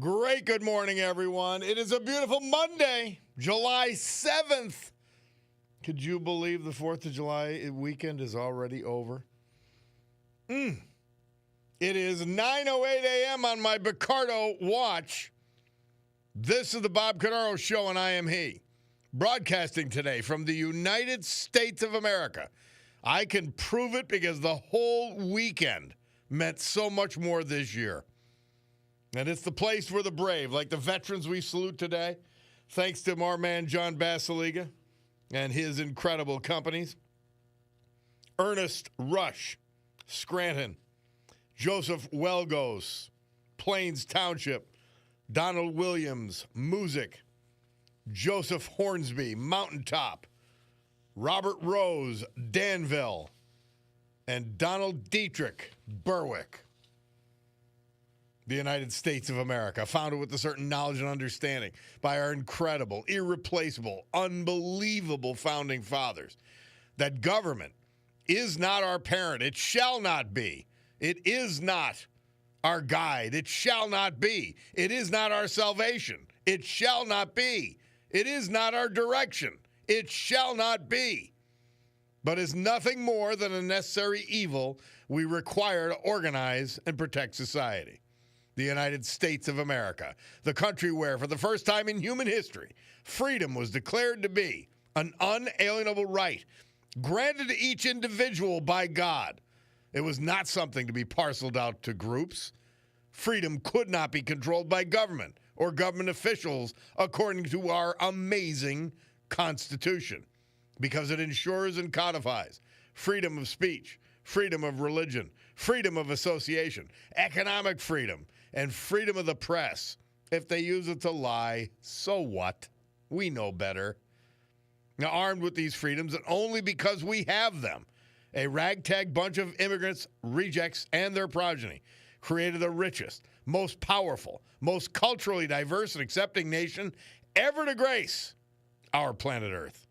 Great good morning, everyone. It is a beautiful Monday, July 7th. Could you believe the 4th of July weekend is already over? It is 9:08 a.m. on my Picardo watch. This is the Bob Cordaro Show, and I am he. Broadcasting today from the United States of America. I can prove it because the whole weekend meant so much more this year. And it's the place for the brave, like the veterans we salute today, thanks to our man John Basiliga and his incredible companies. Ernest Rush, Scranton, Joseph Welgos, Plains Township, Donald Williams, Music, Joseph Hornsby, Mountaintop, Robert Rose, Danville, and Donald Dietrich, Berwick. The United States of America, founded with a certain knowledge and understanding by our incredible, irreplaceable, unbelievable founding fathers. That government is not our parent. It shall not be. It is not our guide. It shall not be. It is not our salvation. It shall not be. It is not our direction. It shall not be. But is nothing more than a necessary evil we require to organize and protect society. The United States of America, the country where, for the first time in human history, freedom was declared to be an unalienable right granted to each individual by God. It was not something to be parceled out to groups. Freedom could not be controlled by government or government officials according to our amazing Constitution, because it ensures and codifies freedom of speech, freedom of religion, freedom of association, economic freedom, and freedom of the press. If they use it to lie, so what? We know better. Now, armed with these freedoms, and only because we have them, a ragtag bunch of immigrants, rejects, and their progeny created the richest, most powerful, most culturally diverse and accepting nation ever to grace our planet Earth.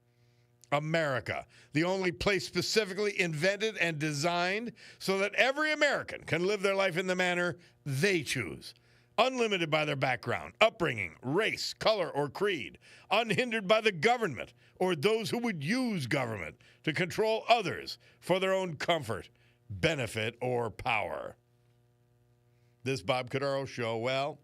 America, the only place specifically invented and designed so that every American can live their life in the manner they choose, unlimited by their background, upbringing, race, color, or creed, unhindered by the government or those who would use government to control others for their own comfort, benefit, or power. This Bob Cordaro Show, well,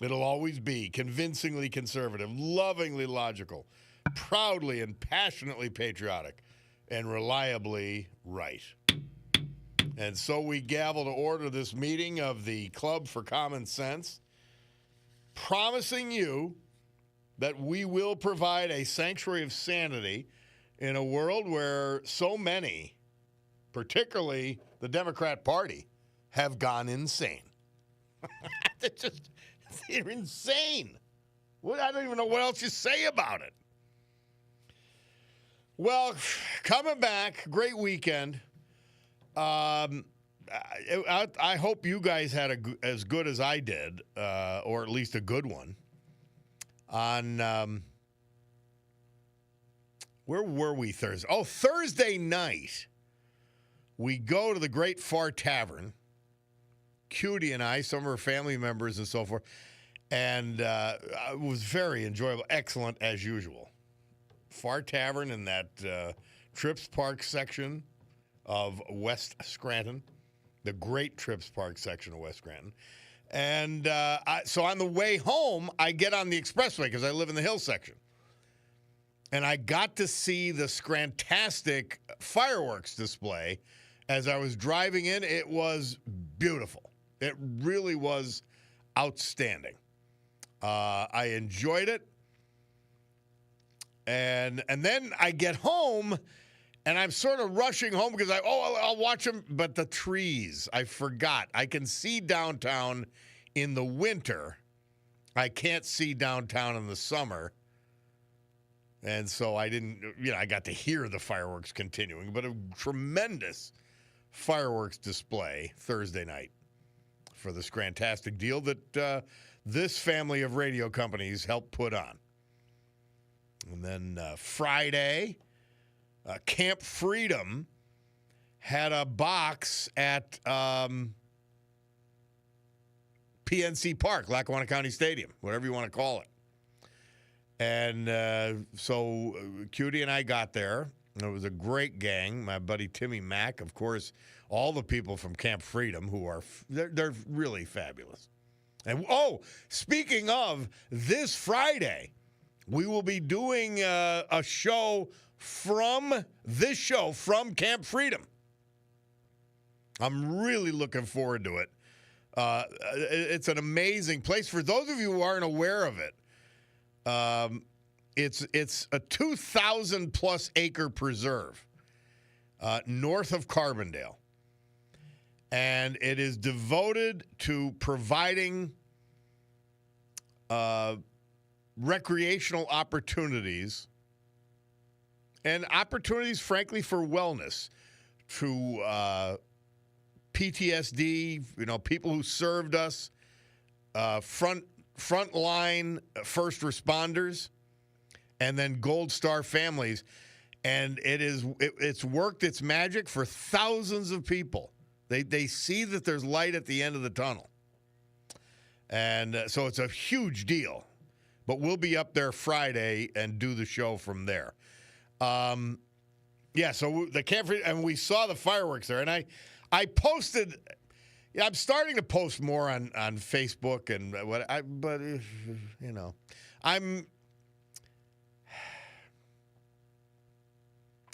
it'll always be convincingly conservative, lovingly logical, proudly and passionately patriotic, and reliably right. And so we gavel to order this meeting of the Club for Common Sense, promising you that we will provide a sanctuary of sanity in a world where so many, particularly the Democrat Party, have gone insane. They're insane. I don't even know what else you say about it. Well, coming back, great weekend. I hope you guys had as good as I did, or at least a good one. On where were we Thursday? Oh, Thursday night, we go to the Great Far Tavern. Cutie and I, some of her family members and so forth, and it was very enjoyable, excellent as usual. Far Tavern in that Trips Park section of West Scranton, the great Trips Park section of West Scranton. And so on the way home, I get on the expressway because I live in the hill section. And I got to see the Scrantastic fireworks display as I was driving in. It was beautiful. It really was outstanding. I enjoyed it. And then I get home, and I'm sort of rushing home because I'll watch them. But the trees, I forgot. I can see downtown in the winter. I can't see downtown in the summer. And so I didn't, I got to hear the fireworks continuing. But a tremendous fireworks display Thursday night for the Scrantastic deal that this family of radio companies helped put on. And then Friday, Camp Freedom had a box at PNC Park, Lackawanna County Stadium, whatever you want to call it. And so Cutie and I got there. It was a great gang. My buddy Timmy Mack, of course, all the people from Camp Freedom who are, they're really fabulous. And, speaking of, this Friday, we will be doing a show from Camp Freedom. I'm really looking forward to it. It's an amazing place. For those of you who aren't aware of it, it's a 2,000-plus acre preserve north of Carbondale. And it is devoted to providing recreational opportunities and opportunities, frankly, for wellness to PTSD, people who served us, frontline first responders, and then Gold Star families. And it's worked its magic for thousands of people. They see that there's light at the end of the tunnel. And so it's a huge deal. But we'll be up there Friday and do the show from there. So the Camp Freedom, and we saw the fireworks there. And I posted, I'm starting to post more on Facebook and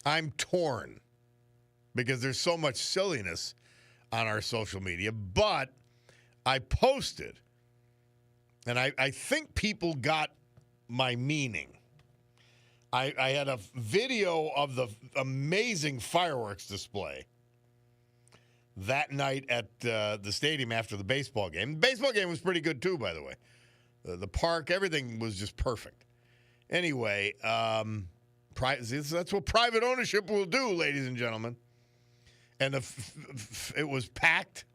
I'm torn because there's so much silliness on our social media, but I posted, and I think people got my meaning. I had a video of the amazing fireworks display that night at the stadium after the baseball game. The baseball game was pretty good too, by the way. The park, everything was just perfect. Anyway, that's what private ownership will do, ladies and gentlemen. And it was packed,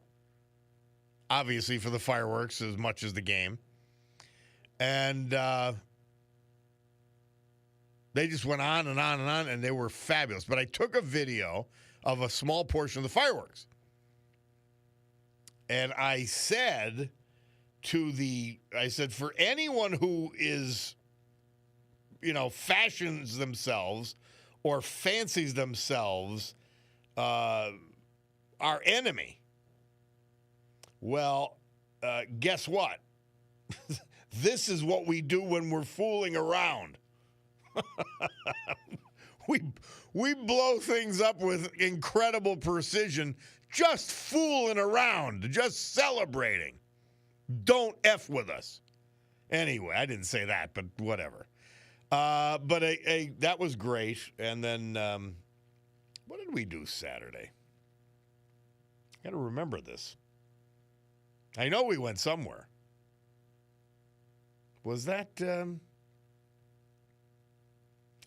obviously, for the fireworks as much as the game. And they just went on and on and on, and they were fabulous. But I took a video of a small portion of the fireworks. And I said for anyone who is, fashions themselves or fancies themselves our enemy, well, guess what? This is what we do when we're fooling around. We blow things up with incredible precision, just fooling around, just celebrating. Don't F with us. Anyway, I didn't say that, but whatever. But that was great. And then what did we do Saturday? I got to remember this. I know we went somewhere. Was that?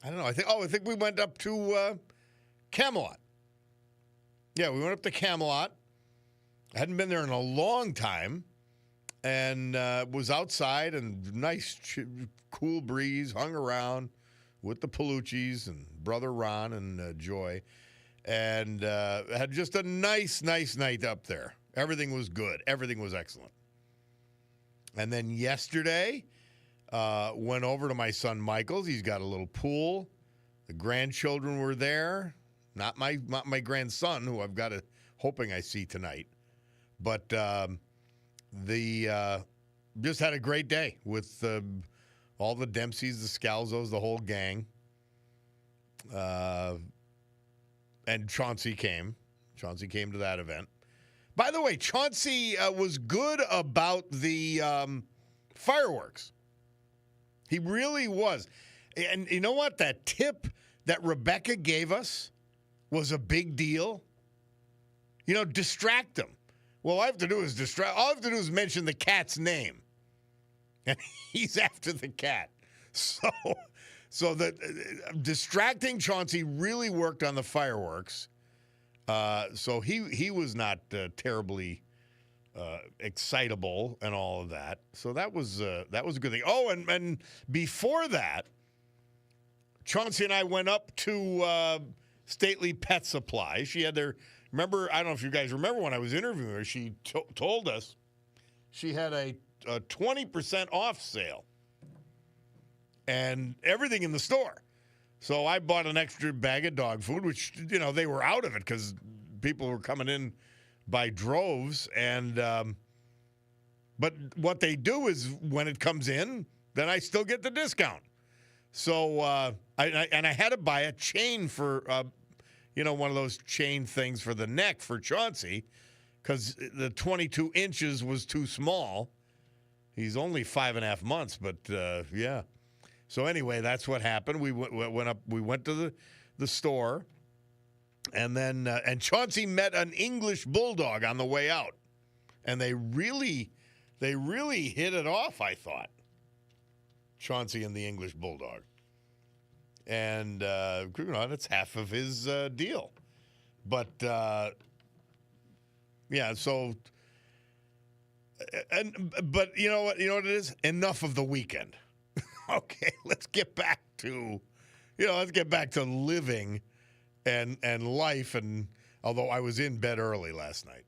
I don't know. I think we went up to Camelot. Yeah, we went up to Camelot. I hadn't been there in a long time, and was outside and nice, cool breeze. Hung around with the Palucci's and Brother Ron and Joy, and had just a nice night up there. Everything was good. Everything was excellent. And then yesterday, went over to my son Michael's. He's got a little pool. The grandchildren were there. Not my grandson, who I've got hoping I see tonight. But just had a great day with all the Dempseys, the Scalzos, the whole gang. And Chauncey came. Chauncey came to that event. By the way, Chauncey was good about the fireworks. He really was. And you know what? That tip that Rebecca gave us was a big deal. Distract them. Well, all I have to do is all I have to do is mention the cat's name. And he's after the cat. So that distracting Chauncey really worked on the fireworks. So he was not terribly excitable and all of that. So that was a good thing. Oh, and before that, Chauncey and I went up to Stately Pet Supply. She had I don't know if you guys remember when I was interviewing her, she told us she had a 20% off sale and everything in the store. So I bought an extra bag of dog food, which, they were out of it because people were coming in by droves. And but what they do is when it comes in, then I still get the discount. So I had to buy a chain for, one of those chain things for the neck for Chauncey because the 22 inches was too small. He's only 5.5 months, but yeah. So anyway, that's what happened. We went up. We went to the store, and then and Chauncey met an English bulldog on the way out, and they really hit it off. I thought Chauncey and the English bulldog, and that's half of his deal. But yeah, so. But you know what it is? Enough of the weekend. Okay, let's get back to living and life. And although I was in bed early last night,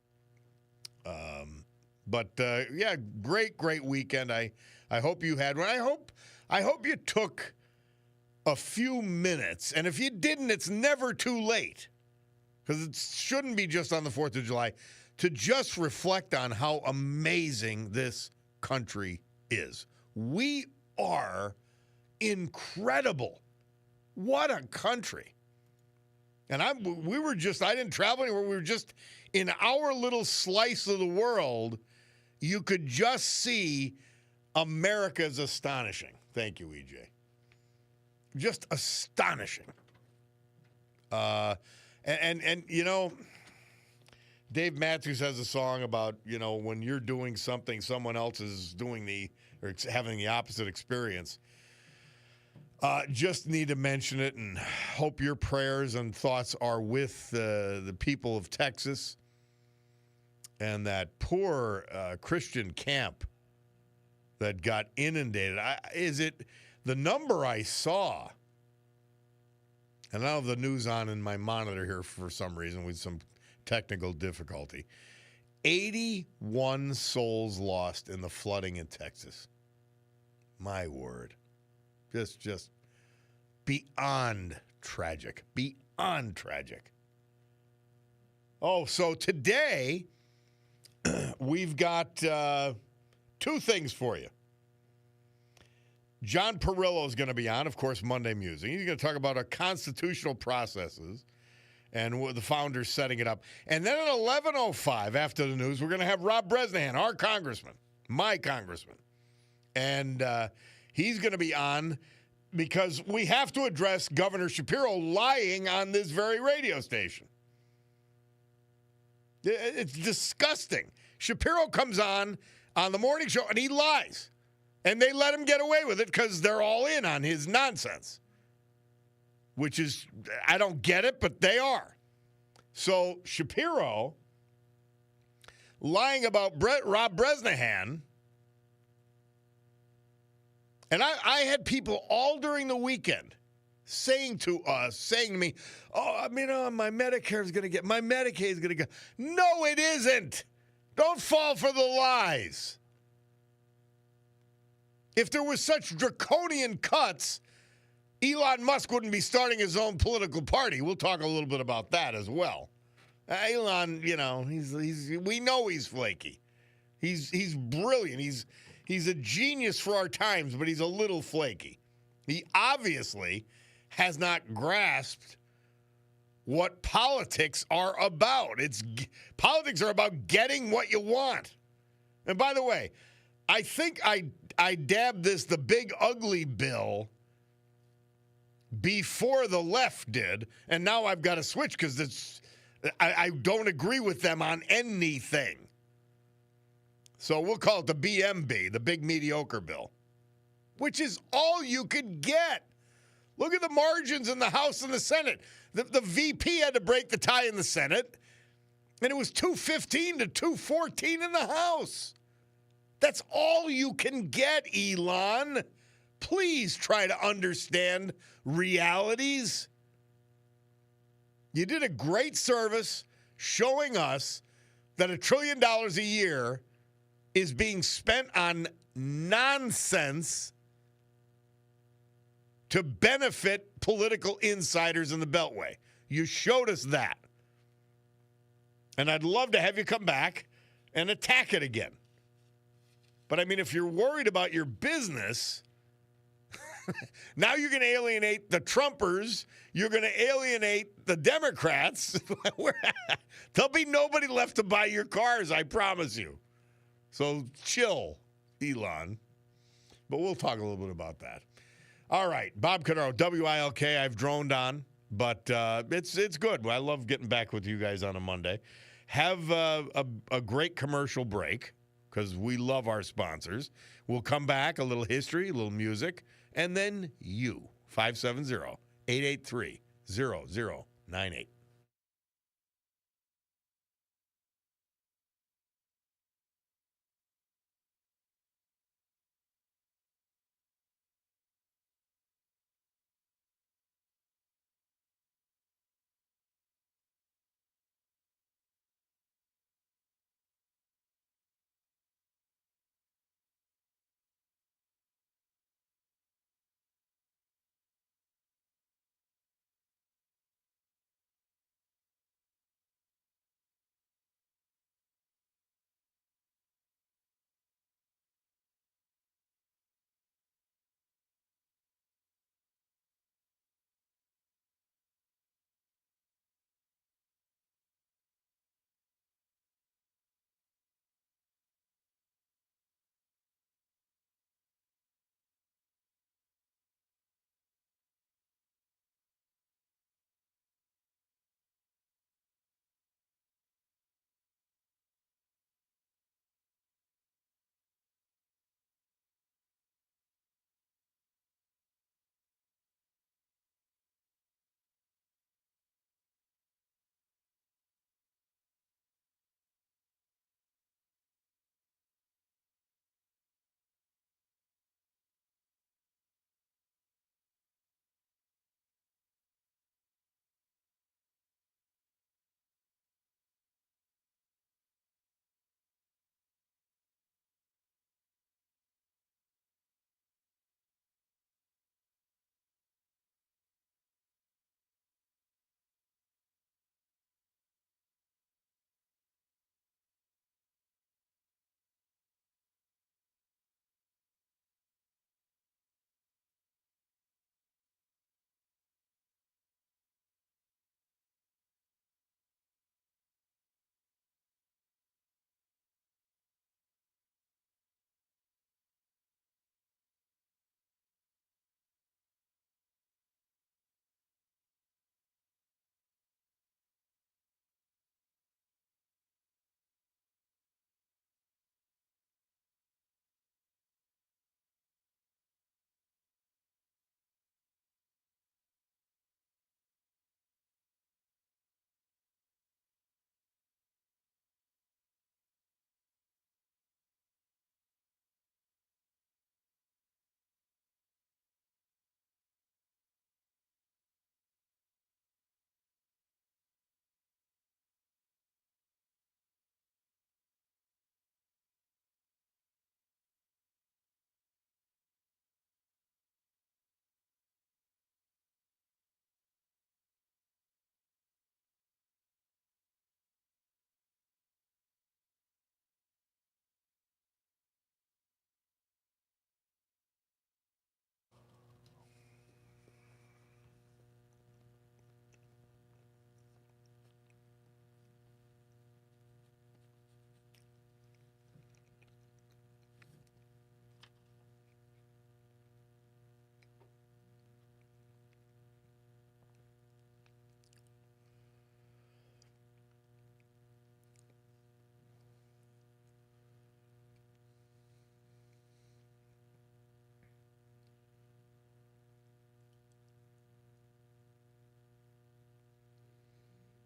but yeah, great weekend. I hope you had one. I hope you took a few minutes, and if you didn't, it's never too late because it shouldn't be just on the 4th of July. To just reflect on how amazing this country is. We are incredible. What a country. And I didn't travel anywhere. We were just in our little slice of the world. You could just see America's astonishing. Thank you, EJ. Just astonishing. Dave Matthews has a song about, when you're doing something, someone else is doing or having the opposite experience. Just need to mention it and hope your prayers and thoughts are with the people of Texas and that poor Christian camp that got inundated. Is it the number I saw? And I don't have the news on in my monitor here for some reason with some technical difficulty. 81 souls lost in the flooding in Texas. My word. Just beyond tragic. Beyond tragic. Oh, so today we've got 2 things for you. John Perillo is going to be on, of course, Monday Music. He's going to talk about our constitutional processes and the founders setting it up. And then at 11:05 after the news, we're going to have Rob Bresnahan, our congressman, my congressman. And he's going to be on because we have to address Governor Shapiro lying on this very radio station. It's disgusting. Shapiro comes on the morning show and he lies. And they let him get away with it because they're all in on his nonsense. Which is, I don't get it, but they are. So Shapiro lying about Rob Bresnahan. And I had people all during the weekend saying to me, my Medicare is going to my Medicaid is going to go. No, it isn't. Don't fall for the lies. If there was such draconian cuts, Elon Musk wouldn't be starting his own political party. We'll talk a little bit about that as well. Elon, we know he's flaky. He's brilliant. He's a genius for our times, but he's a little flaky. He obviously has not grasped what politics are about. Politics are about getting what you want. And by the way, I think I dabbed the big ugly bill before the left did, and now I've got to switch because I don't agree with them on anything. So we'll call it the BMB, the big mediocre bill, which is all you could get. Look at the margins in the House and the Senate. The VP had to break the tie in the Senate, and it was 215 to 214 in the House. That's all you can get, Elon. Please try to understand realities. You did a great service showing us that $1 trillion a year is being spent on nonsense to benefit political insiders in the Beltway. You showed us that. And I'd love to have you come back and attack it again. But, I mean, if you're worried about your business, now you're going to alienate the Trumpers. You're going to alienate the Democrats. There'll be nobody left to buy your cars, I promise you. So chill, Elon. But we'll talk a little bit about that. All right, Bob Cordaro, WILK, I've droned on, but it's good. I love getting back with you guys on a Monday. Have a great commercial break, because we love our sponsors. We'll come back, a little history, a little music, and then you, 570-883-0098.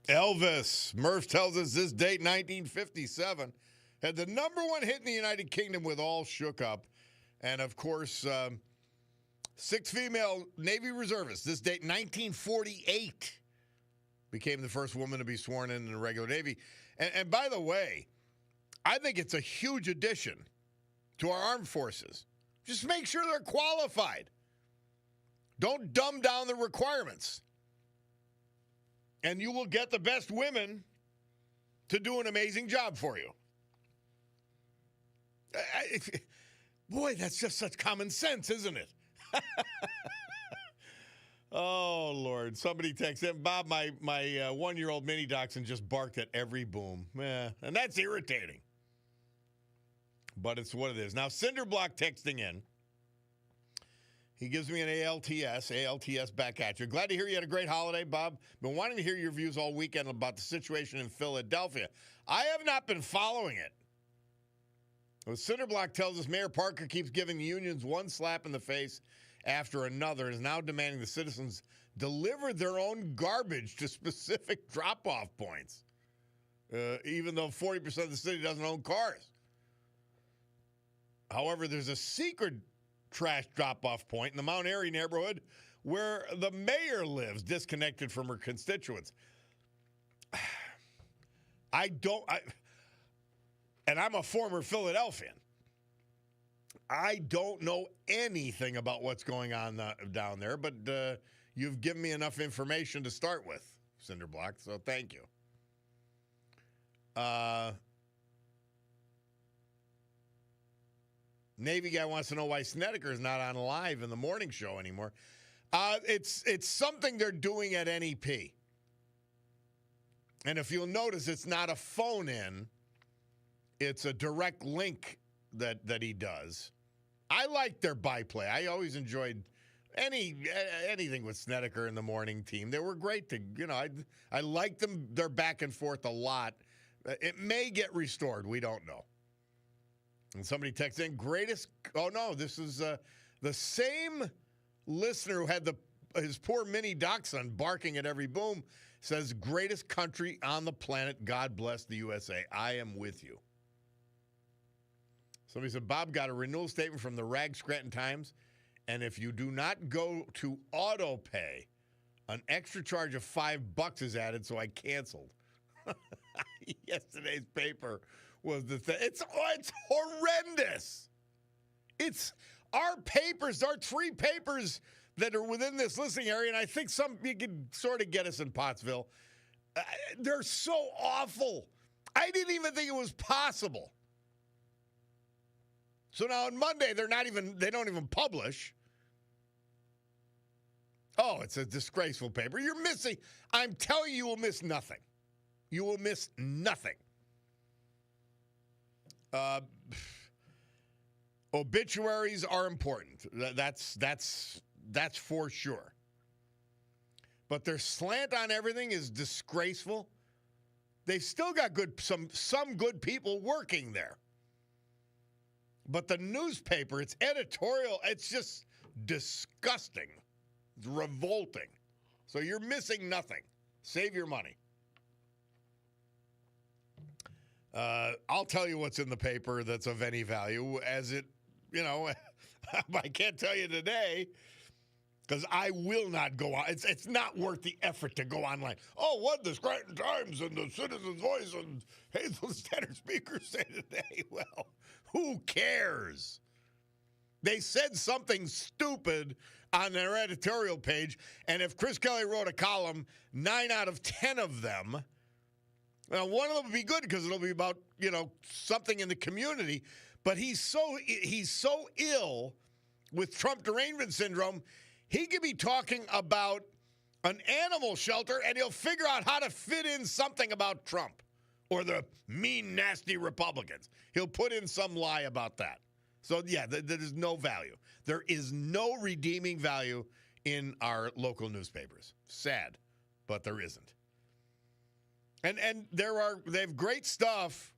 Elvis. Murph tells us this date, 1957, had the number one hit in the United Kingdom with All Shook Up. And, of course, 6 female Navy reservists. This date, 1948, became the first woman to be sworn in the regular Navy. And by the way, I think it's a huge addition to our armed forces. Just make sure they're qualified. Don't dumb down the requirements. And you will get the best women to do an amazing job for you. Boy, that's just such common sense, isn't it? Oh, Lord. Somebody texted in, Bob, my 1-year-old mini dachshund just barked at every boom. And that's irritating. But it's what it is. Now, Cinderblock texting in. He gives me an ALTS back at you. Glad to hear you had a great holiday, Bob. Been wanting to hear your views all weekend about the situation in Philadelphia. I have not been following it. Well, Cinderblock tells us Mayor Parker keeps giving the unions one slap in the face after another and is now demanding the citizens deliver their own garbage to specific drop-off points, even though 40% of the city doesn't own cars. However, there's a secret trash drop-off point in the Mount Airy neighborhood where the mayor lives, disconnected from her constituents. And I'm a former Philadelphian. I don't know anything about what's going on down there, but you've given me enough information to start with, Cinderblock, so thank you. Navy guy wants to know why Snedeker is not on live in the morning show anymore. It's something they're doing at NEP. And if you'll notice, it's not a phone-in. It's a direct link that he does. I like their byplay. I always enjoyed anything with Snedeker in the morning team. They were great to, I like them, their back and forth a lot. It may get restored. We don't know. And somebody texts in, this is the same listener who had his poor mini dachshund barking at every boom, says, greatest country on the planet, God bless the USA. I am with you. Somebody said, Bob got a renewal statement from the Rag Scranton Times, and if you do not go to auto pay, an extra charge of $5 is added, so I canceled. Yesterday's paper was the thing. It's horrendous. It's our papers, our 3 papers that are within this listening area, and I think you could sort of get us in Pottsville. They're so awful. I didn't even think it was possible. So now on Monday, they don't even publish. Oh, it's a disgraceful paper. You're missing, I'm telling you, you will miss nothing. You will miss nothing. Obituaries are important. That's for sure. But their slant on everything is disgraceful. They've still got some good people working there. But the newspaper, it's editorial, it's just disgusting. It's revolting. So you're missing nothing. Save your money. I'll tell you what's in the paper that's of any value as it, I can't tell you today because I will not go on. It's not worth the effort to go online. Oh, what the Scranton Times and the Citizen's Voice and Hazel Standard Speaker say today? Well, who cares? They said something stupid on their editorial page, and if Chris Kelly wrote a column, 9 out of 10 of them, one of them will be good because it'll be about, something in the community, but he's so ill with Trump derangement syndrome, he could be talking about an animal shelter, and he'll figure out how to fit in something about Trump or the mean, nasty Republicans. He'll put in some lie about that. So, yeah, there's no value. There is no redeeming value in our local newspapers. Sad, but there isn't. And they have great stuff,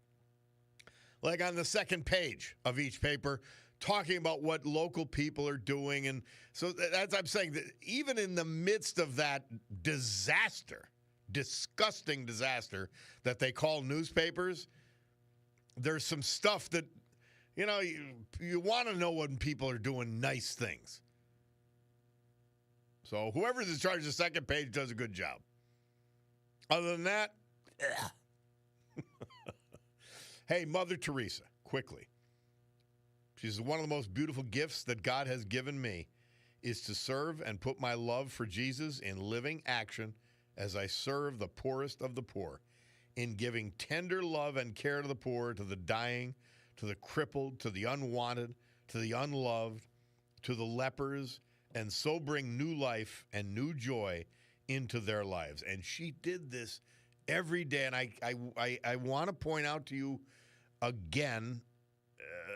like on the second page of each paper, talking about what local people are doing. And so, as I'm saying, that even in the midst of that disaster, disgusting disaster that they call newspapers, there's some stuff that, you want to know when people are doing nice things. So whoever's in charge of the second page does a good job. Other than that, Hey, Mother Teresa, quickly. She says, one of the most beautiful gifts that God has given me is to serve and put my love for Jesus in living action as I serve the poorest of the poor, in giving tender love and care to the poor, to the dying, to the crippled, to the unwanted, to the unloved, to the lepers, and so bring new life and new joy into their lives. And she did this every day. And I want to point out to you again,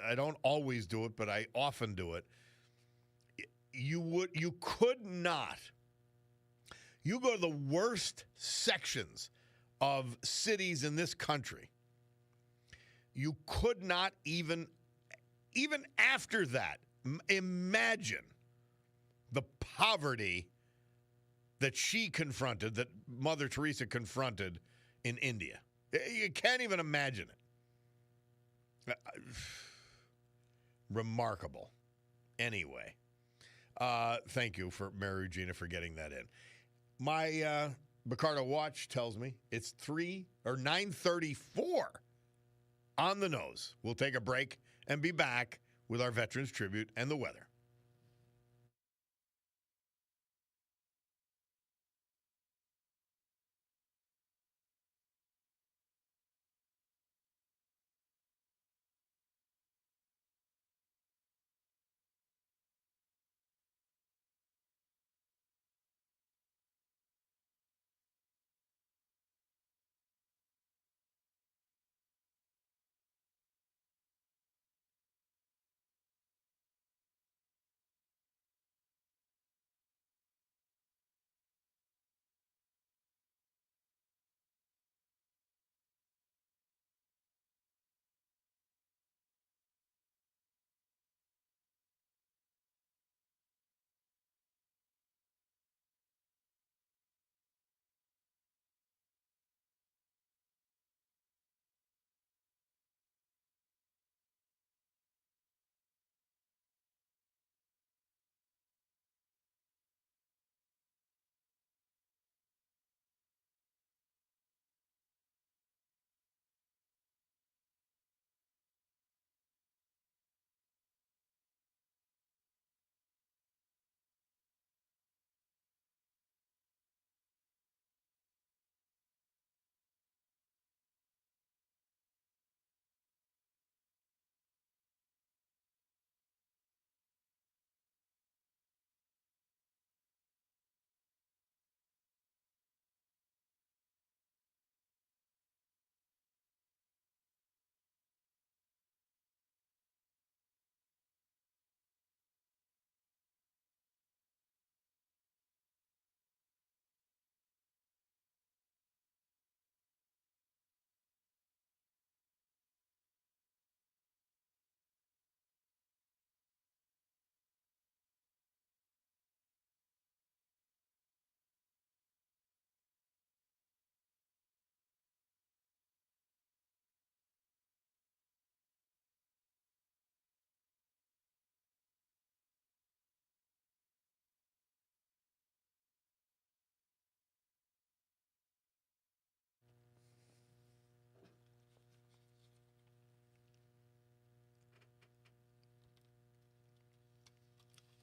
I don't always do it, but I often do it. You could not. You go to the worst sections of cities in this country. You could not even after that, imagine the poverty that she confronted, that Mother Teresa confronted in India. You can't even imagine it. Remarkable. Anyway, thank you for Mary Regina for getting that in. My Bacardo watch tells me it's 9:34 on the nose. We'll take a break and be back with our Veterans Tribute and the weather.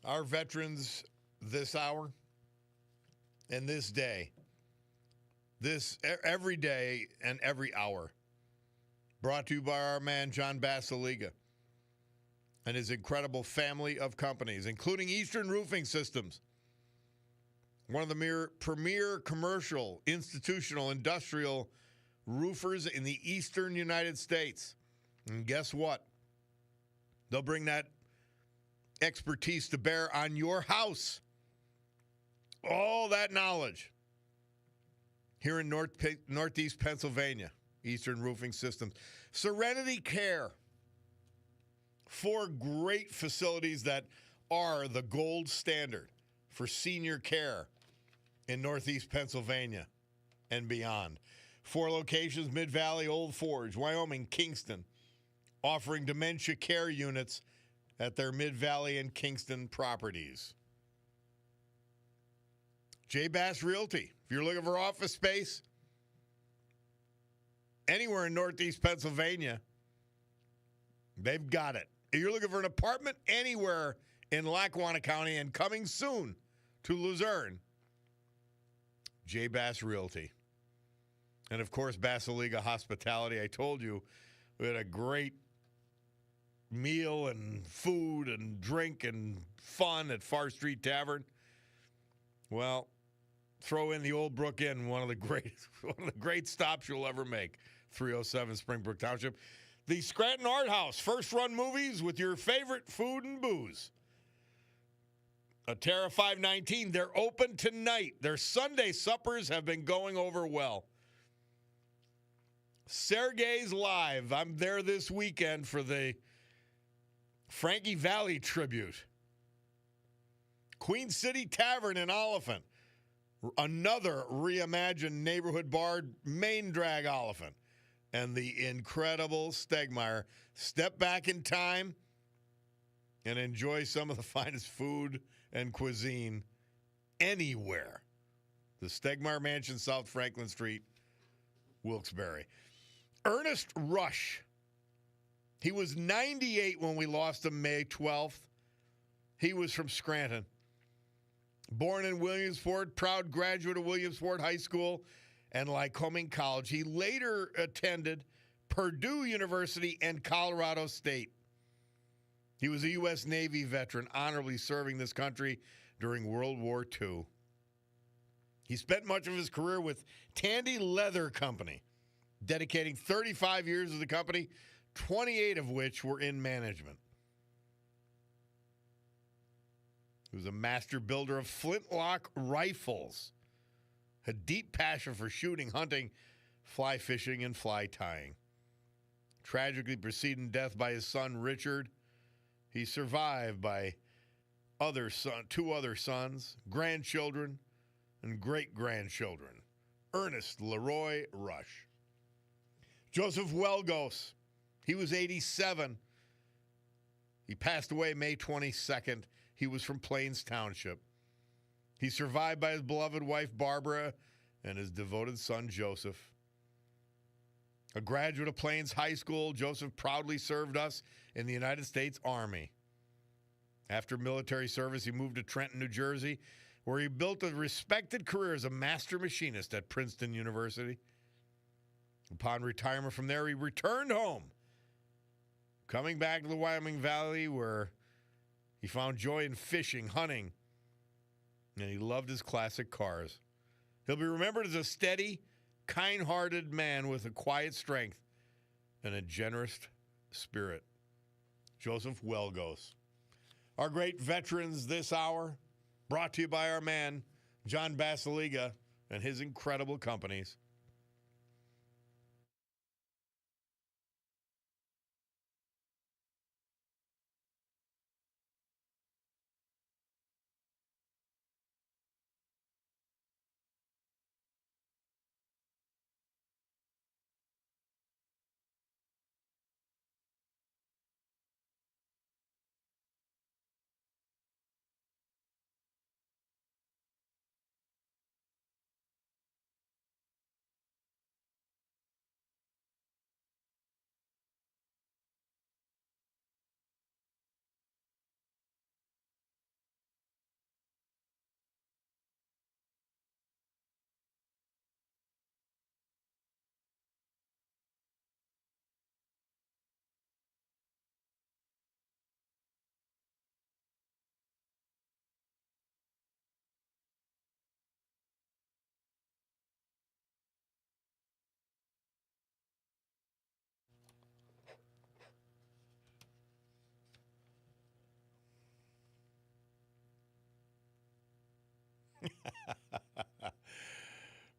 Our veterans this hour and this day, this every day and every hour, brought to you by our man John Basiliga and his incredible family of companies, including Eastern Roofing Systems, one of the premier commercial, institutional, industrial roofers in the eastern United States. And guess what? They'll bring that expertise to bear on your house. All that knowledge here in Northeast Pennsylvania, Eastern Roofing Systems. Serenity Care, 4 great facilities that are the gold standard for senior care in Northeast Pennsylvania and beyond. 4 locations, Mid-Valley, Old Forge, Wyoming, Kingston, offering dementia care units at their Mid-Valley and Kingston properties. J. Bass Realty, if you're looking for office space anywhere in Northeast Pennsylvania, They've got it. If you're looking for an apartment anywhere in Lackawanna County and coming soon to Luzerne, J. Bass Realty. And, of course, Basiliga Hospitality. I told you we had a great meal and food and drink and fun at Far Street Tavern. Well, throw in the Old Brook Inn, one of the great stops you'll ever make. 307 Springbrook Township. The Scranton Art House, first run movies with your favorite food and booze. Terra 519, they're open tonight. Their Sunday suppers have been going over well. Sergei's Live. I'm there this weekend for the Frankie Valli tribute. Queen City Tavern in Oliphant. Another reimagined neighborhood bar, main drag Oliphant. And the incredible Stegmeyer. Step back in time and enjoy some of the finest food and cuisine anywhere. The Stegmeyer Mansion, South Franklin Street, Wilkes-Barre. Ernest Rush. He was 98 when we lost him May 12th. He was from Scranton. Born in Williamsport, proud graduate of Williamsport High School and Lycoming College. He later attended Purdue University and Colorado State. He was a U.S. Navy veteran, honorably serving this country during World War II. He spent much of his career with Tandy Leather Company, dedicating 35 years of the company, 28 of which were in management. He was a master builder of flintlock rifles, a deep passion for shooting, hunting, fly fishing, and fly tying. Tragically preceding death by his son, Richard, he survived by two other sons, grandchildren, and great-grandchildren. Ernest Leroy Rush. Joseph Welgos, he was 87. He passed away May 22nd. He was from Plains Township. He's survived by his beloved wife, Barbara, and his devoted son, Joseph. A graduate of Plains High School, Joseph proudly served us in the United States Army. After military service, he moved to Trenton, New Jersey, where he built a respected career as a master machinist at Princeton University. Upon retirement from there, he returned home, coming back to the Wyoming Valley, where he found joy in fishing, hunting, and he loved his classic cars. He'll be remembered as a steady, kind-hearted man with a quiet strength and a generous spirit. Joseph Welgos. Our great veterans this hour, brought to you by our man, John Basiliga, and his incredible companies.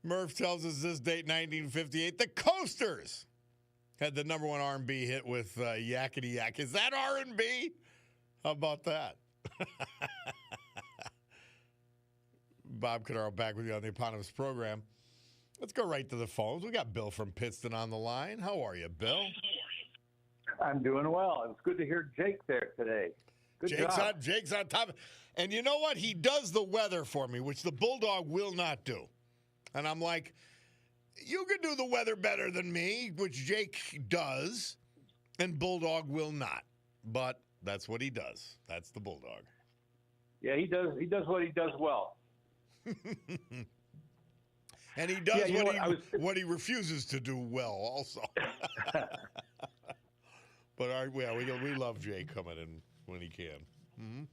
Murph tells us this date, 1958, the Coasters had the number one R&B hit with Yakety Yak. Is that R&B? How about that? Bob Cordaro back with you on the eponymous program. Let's go right to the phones. We got Bill from Pittston on the line. How are you, Bill? I'm doing well. It's good to hear Jake there today. Good job. Jake's on top. And you know what? He does the weather for me, which the Bulldog will not do. And I'm like, you can do the weather better than me, which Jake does. And Bulldog will not. But that's what he does. That's the Bulldog. Yeah, he does. He does what he does well. And he does what he refuses to do well also. But we love Jay coming in when he can. Mm-hmm.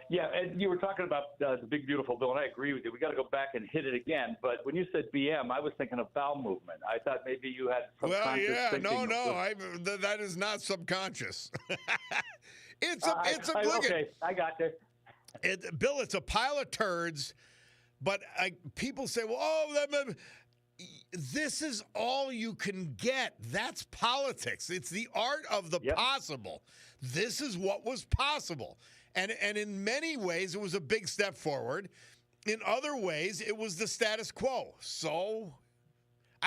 Yeah, and you were talking about the big, beautiful bill, and I agree with you. We got to go back and hit it again. But when you said BM, I was thinking of bowel movement. I thought maybe you had subconscious thinking. That is not subconscious. It's okay, I got you. Bill, it's a pile of turds, but people say, well, this is all you can get. That's politics. It's the art of the possible. This is what was possible. And in many ways, it was a big step forward. In other ways, it was the status quo. So,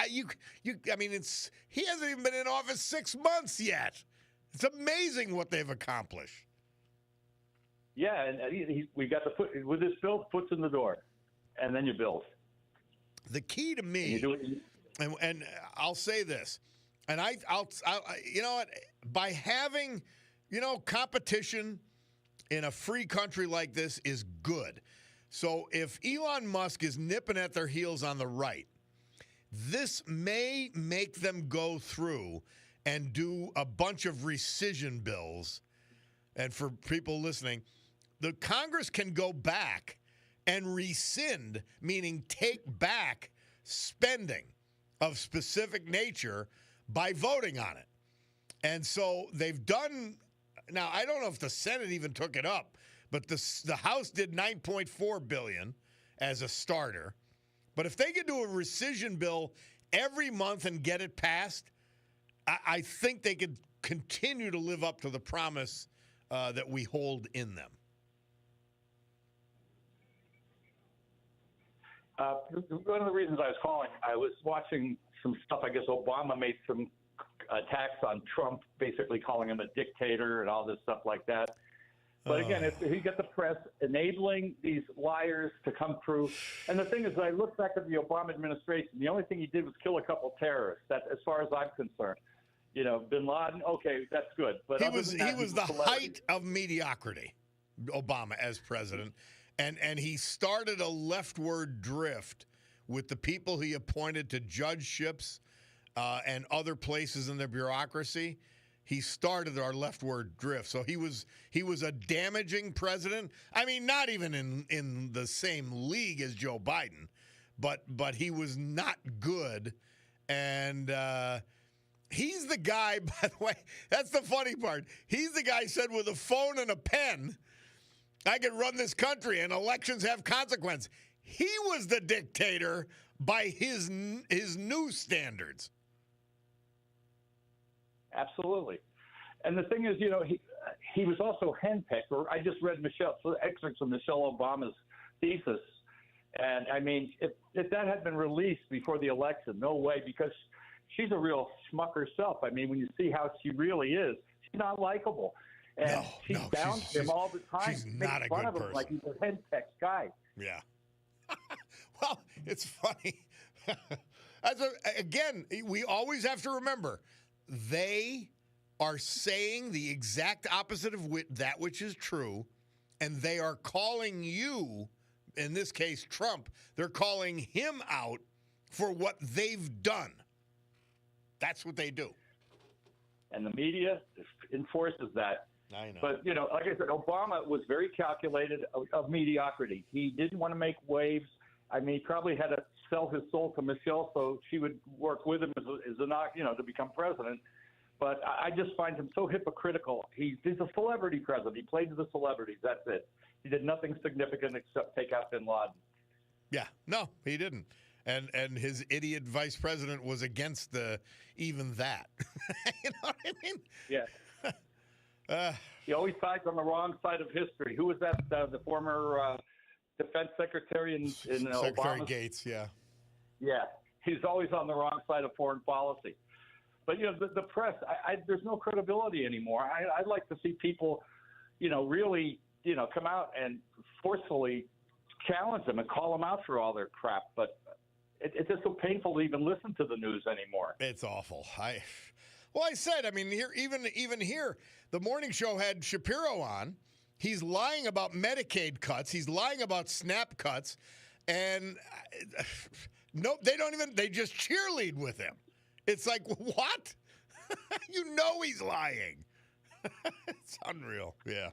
he hasn't even been in office 6 months yet. It's amazing what they've accomplished. Yeah, and we got the foot with this bill, foot's in the door, and then you build. The key to me, and I'll say this, and I'll you know what, by having, competition in a free country like this is good. So if Elon Musk is nipping at their heels on the right, this may make them go through and do a bunch of rescission bills. And for people listening, the Congress can go back and rescind, meaning take back spending of specific nature by voting on it. And so they've done. Now, I don't know if the Senate even took it up, but the House did $9.4 billion as a starter. But if they could do a rescission bill every month and get it passed, I think they could continue to live up to the promise that we hold in them. One of the reasons I was calling, I was watching some stuff. I guess Obama made some attacks on Trump, basically calling him a dictator and all this stuff like that. But again, if you get the press enabling these liars to come through, and the thing is, I look back at the Obama administration. The only thing he did was kill a couple terrorists. That, as far as I'm concerned, Bin Laden. Okay, that's good. But he was the height of mediocrity, Obama as president, and he started a leftward drift with the people he appointed to judgeships and other places in the bureaucracy. He started our leftward drift. So he was a damaging president. I mean, not even in the same league as Joe Biden, but he was not good. And he's the guy, by the way, that's the funny part. He's the guy who said with a phone and a pen, I can run this country and elections have consequence. He was the dictator by his new standards. Absolutely. And the thing is, he was also henpecked. Or I just read excerpts of Michelle Obama's thesis. And, I mean, if that had been released before the election, no way, because she's a real schmuck herself. I mean, when you see how she really is, she's not likable. And she downs him all the time. She's not a good person. Like he's a henpecked guy. Yeah. Well, it's funny. Again, we always have to remember, they are saying the exact opposite of that which is true, and they are calling you, in this case Trump, they're calling him out for what they've done. That's what they do. And the media enforces that. I know. But, like I said, Obama was very calculated of mediocrity. He didn't want to make waves. I mean, he probably had to sell his soul to Michelle so she would work with him to become president. But I just find him so hypocritical. He's a celebrity president. He played to the celebrities. That's it. He did nothing significant except take out Bin Laden. Yeah, no, he didn't. And his idiot vice president was against even that. You know what I mean? Yeah. He always sides on the wrong side of history. Who was that? The former defense secretary in Secretary Obama's? Gates, yeah. Yeah, he's always on the wrong side of foreign policy. But, the press, there's no credibility anymore. I'd like to see people, really, come out and forcefully challenge them and call them out for all their crap. But it's just so painful to even listen to the news anymore. It's awful. Well, I said, I mean, here, even here, the morning show had Shapiro on. He's lying about Medicaid cuts. He's lying about SNAP cuts, and no, they don't even. They just cheerlead with him. It's like, what? You know he's lying. It's unreal. Yeah.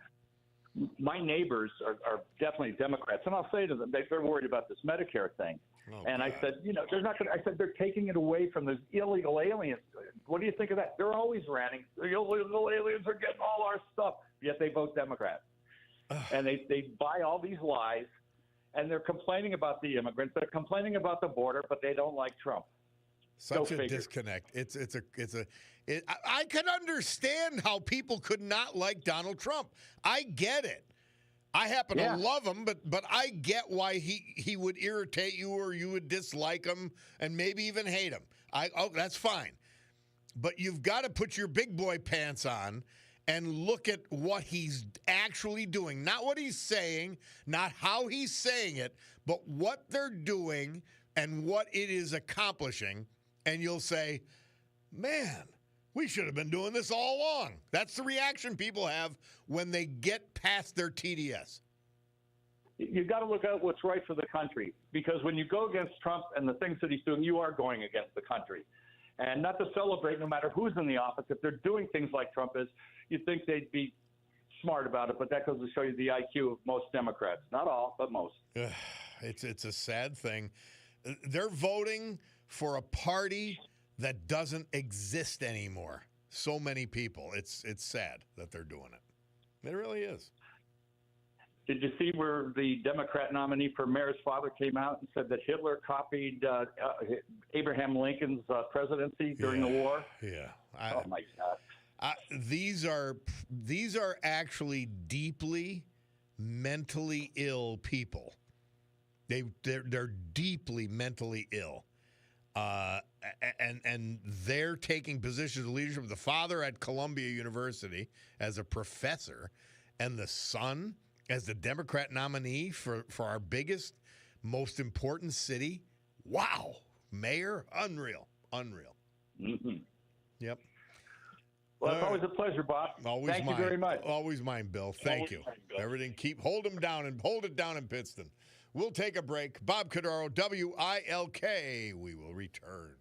My neighbors are definitely Democrats, and I'll say to them, they're worried about this Medicare thing. Oh, and God. I said, they're not going to. I said they're taking it away from those illegal aliens. What do you think of that? They're always ranting. The illegal aliens are getting all our stuff, yet they vote Democrat. And they buy all these lies, and they're complaining about the immigrants. They're complaining about the border, but they don't like Trump. Such a disconnect. I can understand how people could not like Donald Trump. I get it. I happen to love him, but I get why he would irritate you or you would dislike him and maybe even hate him. That's fine. But you've got to put your big boy pants on and look at what he's actually doing. Not what he's saying, not how he's saying it, but what they're doing and what it is accomplishing. And you'll say, man, we should have been doing this all along. That's the reaction people have when they get past their TDS. You've got to look at what's right for the country, because when you go against Trump and the things that he's doing, you are going against the country. And not to celebrate, no matter who's in the office, if they're doing things like Trump is, you'd think they'd be smart about it, but that goes to show you the IQ of most Democrats. Not all, but most. It's a sad thing. They're voting for a party that doesn't exist anymore. So many people. It's sad that they're doing it. It really is. Did you see where the Democrat nominee for mayor's father came out and said that Hitler copied Abraham Lincoln's presidency during the war? Yeah. Oh my God. These are actually deeply mentally ill people. They're deeply mentally ill. And they're taking positions of leadership. The father at Columbia University as a professor, and the son as the Democrat nominee for our biggest, most important city. Wow. Mayor, unreal. Mm-hmm. Yep. Well, it's always a pleasure, Bob. Thank you very much. Always mine, Bill. Thank you. Everything, hold it down in Pittston. We'll take a break. Bob Cordaro, WILK. We will return.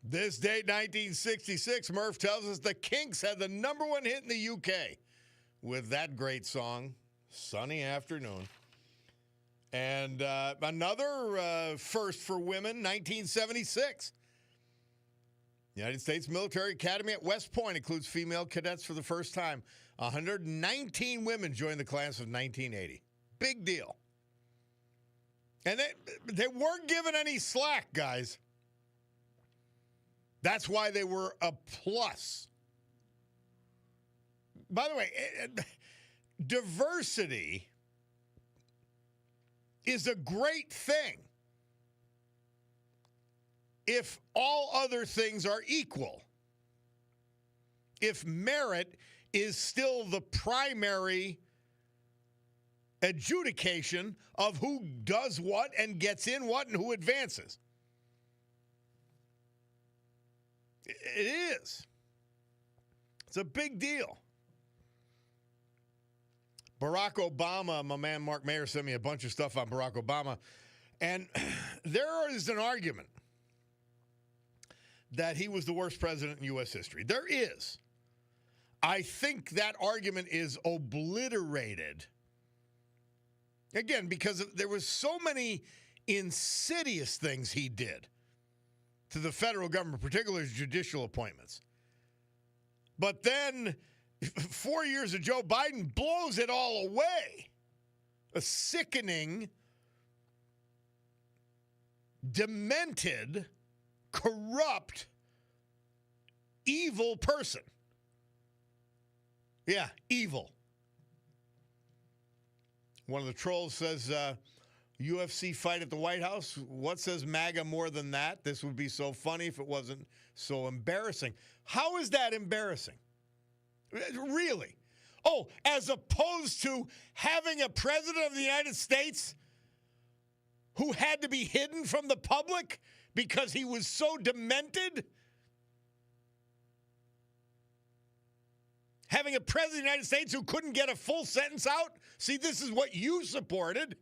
This date, 1966, Murph tells us the Kinks had the #1 hit in the UK with that great song, Sunny Afternoon. And another first for women, 1976. United States Military Academy at West Point includes female cadets for the first time. 119 women joined the class of 1980. Big deal. And they weren't given any slack, guys. That's why they were a plus. By the way, diversity is a great thing if all other things are equal. If merit is still the primary adjudication of who does what and gets in what and who advances. It is. It's a big deal. Barack Obama, my man Mark Mayer sent me a bunch of stuff on Barack Obama, and there is an argument that he was the worst president in U.S. history. There is. I think that argument is obliterated. Again, because there was so many insidious things he did to the federal government, particularly his judicial appointments. But then 4 years of Joe Biden blows it all away. A sickening, demented, corrupt, evil person. Yeah, evil. One of the trolls says, UFC fight at the White House. What says MAGA more than that? This would be so funny if it wasn't so embarrassing. How is that embarrassing? Really? Oh, as opposed to having a president of the United States who had to be hidden from the public because he was so demented? Having a president of the United States who couldn't get a full sentence out? See, this is what you supported.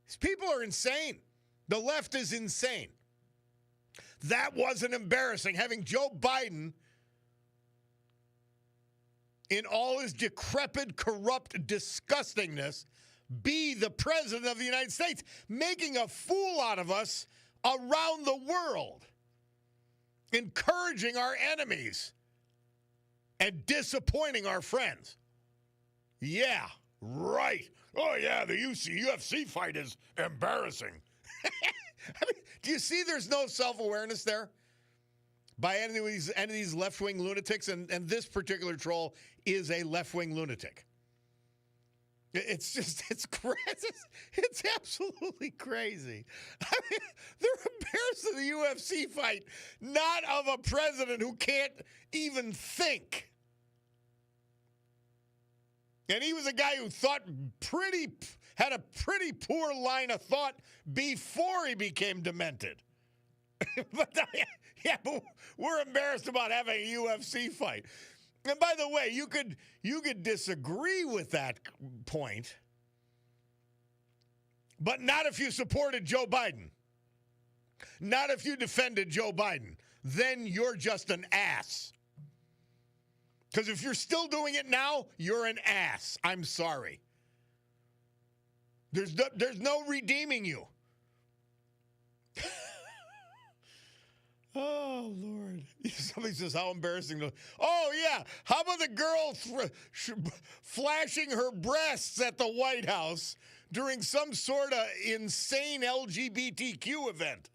These people are insane. The left is insane. That wasn't embarrassing. Having Joe Biden, in all his decrepit, corrupt disgustingness, be the president of the United States, making a fool out of us around the world, encouraging our enemies, and disappointing our friends. Yeah, right. Oh, yeah, the UFC fight is embarrassing. I mean, do you see there's no self-awareness there by any of these left-wing lunatics? And this particular troll is a left-wing lunatic. It's crazy. It's absolutely crazy. I mean, they're embarrassed of the UFC fight, not of a president who can't even think. And he was a guy who had a pretty poor line of thought before he became demented. but we're embarrassed about having a UFC fight. And by the way, you could disagree with that point, but not if you supported Joe Biden. Not if you defended Joe Biden. Then you're just an ass. Because if you're still doing it now, you're an ass. I'm sorry. There's no redeeming you. Oh, Lord. Somebody says, how embarrassing. Oh, yeah. How about the girl flashing her breasts at the White House during some sort of insane LGBTQ event?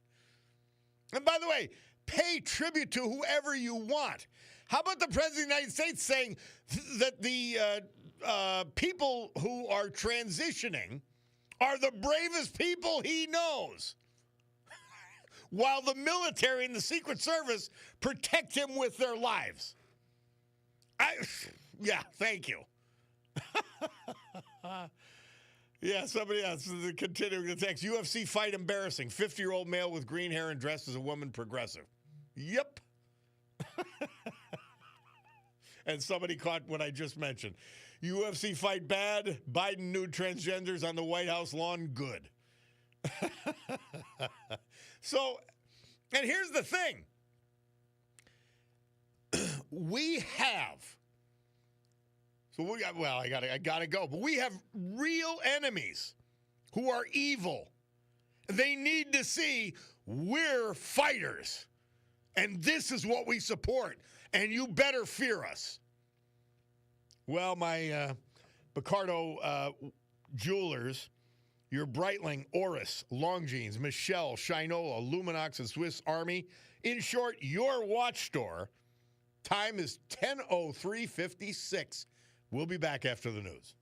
And by the way, pay tribute to whoever you want. How about the President of the United States saying that the people who are transitioning are the bravest people he knows, while the military and the Secret Service protect him with their lives? Yeah, thank you. Yeah, somebody else continuing the text. UFC fight embarrassing. 50-year-old male with green hair and dressed as a woman progressive. Yep. And somebody caught what I just mentioned. UFC fight bad. Biden nude transgenders on the White House lawn good. So And here's the thing. We have, I gotta go, but we have real enemies who are evil. They need to see we're fighters, and this is what we support, and you better fear us. Well, my Picardo jewelers, your Breitling, Oris, Longines, Michelle, Shinola, Luminox, and Swiss Army. In short, your watch store. Time is 10:03:56. We'll be back after the news.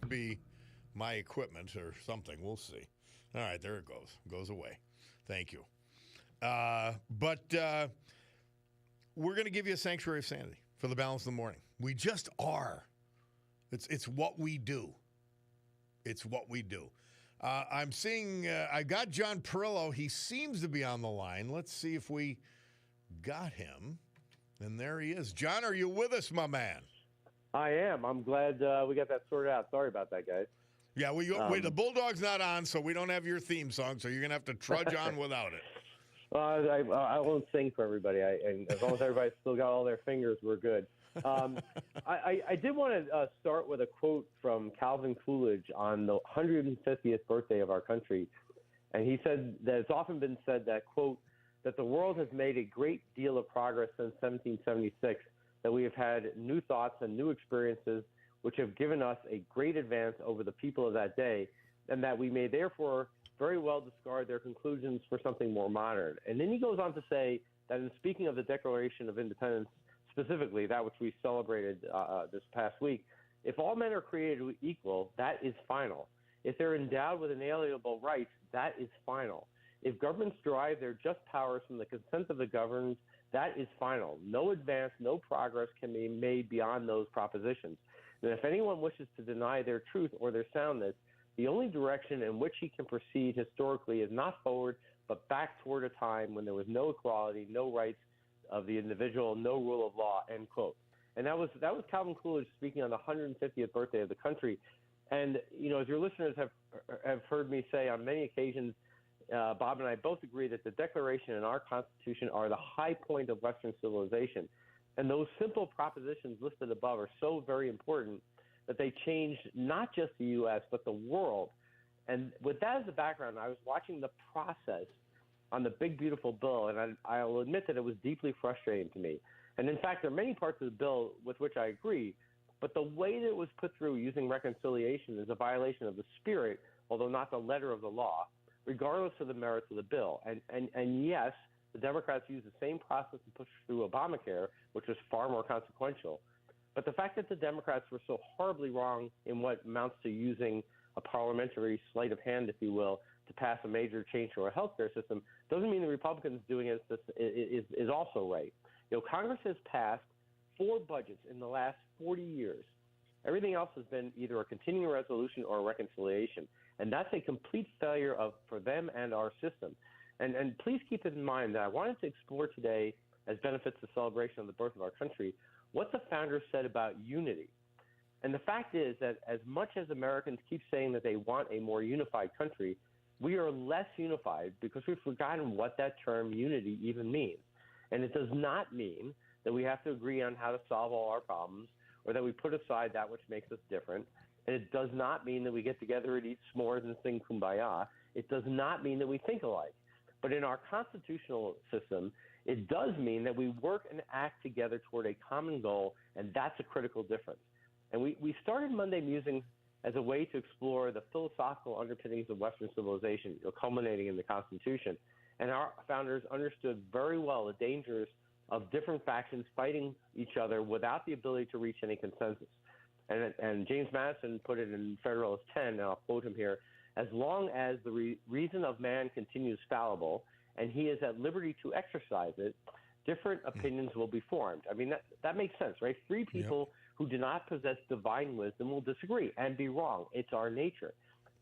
must be my equipment or something. We'll see. All right, there it goes. Goes away. Thank you. But we're going to give you a sanctuary of sanity for the balance of the morning. We just are. It's what we do. It's what we do. I'm seeing, I got John Perillo. He seems to be on the line. Let's see if we got him. And there he is. John, are you with us, my man? I am. I'm glad we got that sorted out. Sorry about that, guys. Yeah, the Bulldog's not on, so we don't have your theme song, so you're going to have to trudge on without it. I won't sing for everybody. And as long as everybody's still got all their fingers, we're good. I did want to start with a quote from Calvin Coolidge on the 150th birthday of our country. And he said that it's often been said that, quote, that the world has made a great deal of progress since 1776, that we have had new thoughts and new experiences which have given us a great advance over the people of that day, and that we may therefore very well discard their conclusions for something more modern. And then he goes on to say that in speaking of the Declaration of Independence, specifically that which we celebrated this past week, if all men are created equal, that is final. If they're endowed with inalienable rights, that is final. If governments derive their just powers from the consent of the governed, that is final. No advance, no progress can be made beyond those propositions. And if anyone wishes to deny their truth or their soundness, the only direction in which he can proceed historically is not forward, but back toward a time when there was no equality, no rights of the individual, no rule of law, end quote. And that was Calvin Coolidge speaking on the 150th birthday of the country. And, you know, as your listeners have heard me say on many occasions, Bob and I both agree that the Declaration and our Constitution are the high point of Western civilization. And those simple propositions listed above are so very important that they changed not just the U.S., but the world. And with that as the background, I was watching the process on the big, beautiful bill, and I'll admit that it was deeply frustrating to me. And in fact, there are many parts of the bill with which I agree, but the way that it was put through using reconciliation is a violation of the spirit, although not the letter of the law, regardless of the merits of the bill. And yes, the Democrats used the same process to push through Obamacare, which was far more consequential. But the fact that the Democrats were so horribly wrong in what amounts to using a parliamentary sleight of hand, if you will, to pass a major change to our healthcare system doesn't mean the Republicans doing it is also right. You know, Congress has passed 4 budgets in the last 40 years. Everything else has been either a continuing resolution or a reconciliation. And that's a complete failure for them and our system. And please keep in mind that I wanted to explore today, as benefits the celebration of the birth of our country, what the founders said about unity. And the fact is that as much as Americans keep saying that they want a more unified country, we are less unified because we've forgotten what that term unity even means. And it does not mean that we have to agree on how to solve all our problems or that we put aside that which makes us different. And it does not mean that we get together and eat s'mores and sing Kumbaya. It does not mean that we think alike. But in our constitutional system, it does mean that we work and act together toward a common goal, and that's a critical difference. And we started Monday Musings as a way to explore the philosophical underpinnings of Western civilization, culminating in the Constitution. And our founders understood very well the dangers of different factions fighting each other without the ability to reach any consensus. And James Madison put it in Federalist 10, and I'll quote him here, as long as the reason of man continues fallible and he is at liberty to exercise it, different opinions will be formed. I mean, that makes sense, right? Free people who do not possess divine wisdom will disagree and be wrong. It's our nature.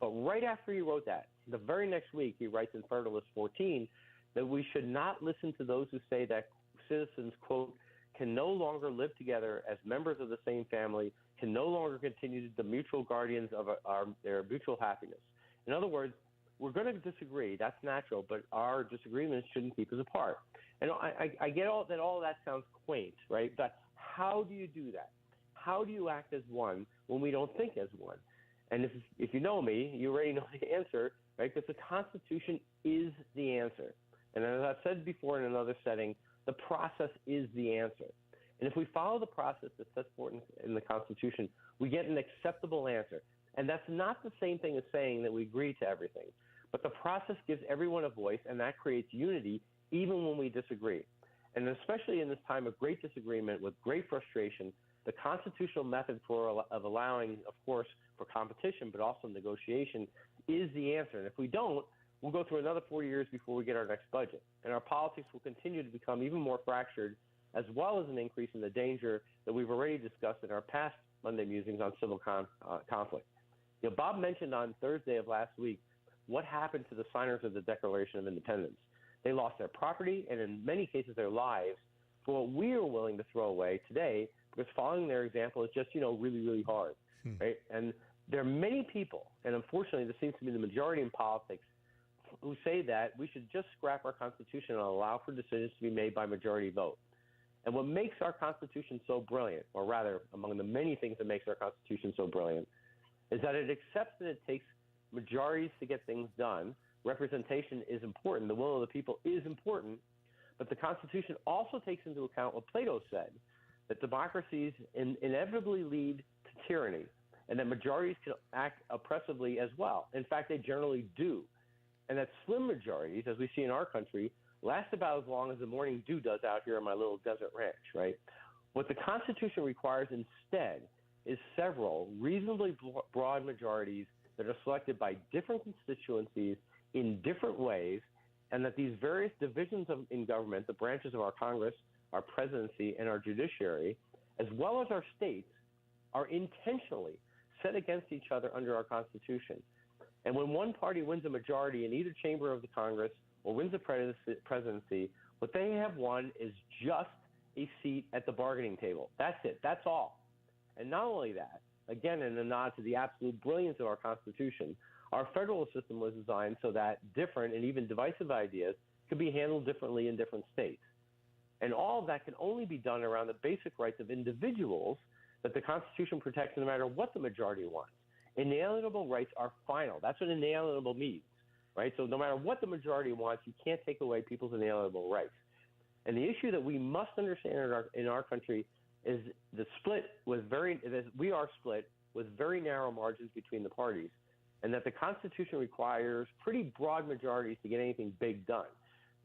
But right after he wrote that, the very next week, he writes in Federalist 14 that we should not listen to those who say that citizens, quote, can no longer live together as members of the same family, can no longer continue the mutual guardians of their mutual happiness. In other words, we're going to disagree. That's natural, but our disagreements shouldn't keep us apart. And I get all that sounds quaint, right? But how do you do that? How do you act as one when we don't think as one? And if you know me, you already know the answer, right? Because the Constitution is the answer. And as I've said before in another setting, the process is the answer. And if we follow the process that's set forth in the Constitution, we get an acceptable answer. And that's not the same thing as saying that we agree to everything. But the process gives everyone a voice, and that creates unity even when we disagree. And especially in this time of great disagreement with great frustration, the constitutional method of allowing, of course, for competition, but also negotiation is the answer. And if we don't, we'll go through another 4 years before we get our next budget. And our politics will continue to become even more fractured, as well as an increase in the danger that we've already discussed in our past Monday musings on civil conflict. Bob mentioned on Thursday of last week what happened to the signers of the Declaration of Independence. They lost their property and in many cases their lives for what we are willing to throw away today, because following their example is just, really, really hard, right? And there are many people, and unfortunately this seems to be the majority in politics, who say that we should just scrap our Constitution and allow for decisions to be made by majority vote. And what makes our Constitution so brilliant, or rather, among the many things that makes our Constitution so brilliant, is that it accepts that it takes majorities to get things done. Representation is important. The will of the people is important. But the Constitution also takes into account what Plato said, that democracies inevitably lead to tyranny, and that majorities can act oppressively as well. In fact, they generally do. And that slim majorities, as we see in our country, last about as long as the morning dew does out here on my little desert ranch, right? What the Constitution requires instead is several reasonably broad majorities that are selected by different constituencies in different ways, and that these various divisions in government, the branches of our Congress, our presidency, and our judiciary, as well as our states, are intentionally set against each other under our Constitution. And when one party wins a majority in either chamber of the Congress or wins the presidency, what they have won is just a seat at the bargaining table. That's it. That's all. And not only that, again, in a nod to the absolute brilliance of our Constitution, our federal system was designed so that different and even divisive ideas could be handled differently in different states. And all of that can only be done around the basic rights of individuals that the Constitution protects no matter what the majority wants. Inalienable rights are final. That's what inalienable means, right? So no matter what the majority wants, you can't take away people's inalienable rights. And the issue that we must understand in our country is we are split with very narrow margins between the parties, and that the Constitution requires pretty broad majorities to get anything big done.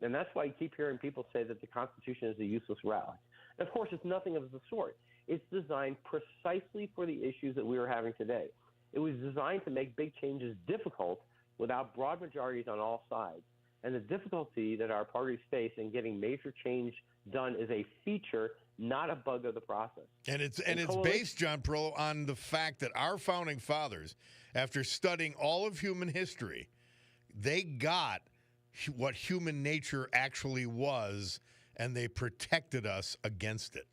And that's why you keep hearing people say that the Constitution is a useless relic. Of course, it's nothing of the sort. It's designed precisely for the issues that we are having today. It was designed to make big changes difficult without broad majorities on all sides. And the difficulty that our parties face in getting major change done is a feature, not a bug of the process. And it's based, John Perillo, on the fact that our founding fathers, after studying all of human history, they got what human nature actually was, and they protected us against it.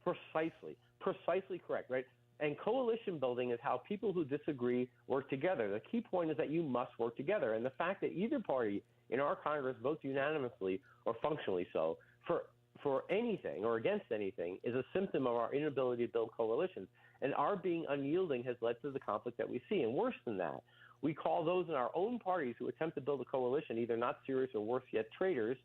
Precisely correct, right? And coalition building is how people who disagree work together. The key point is that you must work together. And the fact that either party in our Congress votes unanimously or functionally so for anything or against anything is a symptom of our inability to build coalitions. And our being unyielding has led to the conflict that we see. And worse than that, we call those in our own parties who attempt to build a coalition either not serious or worse yet, traitors,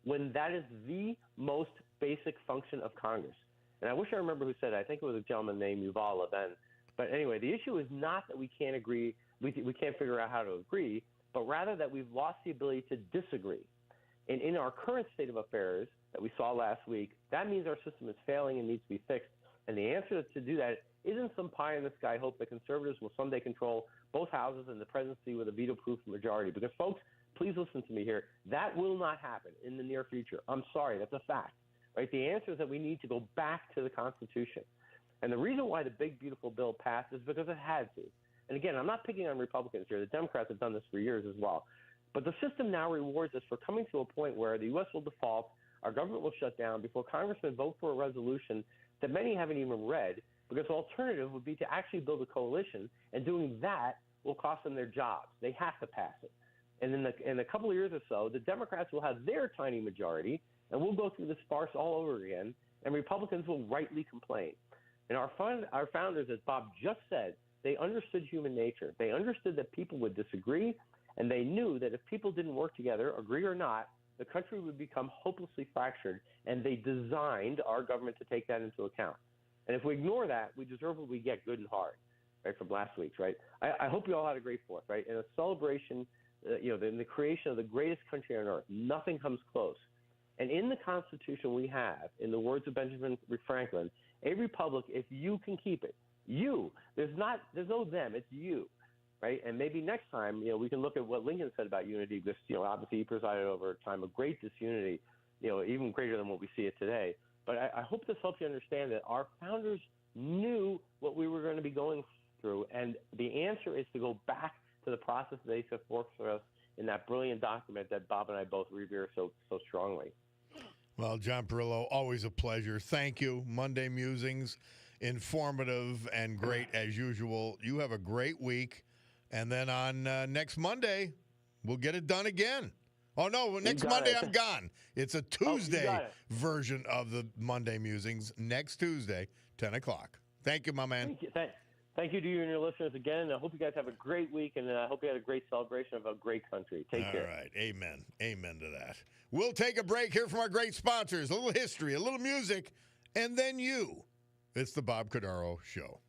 when that is the most basic function of Congress. And I wish I remember who said it. I think it was a gentleman named Yuval Levin. But anyway, the issue is not that we can't agree, we can't figure out how to agree, but rather that we've lost the ability to disagree. And in our current state of affairs that we saw last week, that means our system is failing and needs to be fixed. And the answer to do that isn't some pie-in-the-sky hope that conservatives will someday control both houses and the presidency with a veto-proof majority. Because, folks, please listen to me here. That will not happen in the near future. I'm sorry. That's a fact. Right? The answer is that we need to go back to the Constitution. And the reason why the big, beautiful bill passed is because it had to. And again, I'm not picking on Republicans here. The Democrats have done this for years as well. But the system now rewards us for coming to a point where the U.S. will default, our government will shut down before congressmen vote for a resolution that many haven't even read, because the alternative would be to actually build a coalition, and doing that will cost them their jobs. They have to pass it. And in a couple of years or so, the Democrats will have their tiny majority, and we'll go through this farce all over again, and Republicans will rightly complain. And our founders, as Bob just said, they understood human nature. They understood that people would disagree, and they knew that if people didn't work together, agree or not, the country would become hopelessly fractured, and they designed our government to take that into account. And if we ignore that, we deserve what we get good and hard, right, from last week's, right? I hope you all had a great Fourth, right? In a celebration, in the creation of the greatest country on earth, nothing comes close. And in the Constitution we have, in the words of Benjamin Franklin, a republic, if you can keep it, you. There's no them. It's you, right? And maybe next time, we can look at what Lincoln said about unity, because obviously he presided over a time of great disunity, even greater than what we see it today. But I hope this helps you understand that our founders knew what we were going to be going through, and the answer is to go back to the process they set forth for us in that brilliant document that Bob and I both revere so strongly. Well, John Perillo, always a pleasure. Thank you. Monday Musings, informative and great as usual. You have a great week. And then on next Monday, we'll get it done again. Oh, no, next Monday I'm gone. It's a Tuesday version of the Monday Musings. Next Tuesday, 10 o'clock. Thank you, my man. Thank you to you and your listeners again. I hope you guys have a great week, and I hope you had a great celebration of a great country. Take care. All right. Amen. Amen to that. We'll take a break here from our great sponsors. A little history, a little music, and then you. It's the Bob Cordaro Show.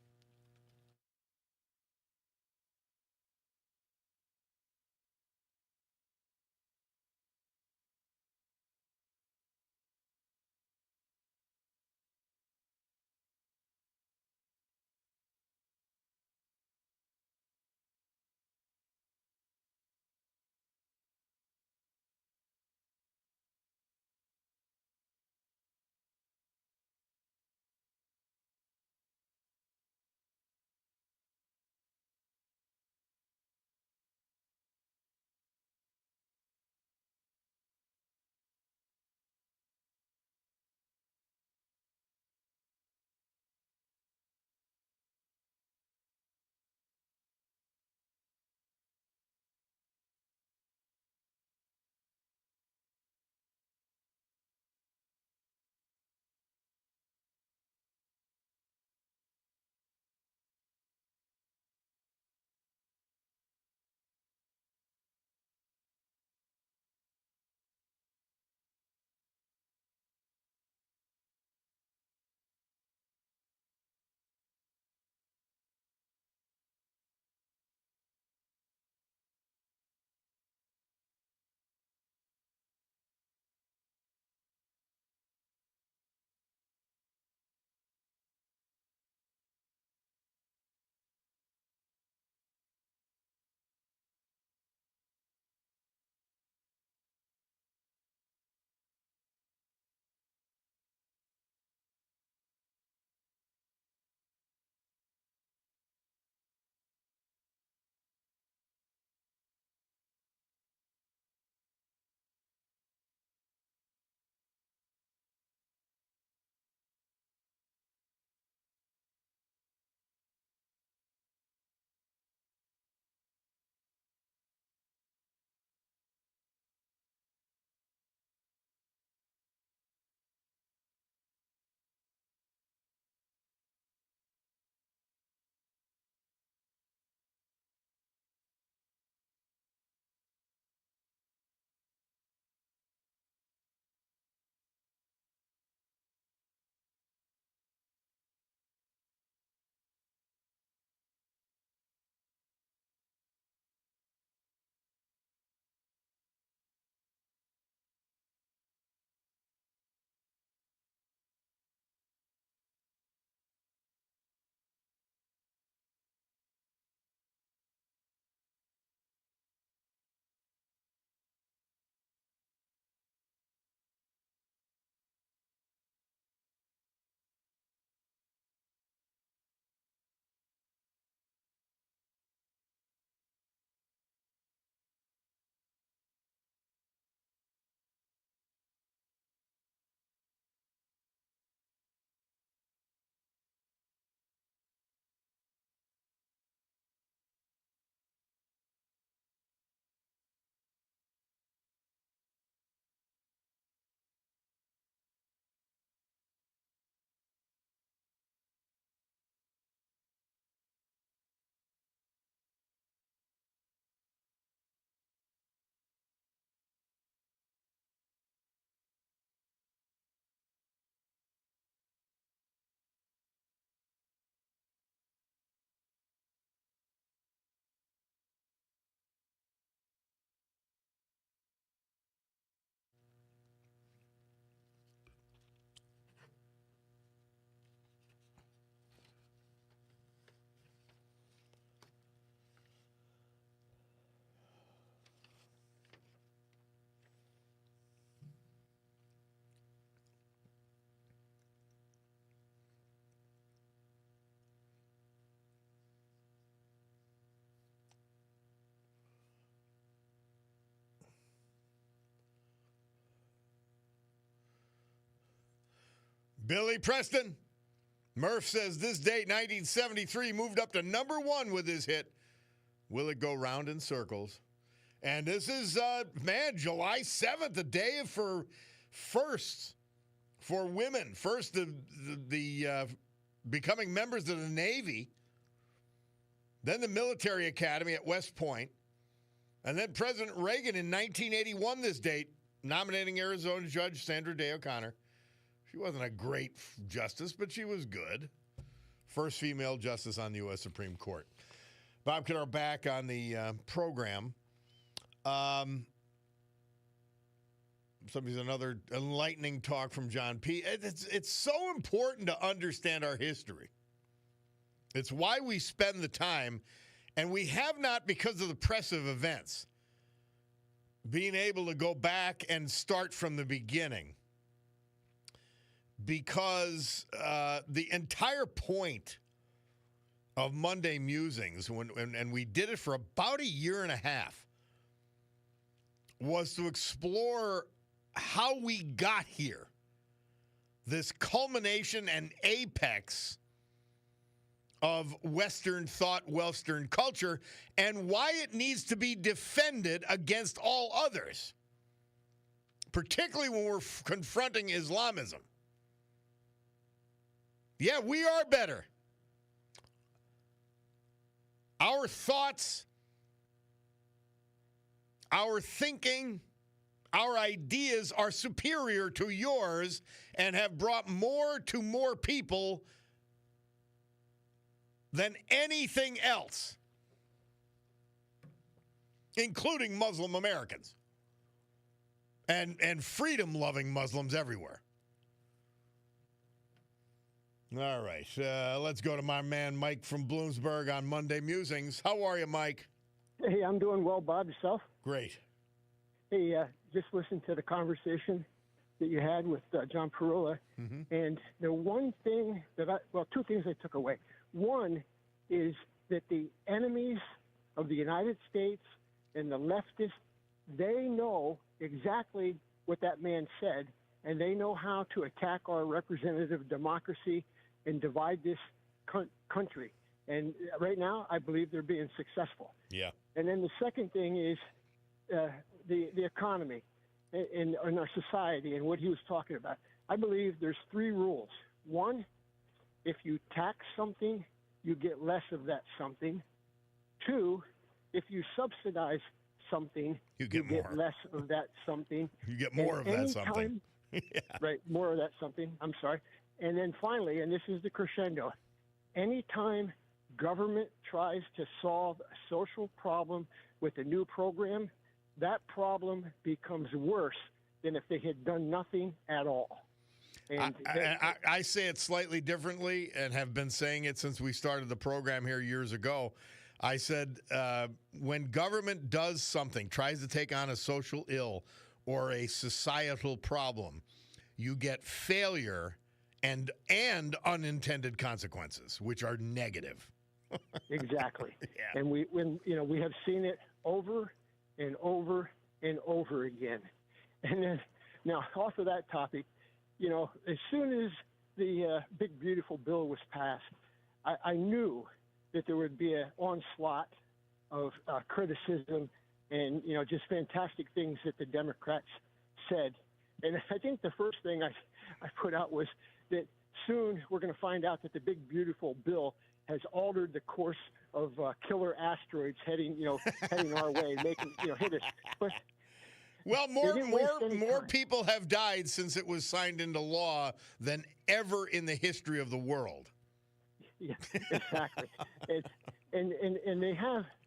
Billy Preston. Murph says this date, 1973, moved up to number 1 with his hit, Will It Go Round in Circles? And this is, July 7th, the day for firsts for women. First, the becoming members of the Navy, then the military academy at West Point, and then President Reagan in 1981, this date, nominating Arizona Judge Sandra Day O'Connor. She wasn't a great justice, but she was good. First female justice on the U.S. Supreme Court. Bob Cordaro back on the program. Somebody's another enlightening talk from John P. It's so important to understand our history. It's why we spend the time, and we have not, because of the press of events, being able to go back and start from the beginning. Because the entire point of Monday Musings, and we did it for about a year and a half, was to explore how we got here, this culmination and apex of Western thought, Western culture, and why it needs to be defended against all others, particularly when we're confronting Islamism. Yeah, we are better. Our thoughts, our thinking, our ideas are superior to yours and have brought more to more people than anything else, including Muslim Americans and freedom-loving Muslims everywhere. All right, let's go to my man Mike from Bloomsburg on Monday Musings. How are you, Mike? Hey, I'm doing well, Bob. Yourself? Great. Hey, just listened to the conversation that you had with John Perula, and the one thing two things I took away. One is that the enemies of the United States and the leftists, they know exactly what that man said, and they know how to attack our representative democracy and divide this country. And right now, I believe they're being successful. Yeah. And then the second thing is the economy in our society and what he was talking about. I believe there's 3 rules. One, if you tax something, you get less of that something. 2, if you subsidize something, you get less of that something. You get more of that something. Yeah. Right, more of that something. I'm sorry. And then finally, and this is the crescendo, anytime government tries to solve a social problem with a new program, that problem becomes worse than if they had done nothing at all. And I say it slightly differently and have been saying it since we started the program here years ago. I said when government does something, tries to take on a social ill or a societal problem, you get failure and unintended consequences, which are negative. Exactly. Yeah. And we have seen it over and over and over again. And then now off of that topic, as soon as the big beautiful bill was passed, I knew that there would be an onslaught of criticism and just fantastic things that the Democrats said. And I think the first thing I put out was that soon we're going to find out that the big beautiful bill has altered the course of killer asteroids heading our way, making hit us. But well, more people have died since it was signed into law than ever in the history of the world. Yeah, exactly. And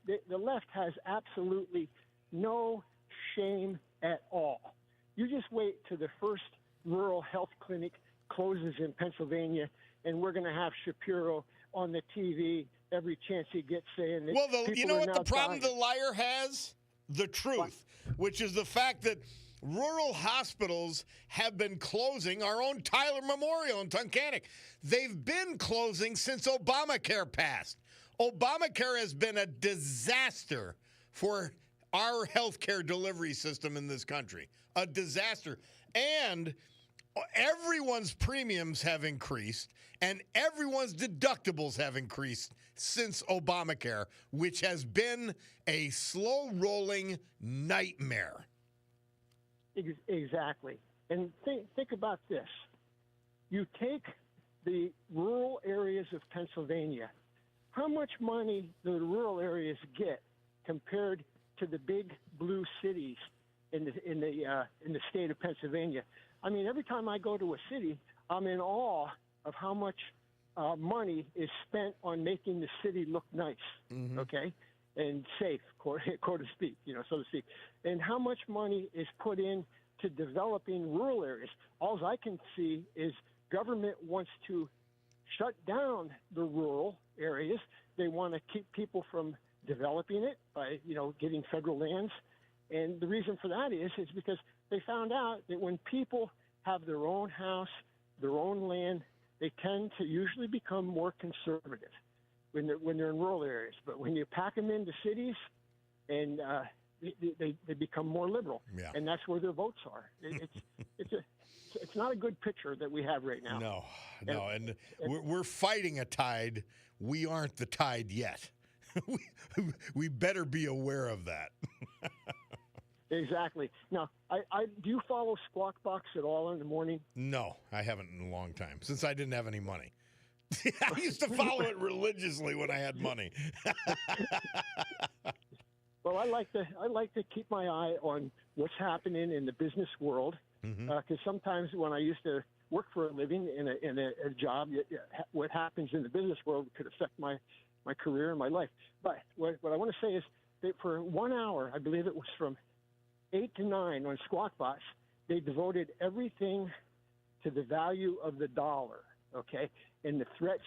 the left has absolutely no shame at all. You just wait till the first rural health clinic closes in Pennsylvania, and we're going to have Shapiro on the TV every chance he gets saying that. Well, you know what the problem the liar has? The truth, which is the fact that rural hospitals have been closing. Our own Tyler Memorial in Tunkhannock, they've been closing since Obamacare passed. Obamacare has been a disaster for our healthcare delivery system in this country. A disaster. And Everyone's premiums have increased, and everyone's deductibles have increased since Obamacare, which has been a slow-rolling nightmare. Exactly. And think about this. You take the rural areas of Pennsylvania. How much money do the rural areas get compared to the big blue cities in the state of Pennsylvania? I mean, every time I go to a city, I'm in awe of how much money is spent on making the city look nice, okay, and safe, quote to speak, so to speak, and how much money is put in to developing rural areas. All I can see is government wants to shut down the rural areas. They want to keep people from developing it by, getting federal lands. And the reason for that is because they found out that when people have their own house, their own land, they tend to usually become more conservative when they're in rural areas. But when you pack them into cities, and they become more liberal, and that's where their votes are. It's not a good picture that we have right now. No, and we're fighting a tide. We aren't the tide yet. We better be aware of that. Exactly. Now, I do you follow Squawk Box at all in the morning? No, I haven't in a long time, since I didn't have any money. I used to follow it religiously when I had money. Well, I like to keep my eye on what's happening in the business world, because sometimes when I used to work for a living in a job, what happens in the business world could affect my career and my life. But what I want to say is that for 1 hour, I believe it was from 8 to 9 on Squawk Box, they devoted everything to the value of the dollar, okay, and the threats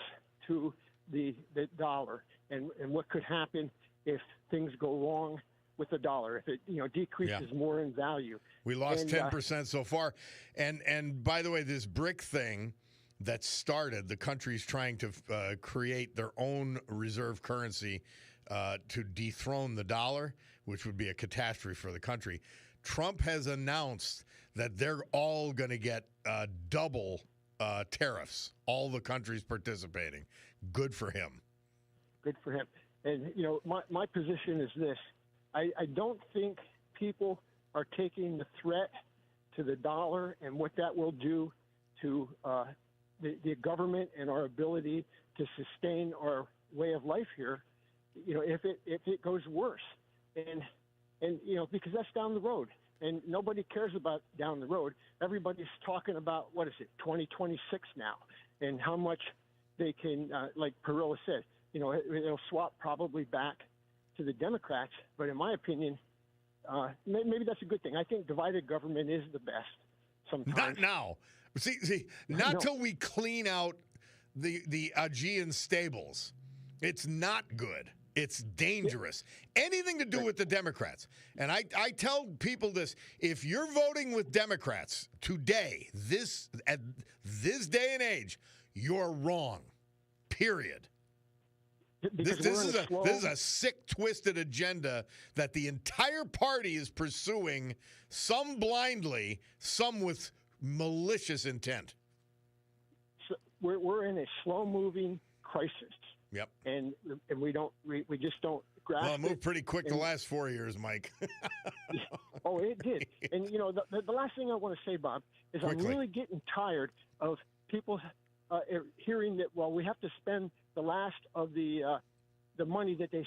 to the dollar, and what could happen if things go wrong with the dollar, if it decreases more in value. We lost 10% so far. And by the way, this BRIC thing that started, the country's trying to create their own reserve currency to dethrone the dollar, which would be a catastrophe for the country. Trump has announced that they're all going to get double tariffs, all the countries participating. Good for him. Good for him. And, my position is this. I don't think people are taking the threat to the dollar and what that will do to the government and our ability to sustain our way of life here, if it goes worse. And because that's down the road. And nobody cares about down the road. Everybody's talking about, 2026 now, and how much they can, like Perilla said, it'll swap probably back to the Democrats. But in my opinion, maybe that's a good thing. I think divided government is the best sometimes. Not now. See, not till we clean out the Aegean stables. It's not good. It's dangerous. Anything to do with the Democrats. And I tell people this. If you're voting with Democrats today, at this day and age, you're wrong. Period. This is a sick, twisted agenda that the entire party is pursuing, some blindly, some with malicious intent. So we're in a slow-moving crisis. Yep. And we just don't grasp it. Well, it moved pretty quick the last 4 years, Mike. Oh, it did. And, the last thing I want to say, Bob, is Quickly. I'm really getting tired of people hearing that, we have to spend the last of the money that they,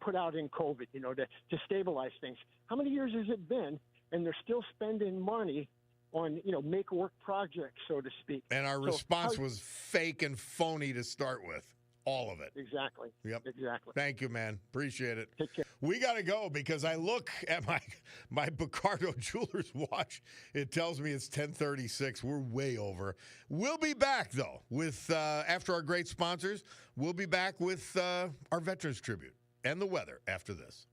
put out in COVID, to stabilize things. How many years has it been? And they're still spending money on, make-work projects, so to speak. And our response was fake and phony to start with. All of it. Exactly. Yep. Exactly. Thank you, man. Appreciate it. Take care. We got to go because I look at my Cordaro Jewelers watch. It tells me it's 10:36. We're way over. We'll be back, though, with after our great sponsors. We'll be back with our Veterans Tribute and the weather after this.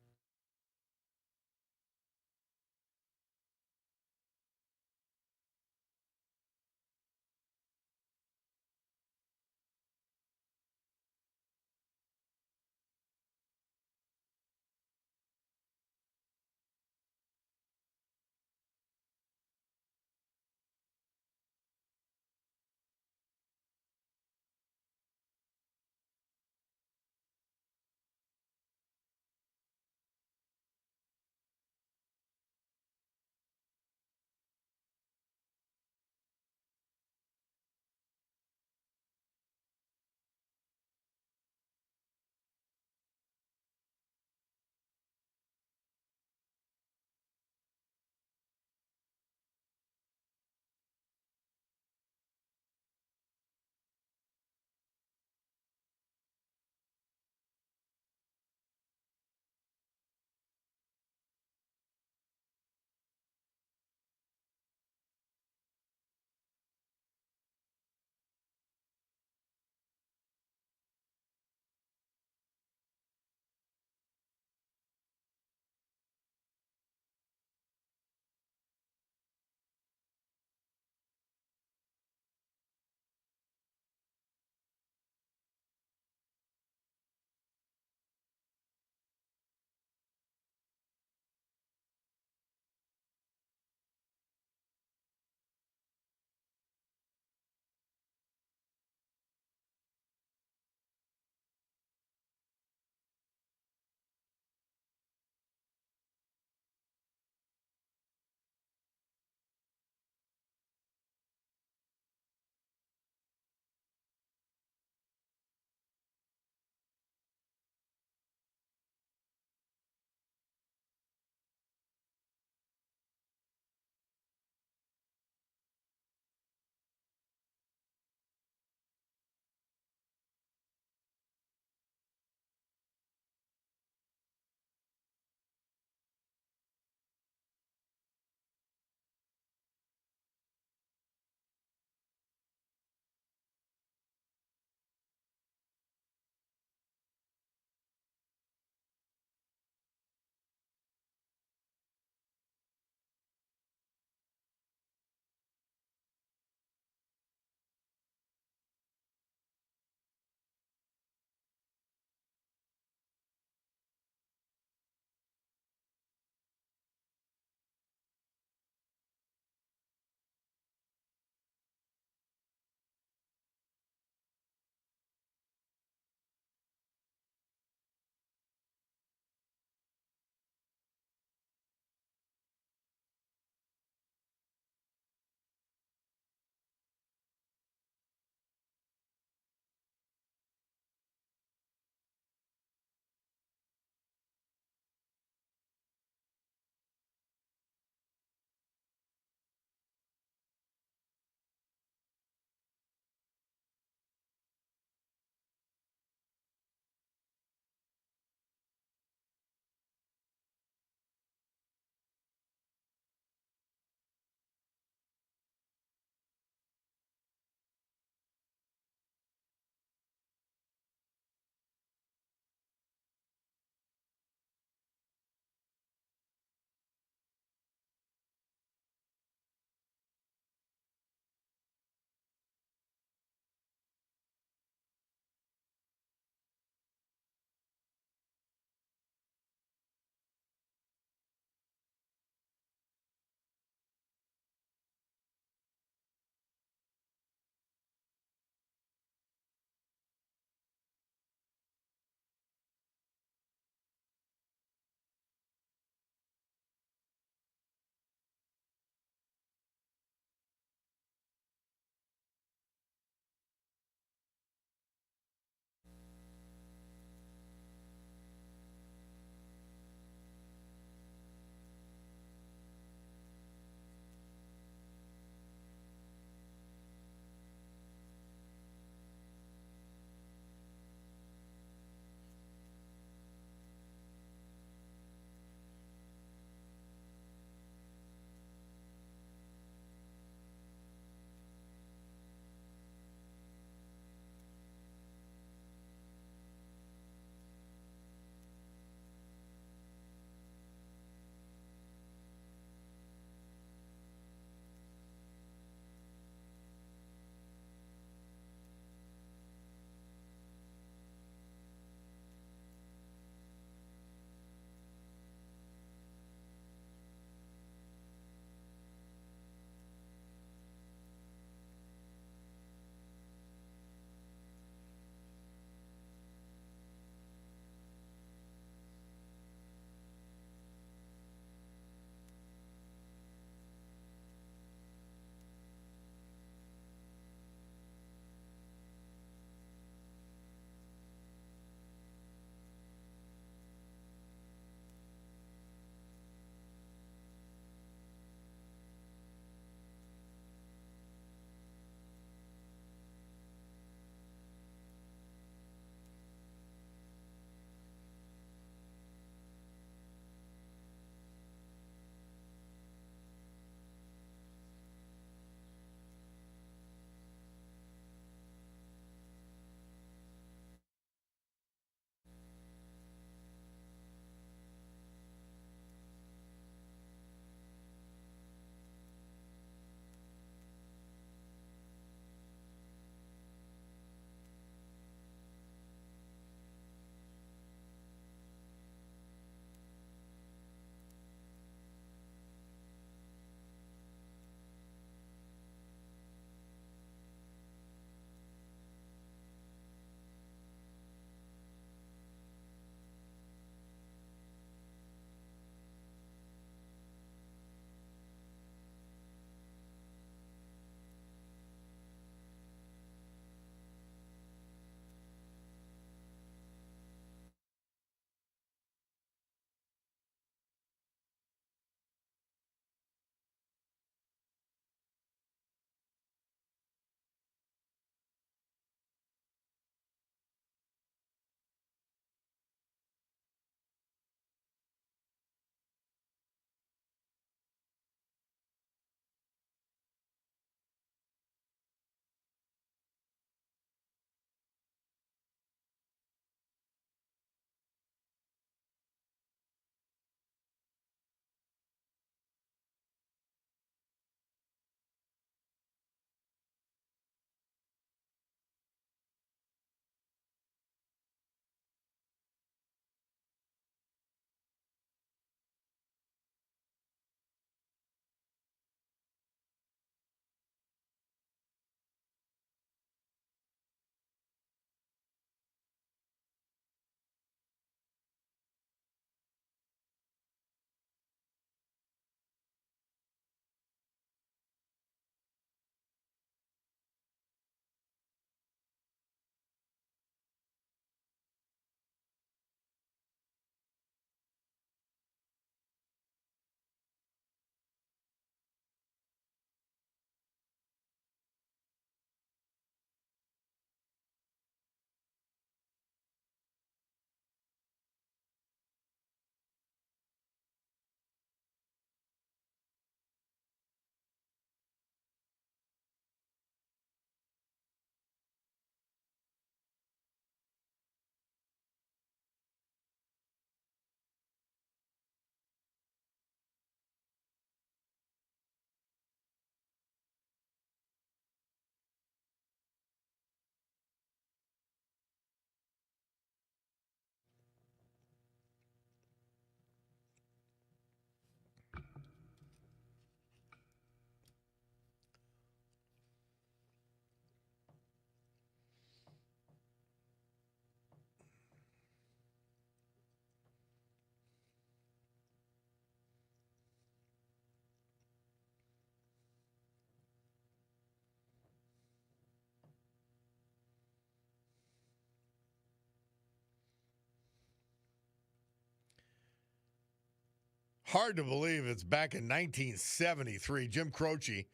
Hard to believe it's back in 1973. Jim Croce,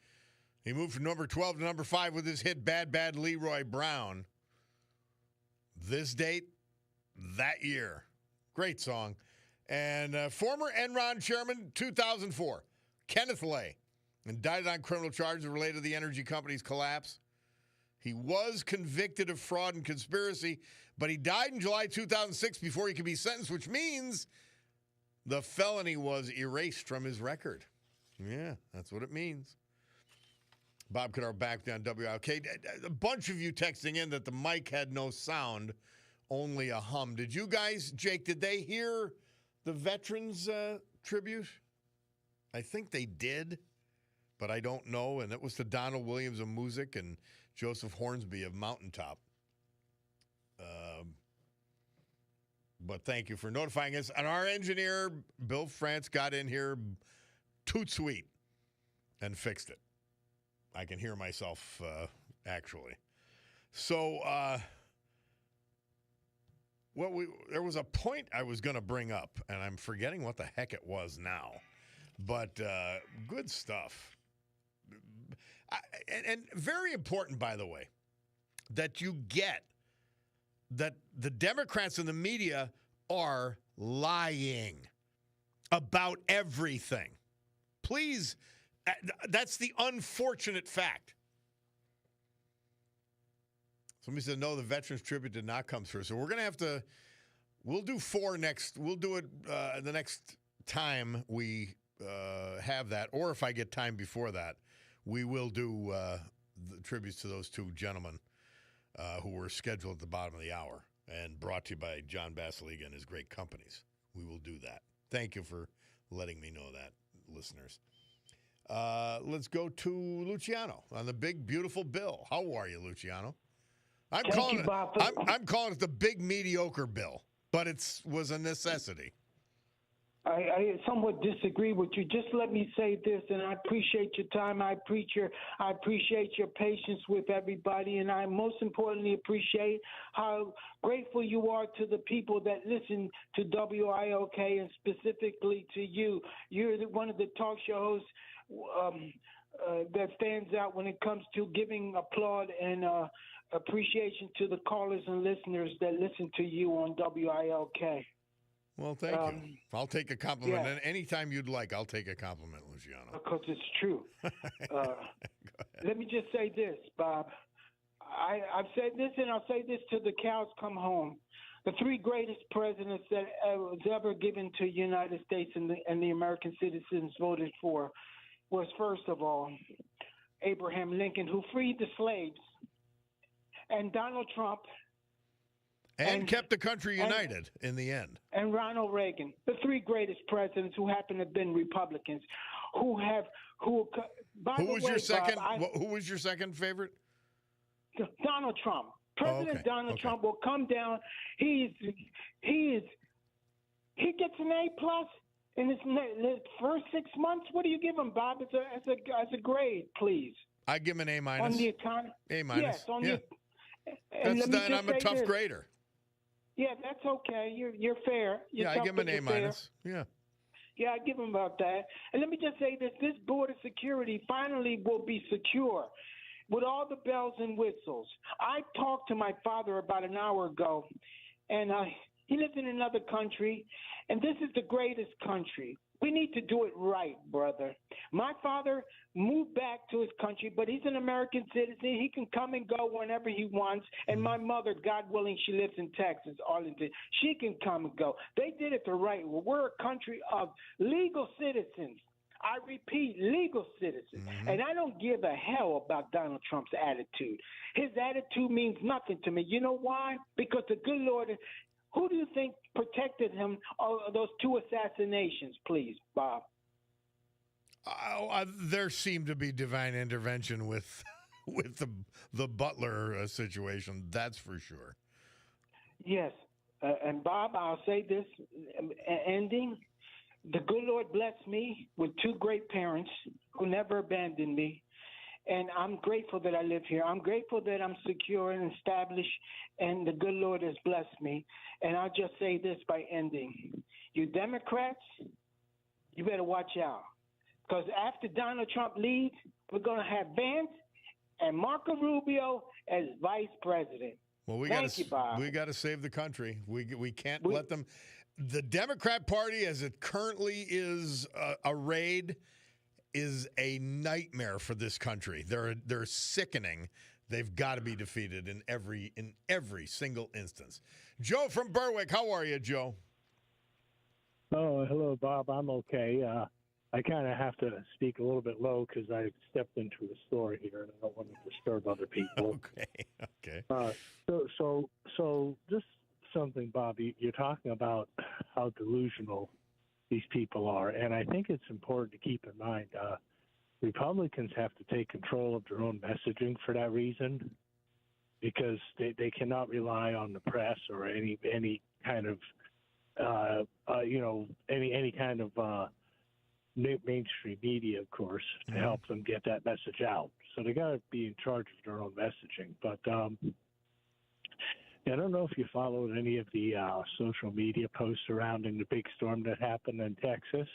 he moved from number 12 to number 5 with his hit Bad Bad Leroy Brown. This date, that year. Great song. And former Enron chairman, 2004, Kenneth Lay, indicted on criminal charges related to the energy company's collapse. He was convicted of fraud and conspiracy, but he died in July 2006 before he could be sentenced, which means the felony was erased from his record. Yeah, that's what it means. Bob Cordaro back down WILK. A bunch of you texting in that the mic had no sound, only a hum. Did you guys, Jake, did they hear the veterans tribute? I think they did, but I don't know. And it was to Donald Williams of Music and Joseph Hornsby of Mountaintop. But thank you for notifying us. And our engineer, Bill France, got in here toot sweet and fixed it. I can hear myself, actually. So, there was a point I was going to bring up, and I'm forgetting what the heck it was now. But good stuff. And very important, by the way, that you get that the Democrats and the media are lying about everything. Please, that's the unfortunate fact. Somebody said, no, the Veterans Tribute did not come through. So we're going to have to, we'll do 4 next. We'll do it the next time we have that. Or if I get time before that, we will do the tributes to those 2 gentlemen who were scheduled at the bottom of the hour and brought to you by John Basiliga and his great companies. We will do that. Thank you for letting me know that, listeners. Let's go to Luciano on the big, beautiful bill. How are you, Luciano? I'm calling it the big, mediocre bill, but it was a necessity. I somewhat disagree with you. Just let me say this, and I appreciate your time. I appreciate your patience with everybody, and I most importantly appreciate how grateful you are to the people that listen to WILK and specifically to you. You're one of the talk show hosts that stands out when it comes to giving applaud and appreciation to the callers and listeners that listen to you on WILK. Well, thank you. I'll take a compliment. And anytime you'd like, I'll take a compliment, Luciano. Because it's true. Let me just say this, Bob. I've said this, and I'll say this till the cows come home. The 3 greatest presidents that was ever given to the United States and the American citizens voted for was, first of all, Abraham Lincoln, who freed the slaves, and Donald Trump, and kept the country united in the end. And Ronald Reagan, the 3 greatest presidents who happen to have been Republicans, who was your second? Bob, who was your second favorite? Donald Trump. President Donald Trump will come down. He gets an A+ in his first 6 months. What do you give him, Bob? As a grade, please. I give him an A-. On the economy. A-. Yes, I'm a tough grader. Yeah, that's okay. You're fair. I give him an A-. Yeah, I give him about that. And let me just say this: this border security finally will be secure, with all the bells and whistles. I talked to my father about an hour ago, and he lives in another country, and this is the greatest country. We need to do it right, brother. My father moved back to his country, but he's an American citizen. He can come and go whenever he wants. And my mother, God willing, she lives in Texas, Arlington. She can come and go. They did it the right way. We're a country of legal citizens. I repeat, legal citizens. Mm-hmm. And I don't give a hell about Donald Trump's attitude. His attitude means nothing to me. You know why? Because the good Lord... Who do you think protected him of those 2 assassinations, please, Bob? There seemed to be divine intervention with the Butler situation. That's for sure. Yes. And, Bob, I'll say this, ending. The good Lord blessed me with 2 great parents who never abandoned me. And I'm grateful that I live here. I'm grateful that I'm secure and established, and the good Lord has blessed me. And I'll just say this by ending. You Democrats, You better watch out. Because after Donald Trump leaves, we're going to have Vance and Marco Rubio as vice president. Well, we Thank you, Bob. got to save the country. We can't let them. The Democrat Party, as it currently is arrayed, is a nightmare for this country. They're sickening. They've got to be defeated in every single instance. Joe from Berwick, how are you, Joe? Oh, hello, Bob. I'm okay. I kind of have to speak a little bit low because I stepped into a store here and I don't want to disturb other people. Okay. So just something, Bob. You're talking about how delusional these people are, and I think it's important to keep in mind. Republicans have to take control of their own messaging for that reason, because they cannot rely on the press or any kind of any kind of mainstream media, of course, to help them get that message out. So they got to be in charge of their own messaging. But I don't know if you followed any of the social media posts surrounding the big storm that happened in Texas.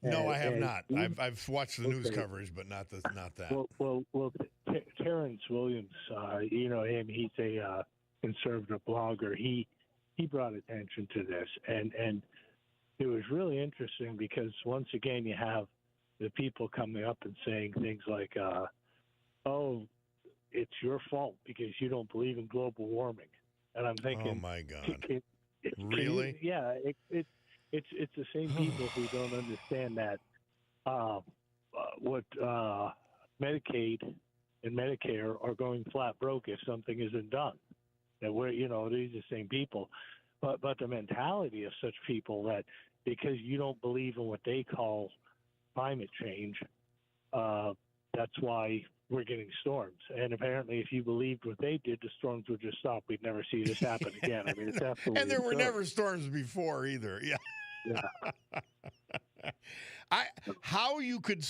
No, I have not. I've watched the news coverage, but not that. Well, Terrence Williams, you know him. He's a conservative blogger. He brought attention to this, and it was really interesting because once again you have the people coming up and saying things like, "Oh, it's your fault because you don't believe in global warming," and I'm thinking, "Oh my God, really?" It's the same people who don't understand that what Medicaid and Medicare are going flat broke if something isn't done. That these are the same people, but the mentality of such people that because you don't believe in what they call climate change, that's why we're getting storms. And apparently, if you believed what they did, the storms would just stop. We'd never see this happen again. I mean, it's absolutely and there were absurd. never storms before either. Yeah. How you could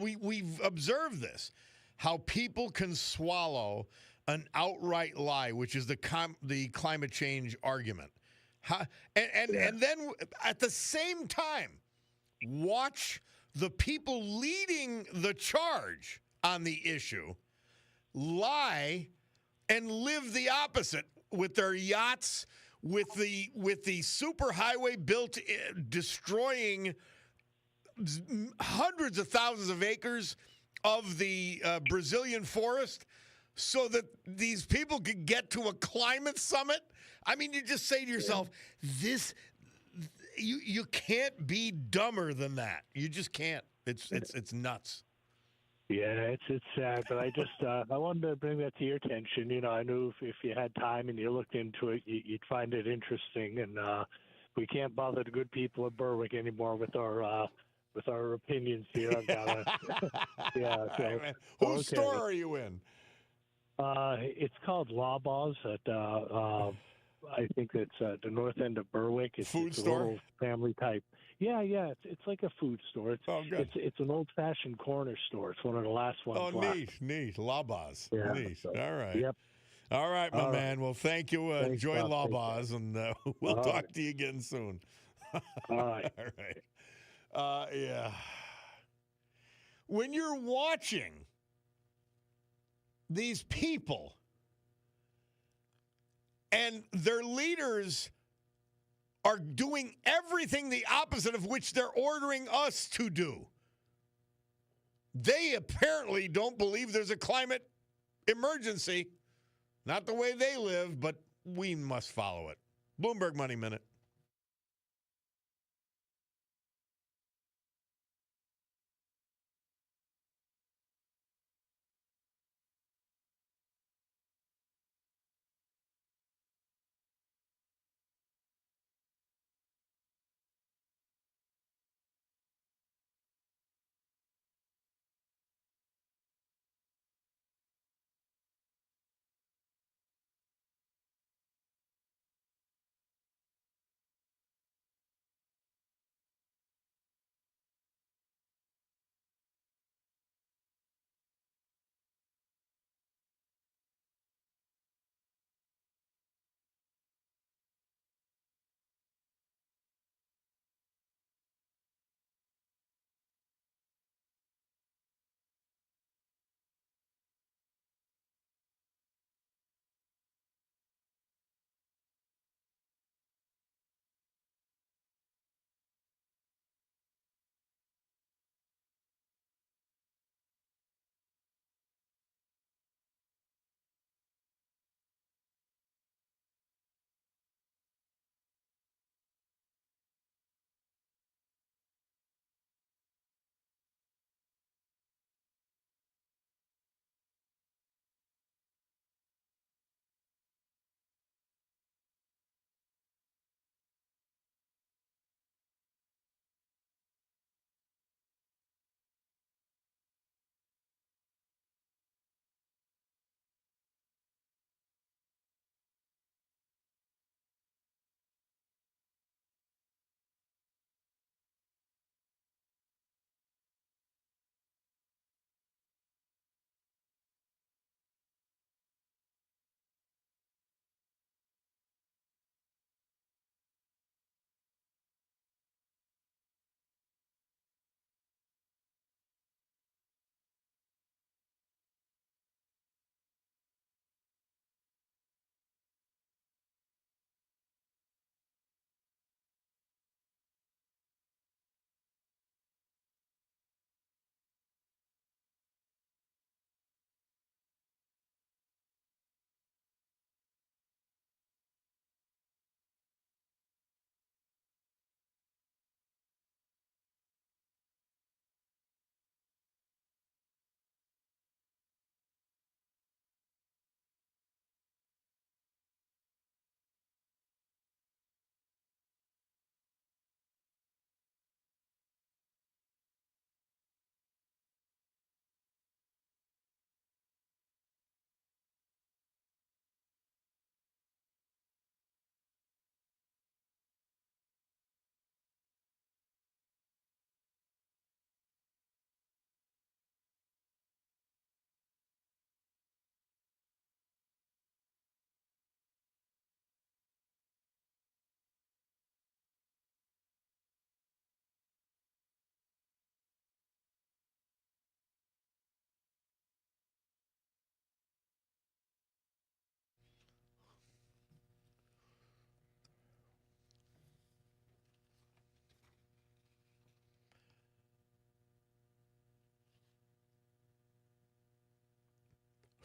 we've observed this, how people can swallow an outright lie, which is the climate change argument. And then at the same time, watch the people leading the charge on the issue lie and live the opposite with their yachts, with the superhighway built, destroying hundreds of thousands of acres of the Brazilian forest so that these people could get to a climate summit. I mean, you just say to yourself, you can't be dumber than that. You just can't. It's nuts. Yeah, it's sad, but I just I wanted to bring that to your attention. You know, I knew if you had time and you looked into it, you'd find it interesting. And we can't bother the good people of Berwick anymore with our opinions here. I've got to, So, whose store are you in? It's called Lawbars at I think it's the north end of Berwick. It's food it's a store? little family type. Yeah. It's like a food store. Good. It's an old fashioned corner store. It's one of the last ones. Oh, left. neat. Lawbars. Yeah, neat. so, All right. Yep. All right, my man. Well, thank you. Thanks, Enjoy Bob. Lawbars, and we'll All talk right. to you again soon. All right. All right. Yeah. When you're watching these people and their leaders are doing everything the opposite of which they're ordering us to do, they apparently don't believe there's a climate emergency. Not the way they live, but we must follow it. Bloomberg Money Minute.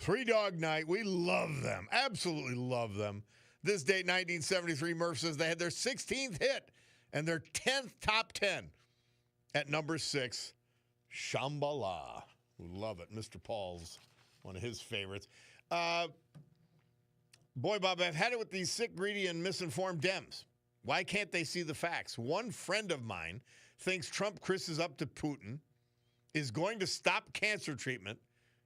Three Dog Night. We love them. Absolutely love them. This date, 1973, Murph says they had their 16th hit and their 10th top 10 at number 6, Shambhala. Love it. Mr. Paul's one of his favorites. Boy, Bob, I've had it with these sick, greedy, and misinformed Dems. Why can't they see the facts? One friend of mine thinks Trump Chris is up to Putin, is going to stop cancer treatment,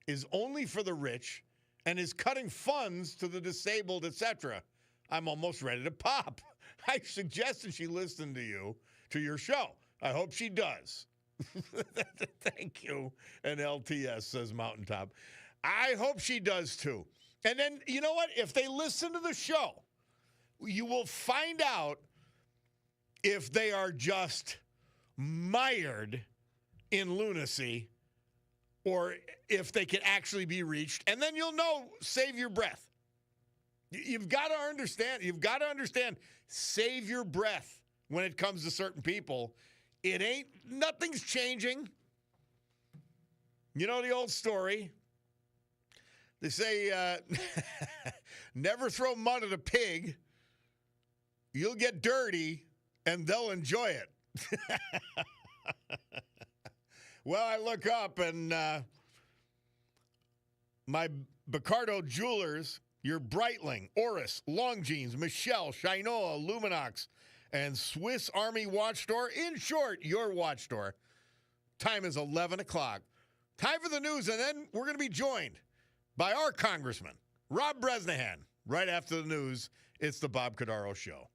is only for the rich, and is cutting funds to the disabled, etc. I'm almost ready to pop. I suggested she listen to your show. I hope she does. Thank you. And LTS says Mountaintop. I hope she does too. And then, you know what? If they listen to the show, you will find out if they are just mired in lunacy or if they can actually be reached. And then you'll know, save your breath. You've got to understand. You've got to understand, save your breath when it comes to certain people. Nothing's changing. You know the old story. They say, never throw mud at a pig. You'll get dirty, and they'll enjoy it. Well, I look up, and my Bicardo Jewelers, your Breitling, Oris, Longines, Michelle, Shinoa, Luminox, and Swiss Army Watch Store. In short, your watch store. Time is 11 o'clock. Time for the news, and then we're going to be joined by our Congressman, Rob Bresnahan. Right after the news, it's the Bob Cordaro Show.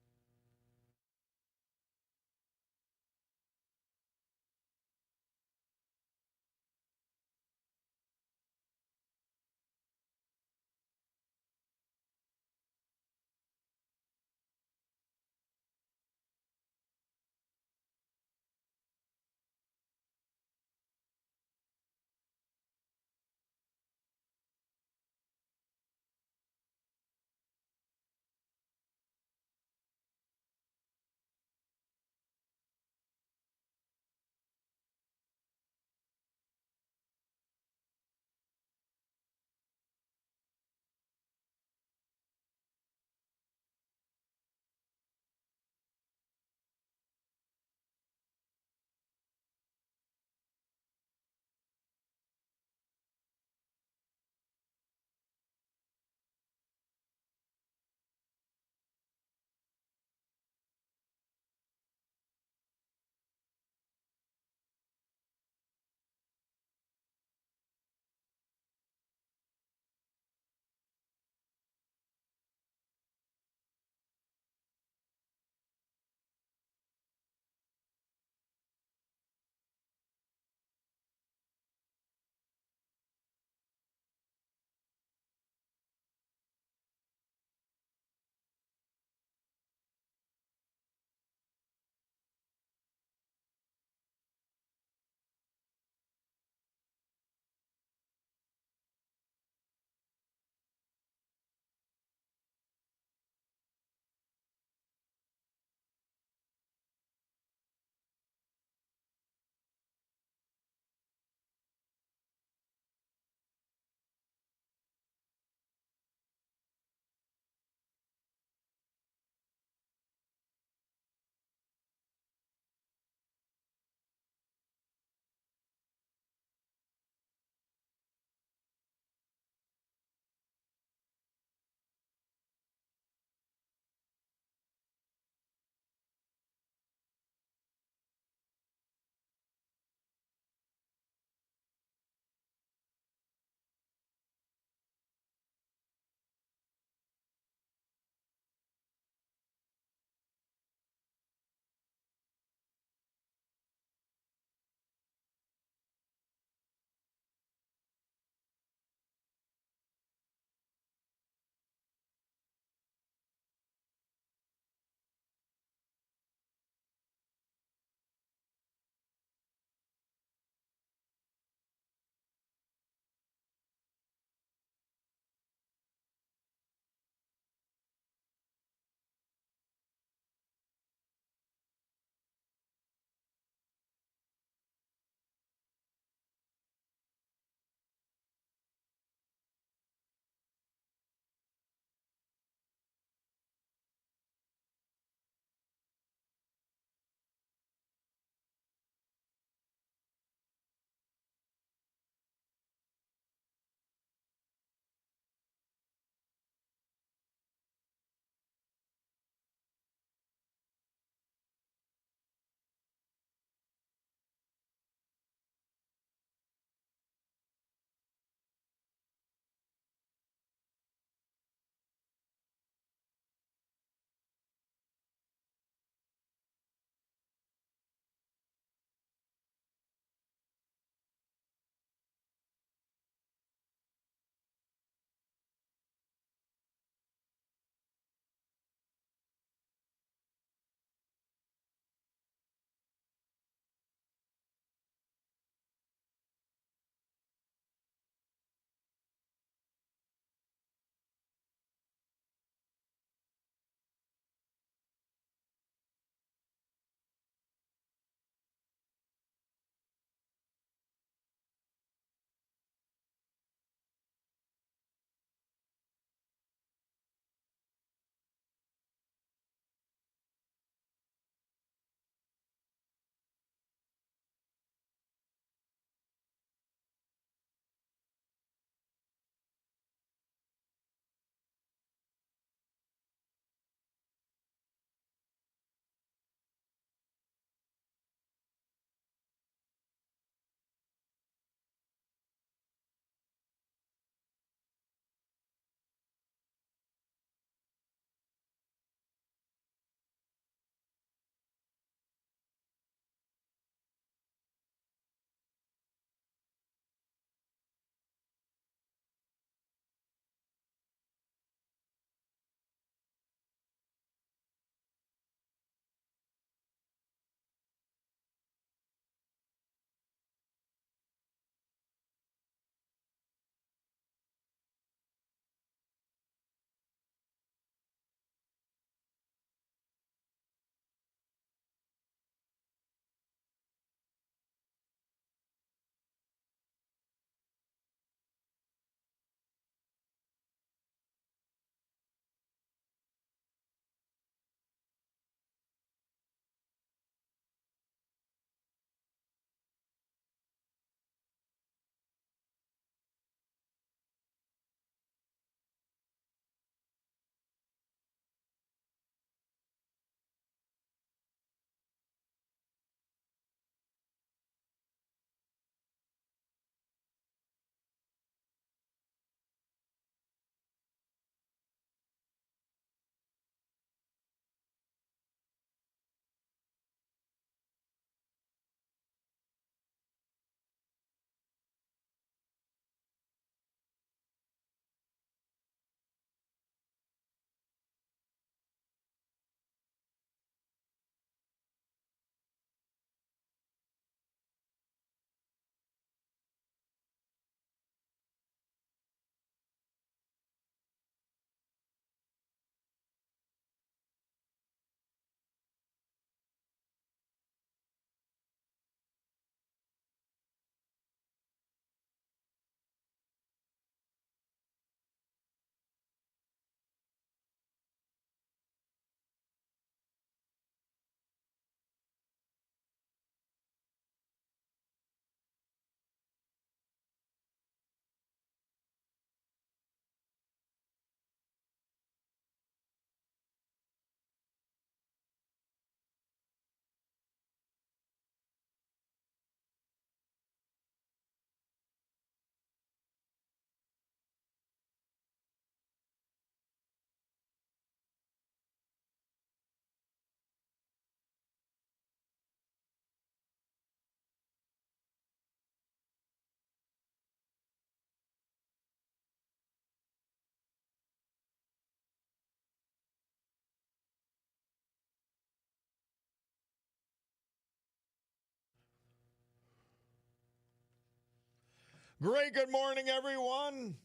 Great good morning, everyone.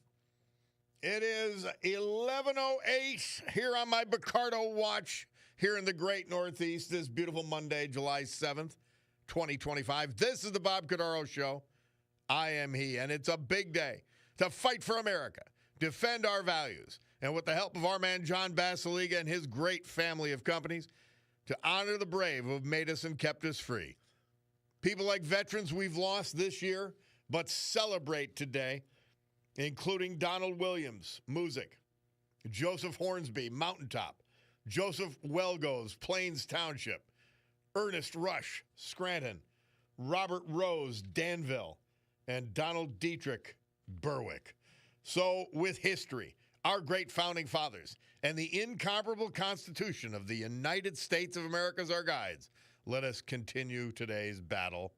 It is 11:08 here on my Picardo watch here in the great Northeast this beautiful Monday, July 7th, 2025. This is the Bob Cordaro Show. I am he, and it's a big day to fight for America, defend our values, and with the help of our man John Basiliga and his great family of companies, to honor the brave who have made us and kept us free. People like veterans we've lost this year, but celebrate today, including Donald Williams, Music, Joseph Hornsby, Mountaintop, Joseph Welgos, Plains Township, Ernest Rush, Scranton, Robert Rose, Danville, and Donald Dietrich, Berwick. So, with history, our great founding fathers, and the incomparable Constitution of the United States of America as our guides, let us continue today's battle.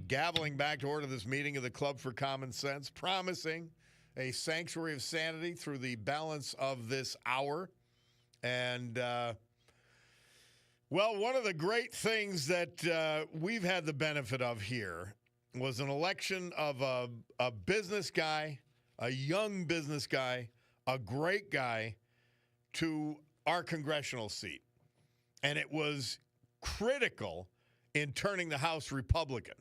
Gaveling back to order this meeting of the Club for Common Sense, promising a sanctuary of sanity through the balance of this hour. And, well, one of the great things that we've had the benefit of here was an election of a business guy, a young business guy, a great guy, to our congressional seat. And it was critical in turning the House Republican.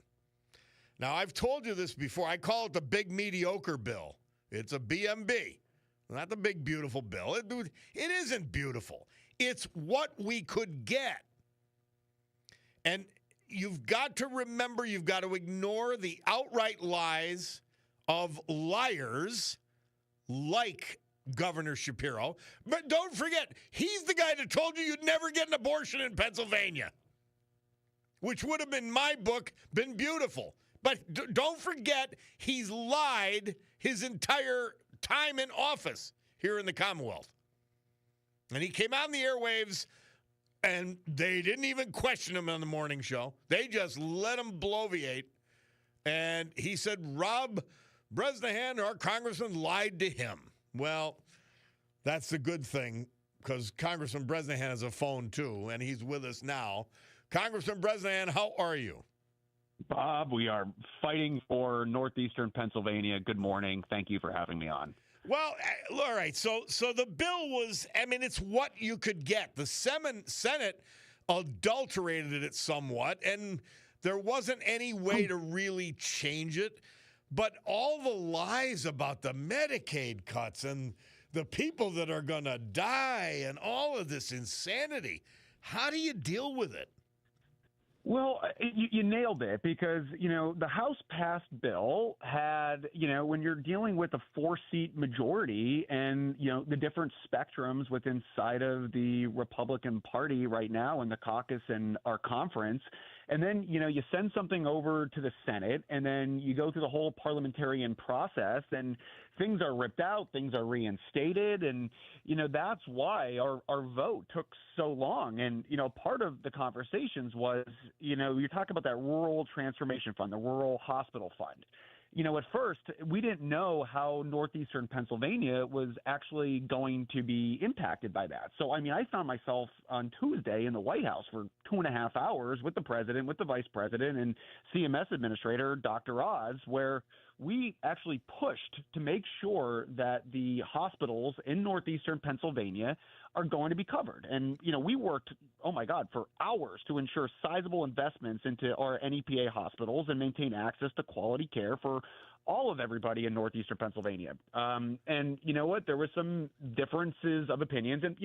Now, I've told you this before. I call it the big mediocre bill. It's a BMB, not the big beautiful bill. It isn't beautiful. It's what we could get. And you've got to remember, you've got to ignore the outright lies of liars like Governor Shapiro. But don't forget, he's the guy that told you you'd never get an abortion in Pennsylvania, which would have been, my book, been beautiful. But don't forget, he's lied his entire time in office here in the Commonwealth. And he came out on the airwaves, and they didn't even question him on the morning show. They just let him bloviate. And he said, Rob Bresnahan, our congressman, lied to him. Well, that's the good thing, because Congressman Bresnahan has a phone, too, and he's with us now. Congressman Bresnahan, how are you? Bob, we are fighting for northeastern Pennsylvania. Good morning. Thank you for having me on. Well, all right. So the bill was, I mean, it's what you could get. The Senate adulterated it somewhat, and there wasn't any way to really change it. But all the lies about the Medicaid cuts and the people that are going to die and all of this insanity, how do you deal with it? Well, you nailed it, because, the House passed bill had, when you're dealing with a 4-seat majority and, the different spectrums within inside of the Republican Party right now in the caucus and our conference, and then, you send something over to the Senate, and then you go through the whole parliamentarian process, and things are ripped out, things are reinstated, and, that's why our vote took so long. And, part of the conversations was, you're talking about that rural transformation fund, the rural hospital fund. At first, we didn't know how northeastern Pennsylvania was actually going to be impacted by that. So, I found myself on Tuesday in the White House for 2.5 hours with the president, with the vice president, and CMS administrator, Dr. Oz, where we actually pushed to make sure that the hospitals in northeastern Pennsylvania are going to be covered. And, we worked, for hours to ensure sizable investments into our NEPA hospitals and maintain access to quality care for all of everybody in northeastern Pennsylvania. And you know what? There were some differences of opinions. And,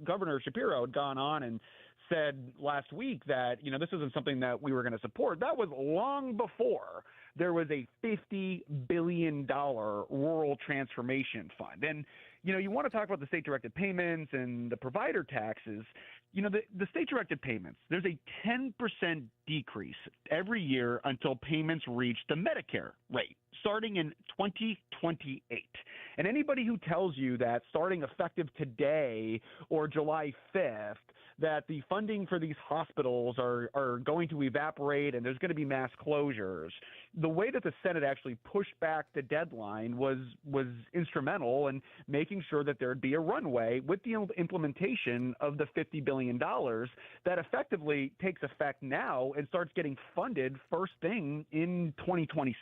Governor Shapiro had gone on and said last week that, this isn't something that we were going to support. That was long before there was a $50 billion rural transformation fund. And, you want to talk about the state-directed payments and the provider taxes. The state-directed payments, there's a 10% decrease every year until payments reach the Medicare rate, starting in 2028. And anybody who tells you that starting effective today or July 5th, that the funding for these hospitals are going to evaporate and there's going to be mass closures, the way that the Senate actually pushed back the deadline was instrumental in making sure that there'd be a runway with the implementation of the $50 billion that effectively takes effect now and starts getting funded first thing in 2026.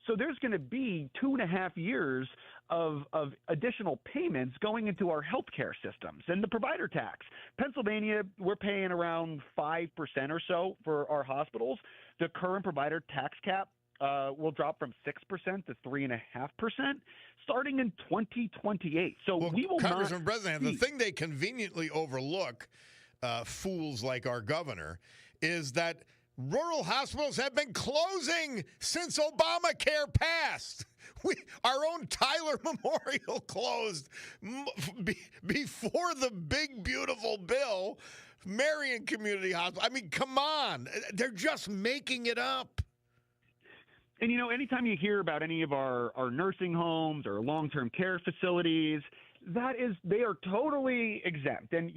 So there's going to be 2.5 years of additional payments going into our healthcare systems and the provider tax. Pennsylvania, we're paying around 5% or so for our hospitals. The current provider tax cap will drop from 6% to 3.5% starting in 2028. So we will Congressman President, the thing they conveniently overlook, fools like our governor, is that rural hospitals have been closing since Obamacare passed. Our own Tyler Memorial closed before the big, beautiful bill, Marion Community Hospital. I mean, come on. They're just making it up. And, anytime you hear about any of our nursing homes or long-term care facilities, they are totally exempt. And,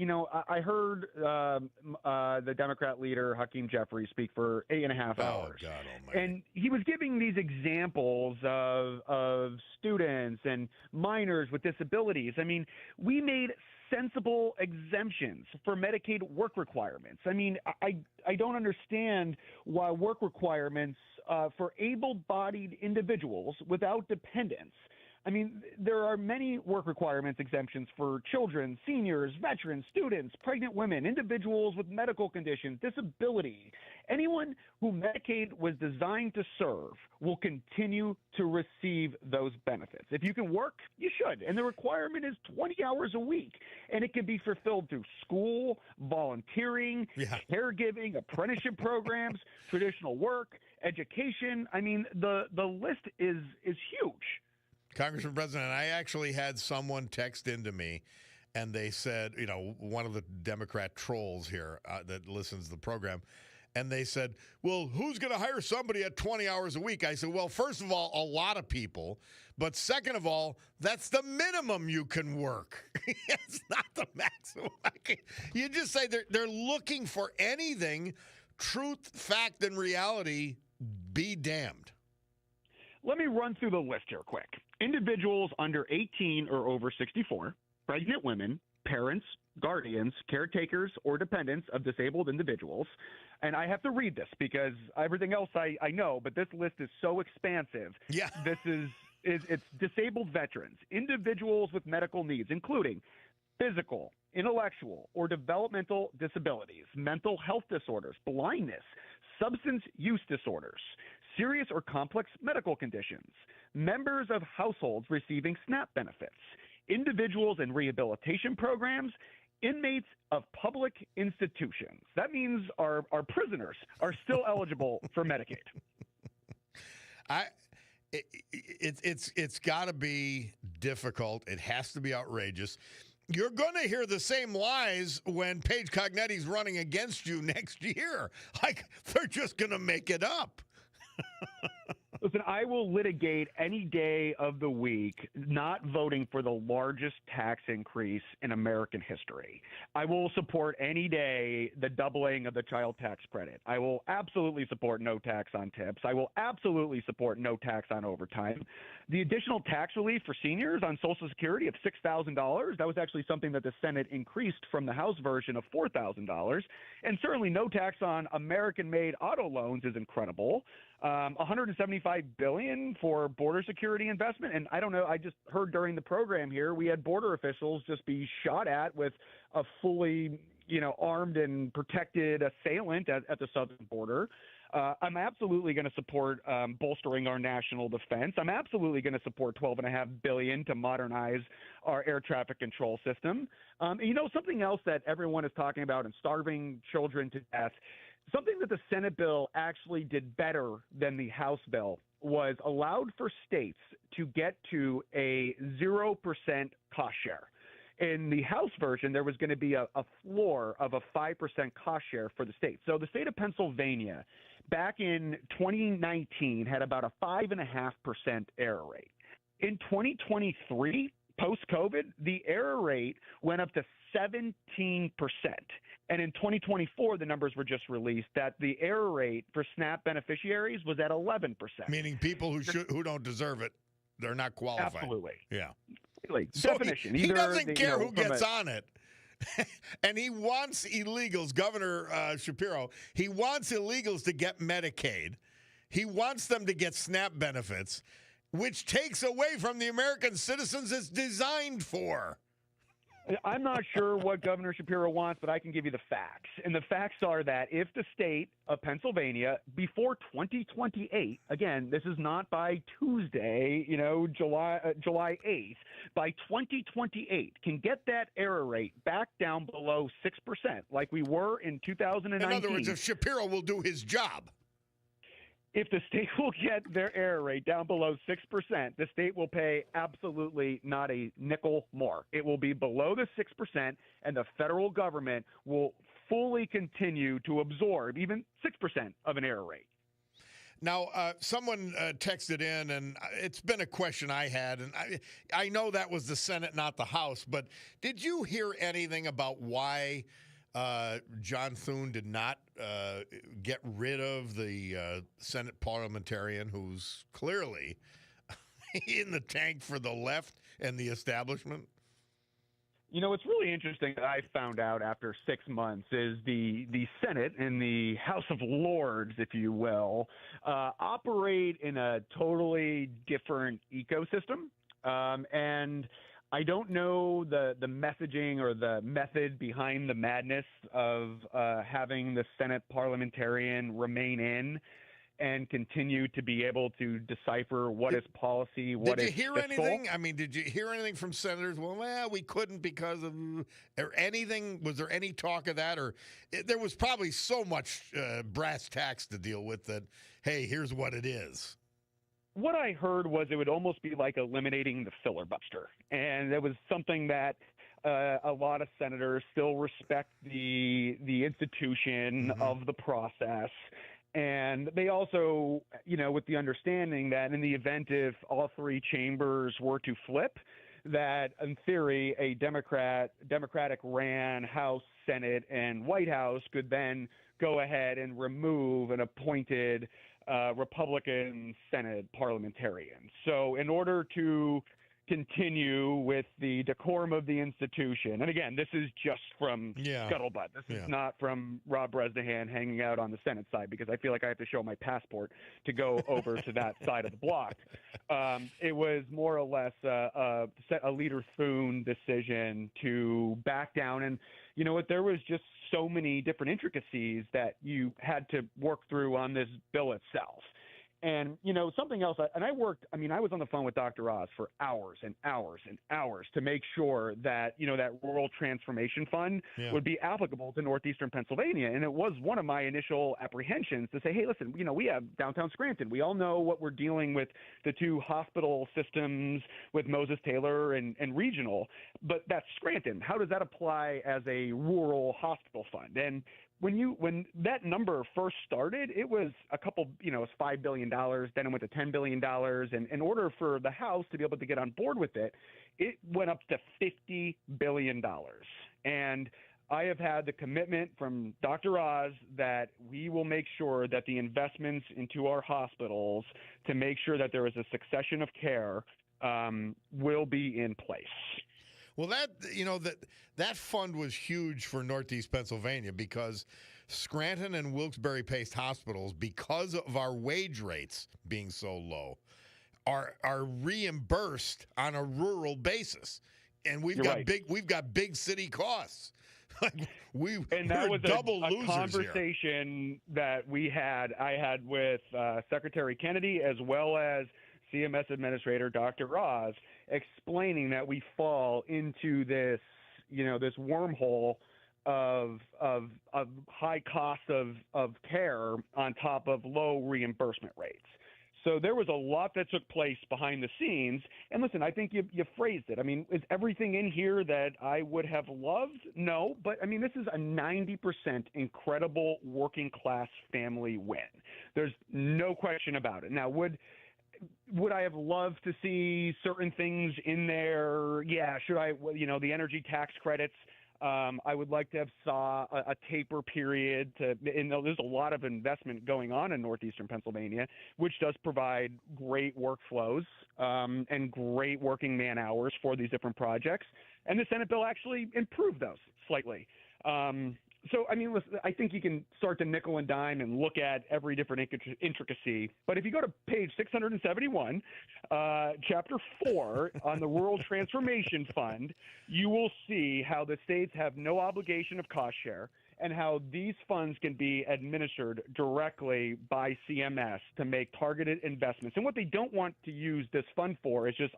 I heard the Democrat leader, Hakeem Jeffries, speak for 8.5 hours. God almighty. And he was giving these examples of students and minors with disabilities. I mean, we made sensible exemptions for Medicaid work requirements. I mean, I don't understand why work requirements for able-bodied individuals without dependents. I mean, there are many work requirements exemptions for children, seniors, veterans, students, pregnant women, individuals with medical conditions, disability. Anyone who Medicaid was designed to serve will continue to receive those benefits. If you can work, you should. And the requirement is 20 hours a week. And it can be fulfilled through school, volunteering, caregiving, apprenticeship programs, traditional work, education. I mean, the list is huge. Congressman President, I actually had someone text into me, and they said, one of the Democrat trolls here that listens to the program, and they said, well, who's going to hire somebody at 20 hours a week? I said, well, first of all, a lot of people, but second of all, that's the minimum you can work. It's not the maximum. You just say they're looking for anything. Truth, fact, and reality, be damned. Let me run through the list here quick. Individuals under 18 or over 64, pregnant women, parents, guardians, caretakers, or dependents of disabled individuals. And I have to read this because everything else I know, but this list is so expansive. Yeah. It's disabled veterans, individuals with medical needs, including physical, intellectual, or developmental disabilities, mental health disorders, blindness, substance use disorders, serious or complex medical conditions, members of households receiving SNAP benefits, individuals in rehabilitation programs, inmates of public institutions. That means our prisoners are still eligible for Medicaid. It's got to be difficult. It has to be outrageous. You're going to hear the same lies when Paige Cognetti's running against you next year. Like, they're just going to make it up. Listen, I will litigate any day of the week not voting for the largest tax increase in American history. I will support any day the doubling of the child tax credit. I will absolutely support no tax on tips. I will absolutely support no tax on overtime. The additional tax relief for seniors on Social Security of $6,000, that was actually something that the Senate increased from the House version of $4,000. And certainly no tax on American-made auto loans is incredible. $175 billion for border security investment. And I don't know, I just heard during the program here, we had border officials just be shot at with a fully, armed and protected assailant at the southern border. I'm absolutely going to support bolstering our national defense. I'm absolutely going to support $12.5 billion to modernize our air traffic control system. Something else that everyone is talking about and starving children to death, something that the Senate bill actually did better than the House bill was allowed for states to get to a 0% cost share. In the House version, there was going to be a floor of a 5% cost share for the state. So the state of Pennsylvania, back in 2019, had about a 5.5% error rate. In 2023, post-COVID, the error rate went up to 17%. And in 2024, the numbers were just released that the error rate for SNAP beneficiaries was at 11%. Meaning people who don't deserve it, they're not qualified. Absolutely. Yeah. So definition. He doesn't care who gets on it. And he wants illegals, Governor Shapiro, he wants illegals to get Medicaid. He wants them to get SNAP benefits, which takes away from the American citizens it's designed for. I'm not sure what Governor Shapiro wants, but I can give you the facts. And the facts are that if the state of Pennsylvania, before 2028, again, this is not by Tuesday, July 8th, by 2028, can get that error rate back down below 6%, like we were in 2019. In other words, if Shapiro will do his job. If the state will get their error rate down below 6%, the state will pay absolutely not a nickel more. It will be below the 6%, and the federal government will fully continue to absorb even 6% of an error rate. Now, someone texted in, and it's been a question I had, and I know that was the Senate, not the House, but did you hear anything about why John Thune did not get rid of the Senate parliamentarian who's clearly in the tank for the left and the establishment? What's really interesting that I found out after 6 months is the Senate and the House of Lords, if you will, operate in a totally different ecosystem. And I don't know the messaging or the method behind the madness of having the Senate parliamentarian remain in and continue to be able to decipher what is policy, what is fiscal. Did you hear anything? I mean, did you hear anything from senators? Well, we couldn't because of or anything. Was there any talk of that? Or there was probably so much brass tacks to deal with that, hey, here's what it is. What I heard was it would almost be like eliminating the filibuster. And it was something that a lot of senators still respect the institution of the process. And they also, with the understanding that in the event if all three chambers were to flip, that in theory a Democratic ran House, Senate, and White House could then go ahead and remove an appointed Republican Senate parliamentarian. So in order to continue with the decorum of the institution, and again, this is just from scuttlebutt. This is not from Rob Bresnahan hanging out on the Senate side, because I feel like I have to show my passport to go over to that side of the block. It was more or less a Leader Thune decision to back down. And you know what? There was just so many different intricacies that you had to work through on this bill itself. And, something else, I was on the phone with Dr. Oz for hours and hours and hours to make sure that, that Rural Transformation Fund would be applicable to northeastern Pennsylvania. And it was one of my initial apprehensions to say, hey, listen, we have downtown Scranton. We all know what we're dealing with the two hospital systems with Moses Taylor and Regional, but that's Scranton. How does that apply as a rural hospital fund? And when that number first started, it was a couple, it was $5 billion, then it went to $10 billion. And in order for the House to be able to get on board with it, it went up to $50 billion. And I have had the commitment from Dr. Oz that we will make sure that the investments into our hospitals to make sure that there is a succession of care will be in place. Well, that fund was huge for Northeast Pennsylvania because Scranton and Wilkes-Barre-Paced hospitals, because of our wage rates being so low, are reimbursed on a rural basis, and we've got big city costs. We're double losers a conversation that I had with Secretary Kennedy as well as CMS Administrator Dr. Oz, explaining that we fall into this wormhole of high cost of care on top of low reimbursement rates. So there was a lot that took place behind the scenes. And listen, I think you phrased it. I mean, is everything in here that I would have loved? No. But, I mean, this is a 90% incredible working class family win. There's no question about it. Now, would I have loved to see certain things in there? Yeah. Should I, the energy tax credits, I would like to have saw a taper period and there's a lot of investment going on in northeastern Pennsylvania, which does provide great workflows and great working man hours for these different projects. And the Senate bill actually improved those slightly. So, I mean, listen, I think you can start to nickel and dime and look at every different intricacy. But if you go to page 671, chapter 4 on the Rural Transformation Fund, you will see how the states have no obligation of cost share and how these funds can be administered directly by CMS to make targeted investments. And what they don't want to use this fund for is just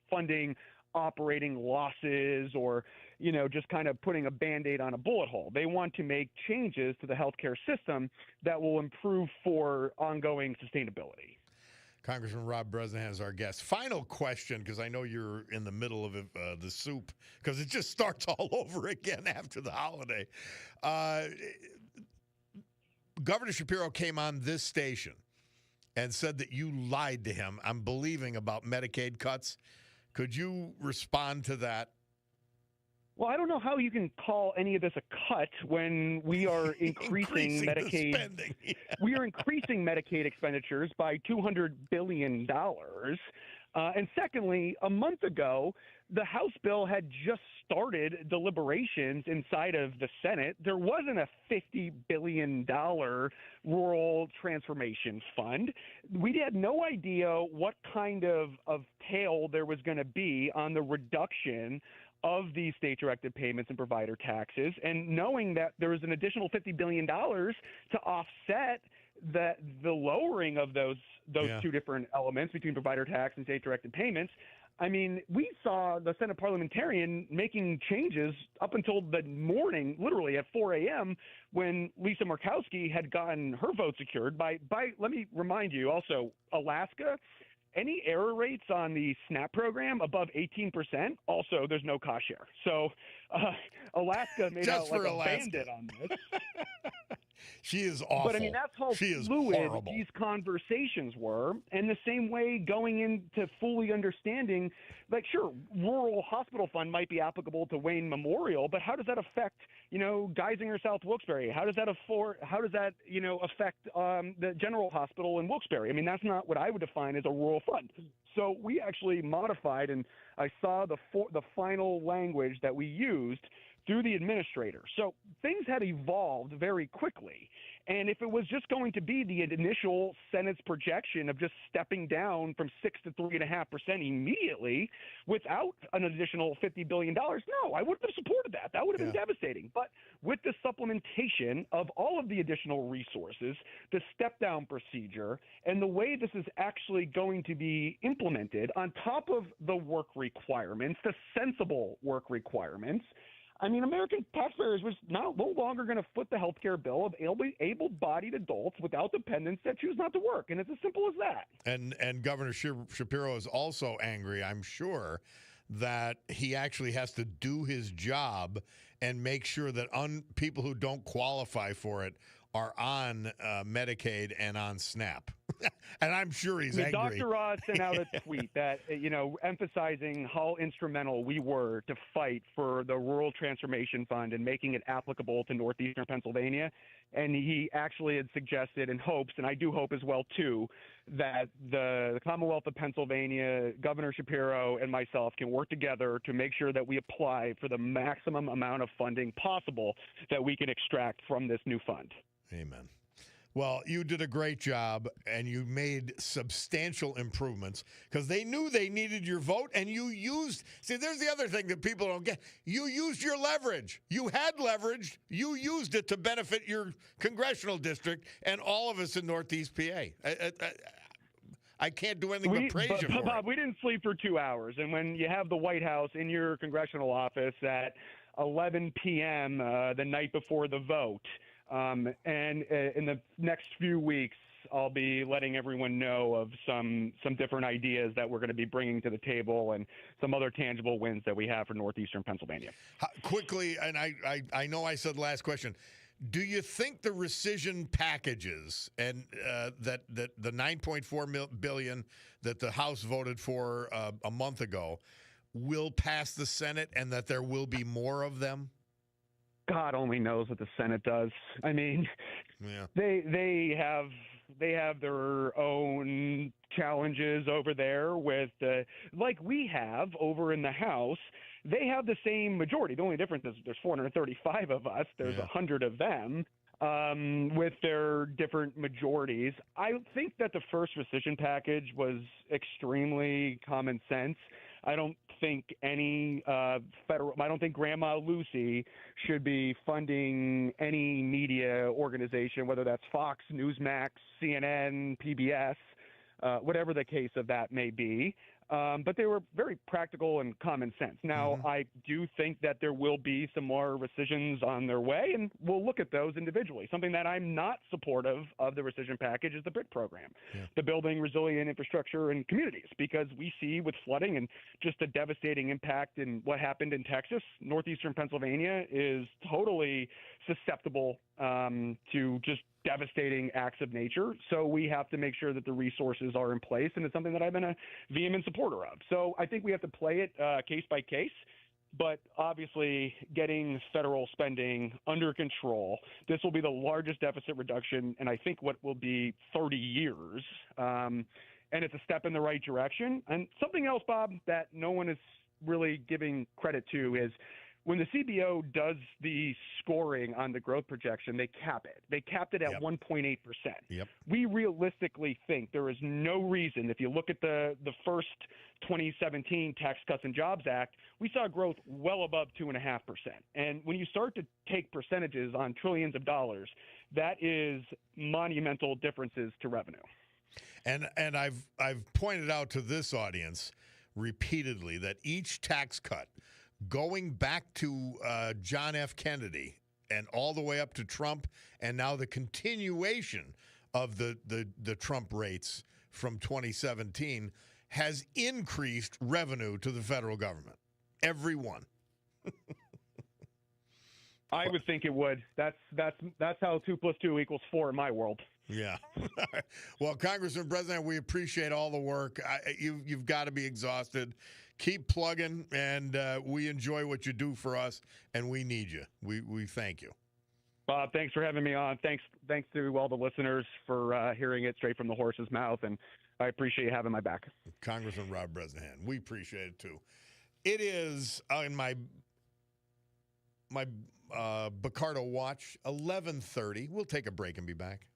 funding operating losses or, just kind of putting a Band-Aid on a bullet hole. They want to make changes to the healthcare system that will improve for ongoing sustainability. Congressman Rob Bresnahan is our guest. Final question, because I know you're in the middle of the soup, because it just starts all over again after the holiday. Governor Shapiro came on this station and said that you lied to him, I'm believing, about Medicaid cuts. Could you respond to that? Well, I don't know how you can call any of this a cut when we are increasing Medicaid spending. Yeah. We are increasing Medicaid expenditures by $200 billion. And secondly, a month ago, the House bill had just started deliberations inside of the Senate. There wasn't a $50 billion rural transformation fund. We had no idea what kind of tail there was going to be on the reduction of these state-directed payments and provider taxes, and knowing that there was an additional $50 billion to offset the lowering of those two different elements between provider tax and state-directed payments. I mean, we saw the Senate parliamentarian making changes up until the morning, literally at 4 a.m., when Lisa Murkowski had gotten her vote secured by let me remind you also, Alaska, any error rates on the SNAP program above 18%, also there's no cost share. So Alaska made out like a bandit on this. She is awful. But I mean, that's how fluid these conversations were. And the same way going into fully understanding, like, sure, rural hospital fund might be applicable to Wayne Memorial, but how does that affect, Geisinger, South Wilkes-Barre? How does that affect the General Hospital in Wilkes-Barre? I mean, that's not what I would define as a rural fund. So we actually modified, and I saw the final language that we used through the administrator. So things had evolved very quickly. And if it was just going to be the initial Senate's projection of just stepping down from 6 to 3.5% immediately without an additional $50 billion, no, I wouldn't have supported that. That would have been devastating. But with the supplementation of all of the additional resources, the step-down procedure, and the way this is actually going to be implemented on top of the work requirements, the sensible work requirements, I mean, American taxpayers was no longer going to foot the health care bill of able-bodied adults without dependents that choose not to work. And it's as simple as that. And Governor Shapiro is also angry, I'm sure, that he actually has to do his job and make sure that people who don't qualify for it are on Medicaid and on SNAP. And I'm sure he's angry. Dr. Oz sent out a tweet that, emphasizing how instrumental we were to fight for the Rural Transformation Fund and making it applicable to northeastern Pennsylvania. And he actually had suggested and hopes, and I do hope as well, too, that the Commonwealth of Pennsylvania, Governor Shapiro, and myself can work together to make sure that we apply for the maximum amount of funding possible that we can extract from this new fund. Amen. Well, you did a great job, and you made substantial improvements because they knew they needed your vote, and you used – see, there's the other thing that people don't get. You used your leverage. You had leverage. You used it to benefit your congressional district and all of us in Northeast PA. I can't do anything but praise you for Bob, it. we didn't sleep for 2 hours, and when you have the White House in your congressional office at 11 p.m. The night before the vote – and in the next few weeks, I'll be letting everyone know of some different ideas that we're going to be bringing to the table and some other tangible wins that we have for northeastern Pennsylvania. Quickly, and I know I said last question, do you think the rescission packages and that the $9.4 billion that the House voted for a month ago will pass the Senate and that there will be more of them? God only knows what the Senate does. I mean, they have their own challenges over there with, like we have over in the House, they have the same majority. The only difference is there's 435 of us. There's 100 of them. With their different majorities. I think that the first rescission package was extremely common sense. I don't think any I don't think Grandma Lucy should be funding any media organization, whether that's Fox, Newsmax, CNN, PBS, whatever the case of that may be. But they were very practical and common sense. Now, I do think that there will be some more rescissions on their way, and we'll look at those individually. Something that I'm not supportive of the rescission package is the BRIC program, the Building Resilient Infrastructure in Communities, because we see with flooding and just the devastating impact in what happened in Texas, northeastern Pennsylvania is totally susceptible to just devastating acts of nature. So we have to make sure that the resources are in place, and it's something that I've been a vehement supporter of. So I think we have to play it case by case, but obviously getting federal spending under control. This will be the largest deficit reduction in I think what will be 30 years. And it's a step in the right direction. And something else, Bob, that no one is really giving credit to is when the CBO does the scoring on the growth projection, they cap it. They capped it at 1.8%. Yep. We realistically think there is no reason, if you look at the first 2017 Tax Cuts and Jobs Act, we saw growth well above 2.5%. And when you start to take percentages on trillions of dollars, that is monumental differences to revenue. And I've pointed out to this audience repeatedly that each tax cut going back to John F. Kennedy and all the way up to Trump, and now the continuation of the Trump rates from 2017 has increased revenue to the federal government. Every one. I would think it would. That's how 2 + 2 = 4 in my world. Yeah. Well, Congressman President, we appreciate all the work. You've got to be exhausted. Keep plugging, and we enjoy what you do for us, and we need you. We thank you. Bob, thanks for having me on. Thanks to all the listeners for hearing it straight from the horse's mouth, and I appreciate you having my back. Congressman Rob Bresnahan, we appreciate it too. It is in my Bacardo watch, 11:30. We'll take a break and be back.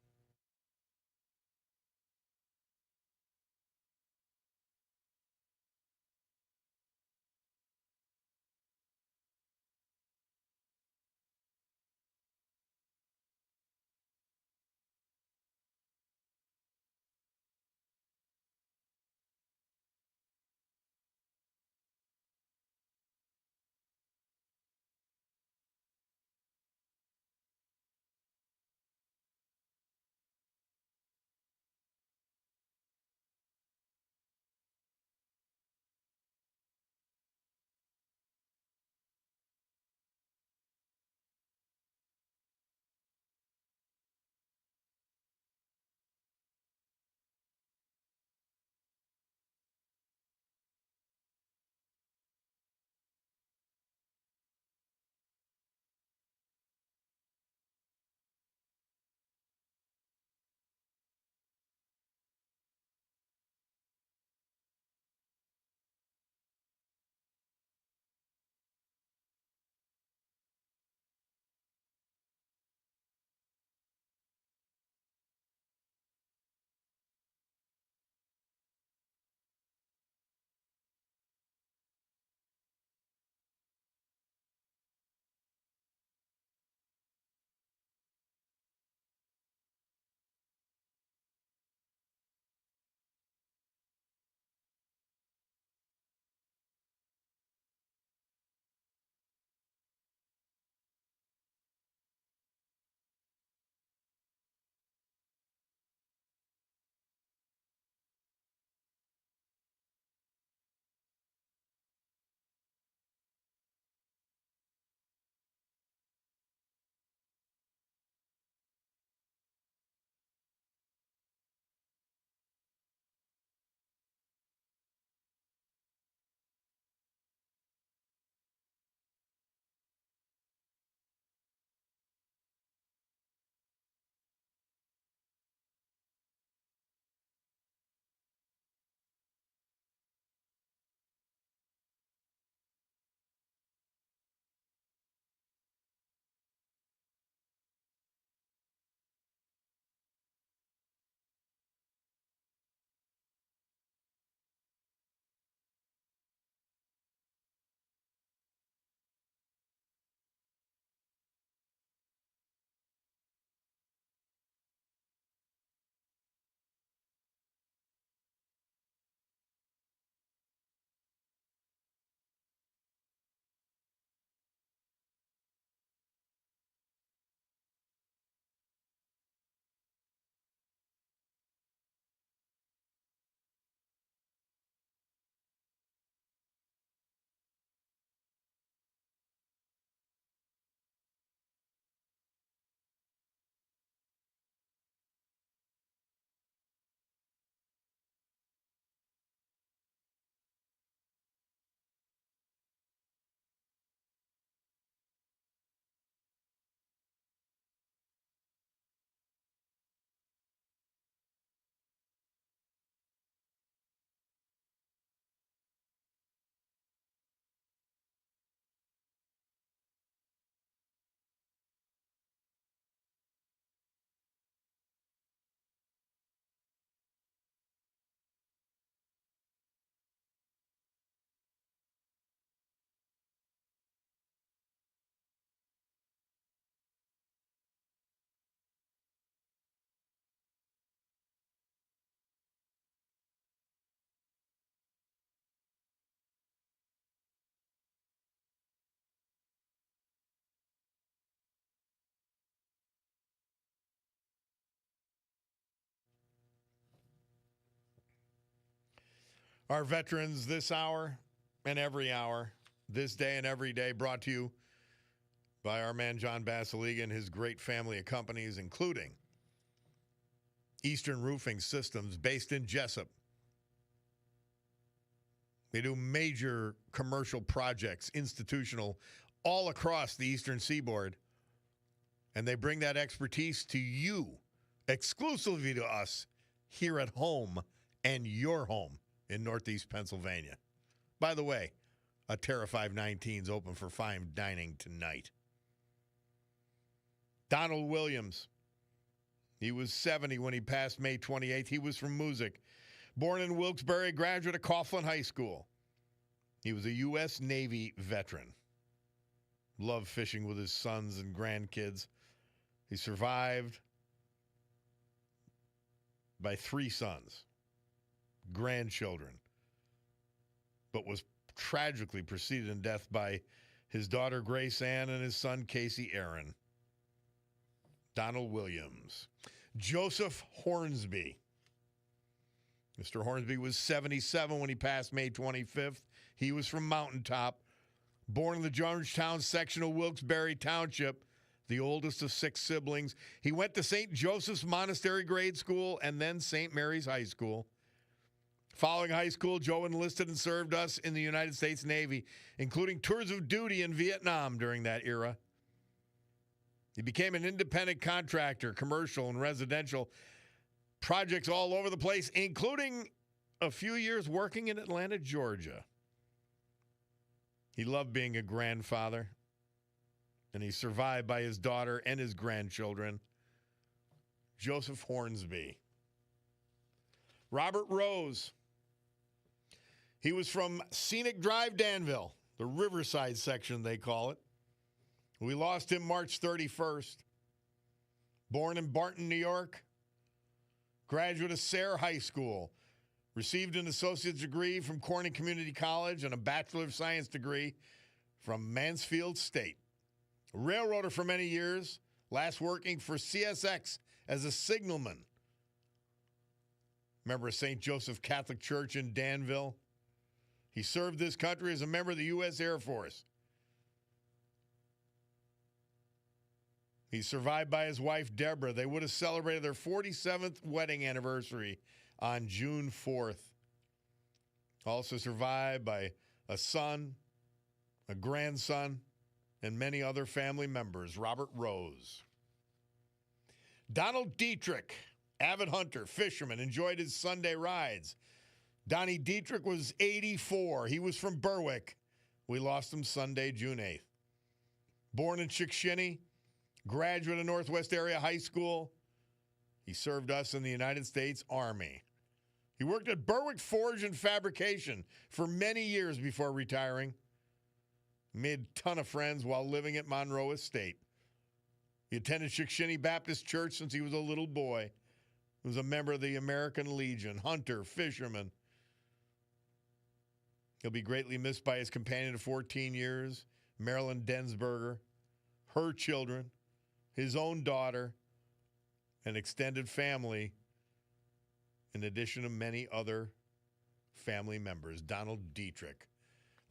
Our veterans this hour and every hour, this day and every day, brought to you by our man John Basiliga and his great family of companies, including Eastern Roofing Systems based in Jessup. They do major commercial projects, institutional, all across the Eastern Seaboard. And they bring that expertise to you, exclusively to us, here at home and your home in Northeast Pennsylvania. By the way, a Terra 519 is open for fine dining tonight. Donald Williams. He was 70 when he passed May 28th. He was from Moosic. Born in Wilkes-Barre, graduate of Coughlin High School. He was a U.S. Navy veteran. Loved fishing with his sons and grandkids. He survived by 3 sons, grandchildren, but was tragically preceded in death by his daughter Grace Ann and his son Casey Aaron. Donald Williams. Joseph Hornsby. Mr. Hornsby was 77 when he passed May 25th. He was from Mountaintop. Born in the Georgetown section of Wilkes-Barre Township, the oldest of 6 siblings. He went to St. Joseph's Monastery Grade School and then St. Mary's High School. Following high school, Joe enlisted and served us in the United States Navy, including tours of duty in Vietnam during that era. He became an independent contractor, commercial and residential projects all over the place, including a few years working in Atlanta, Georgia. He loved being a grandfather, and he's survived by his daughter and his grandchildren. Joseph Hornsby. Robert Rose. He was from Scenic Drive, Danville, the Riverside section, they call it. We lost him March 31st. Born in Barton, New York. Graduate of Sayre High School. Received an associate's degree from Corning Community College and a Bachelor of Science degree from Mansfield State. Railroader for many years, last working for CSX as a signalman. Member of St. Joseph Catholic Church in Danville. He served this country as a member of the U.S. Air Force. He's survived by his wife, Deborah. They would have celebrated their 47th wedding anniversary on June 4th. Also survived by a son, a grandson, and many other family members. Robert Rose. Donald Dietrich, avid hunter, fisherman, enjoyed his Sunday rides. Donnie Dietrich was 84. He was from Berwick. We lost him Sunday, June 8th. Born in Chickshinny, graduate of Northwest Area High School. He served us in the United States Army. He worked at Berwick Forge and Fabrication for many years before retiring. Made a ton of friends while living at Monroe Estate. He attended Chickshinny Baptist Church since he was a little boy. He was a member of the American Legion, hunter, fisherman. He'll be greatly missed by his companion of 14 years, Marilyn Densberger, her children, his own daughter, and extended family, in addition to many other family members. Donald Dietrich.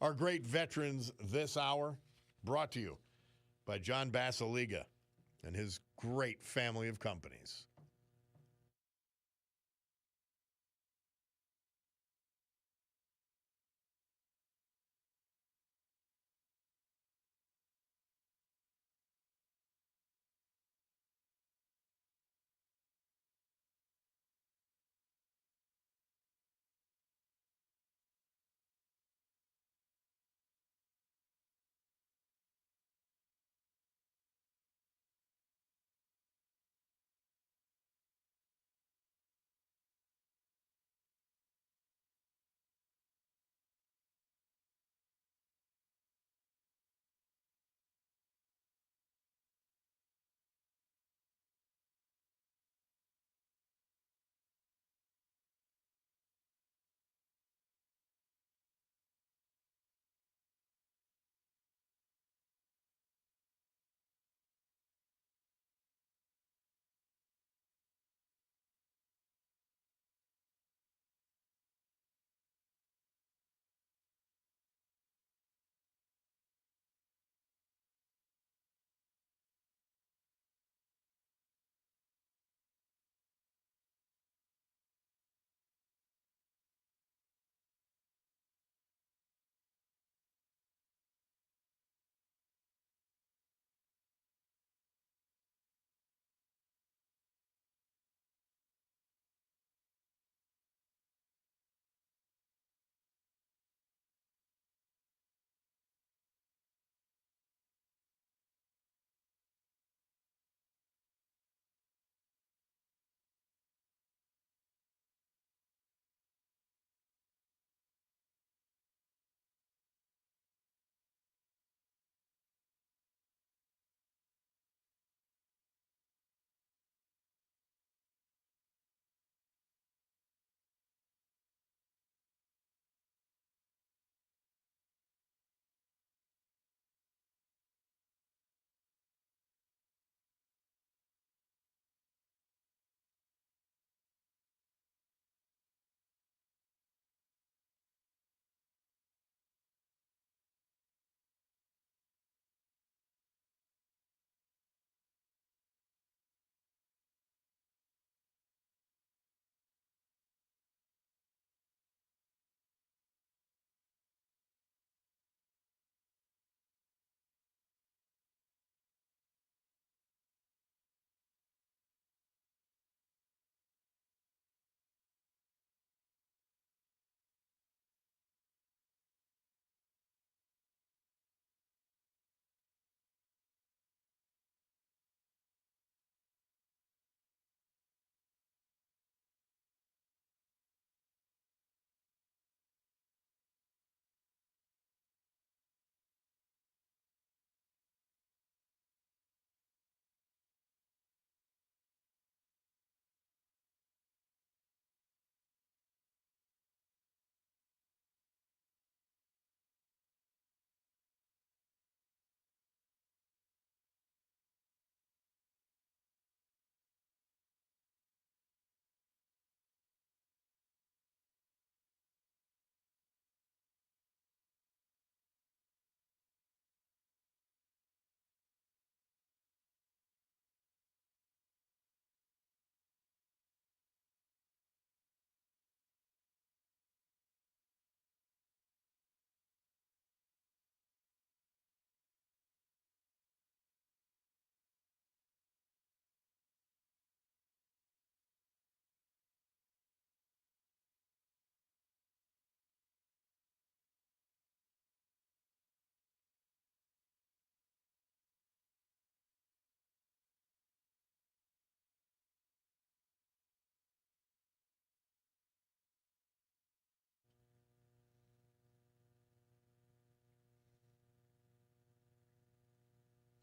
Our great veterans this hour, brought to you by John Basiliga and his great family of companies.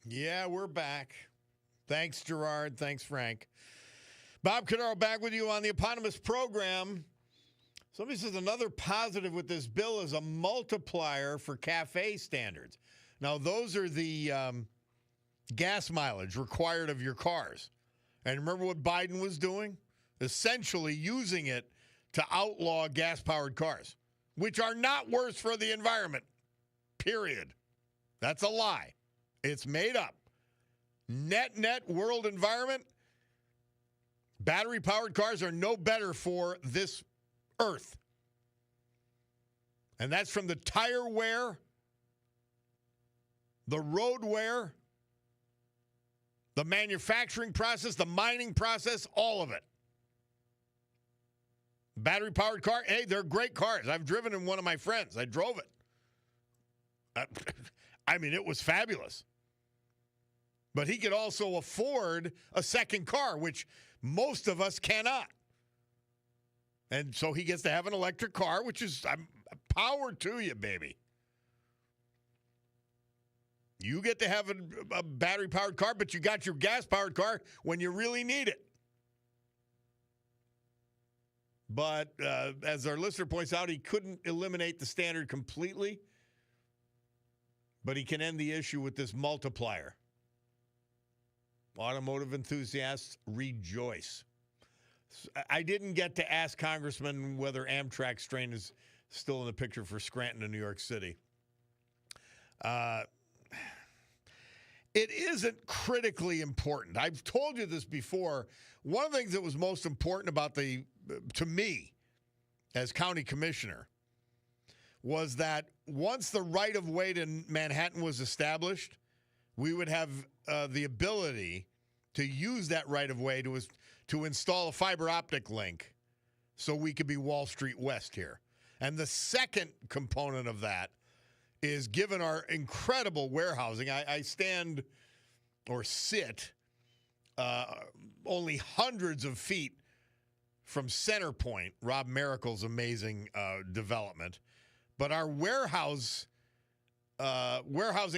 Yeah, we're back. Thanks, Gerard. Thanks, Frank. Bob Cordaro back with you on the eponymous program. Somebody says another positive with this bill is a multiplier for CAFE standards. Now, those are the gas mileage required of your cars. And remember what Biden was doing? Essentially using it to outlaw gas-powered cars, which are not worse for the environment, period. That's a lie. It's made up. Net world environment, battery-powered cars are no better for this earth. And that's from the tire wear, the road wear, the manufacturing process, the mining process, all of it. Battery-powered car, hey, they're great cars. I've driven in one of my friends. I drove it. I mean, it was fabulous. But he could also afford a second car, which most of us cannot. And so he gets to have an electric car, which is power to you, baby. You get to have a battery-powered car, but you got your gas-powered car when you really need it. But as our listener points out, he couldn't eliminate the standard completely, but he can end the issue with this multiplier. Automotive enthusiasts rejoice. I didn't get to ask Congressman whether Amtrak's train is still in the picture for Scranton and New York City. It isn't critically important. I've told you this before. One of the things that was most important about to me as county commissioner was that once the right-of-way to Manhattan was established, we would have the ability to use that right-of-way to install a fiber optic link so we could be Wall Street West here. And the second component of that is, given our incredible warehousing, I stand or sit only hundreds of feet from Center Point, Rob Miracle's amazing development. But our warehousing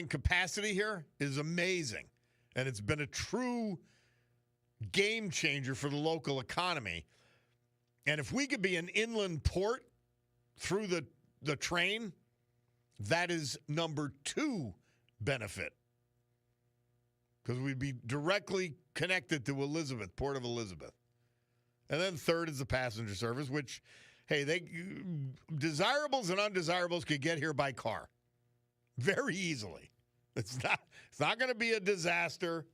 capacity here is amazing. And it's been a true game changer for the local economy. And if we could be an inland port through the train, that is number 2 benefit. Because we'd be directly connected to Elizabeth, Port of Elizabeth. And then third is the passenger service, which, hey, desirables and undesirables could get here by car very easily. It's not going to be a disaster,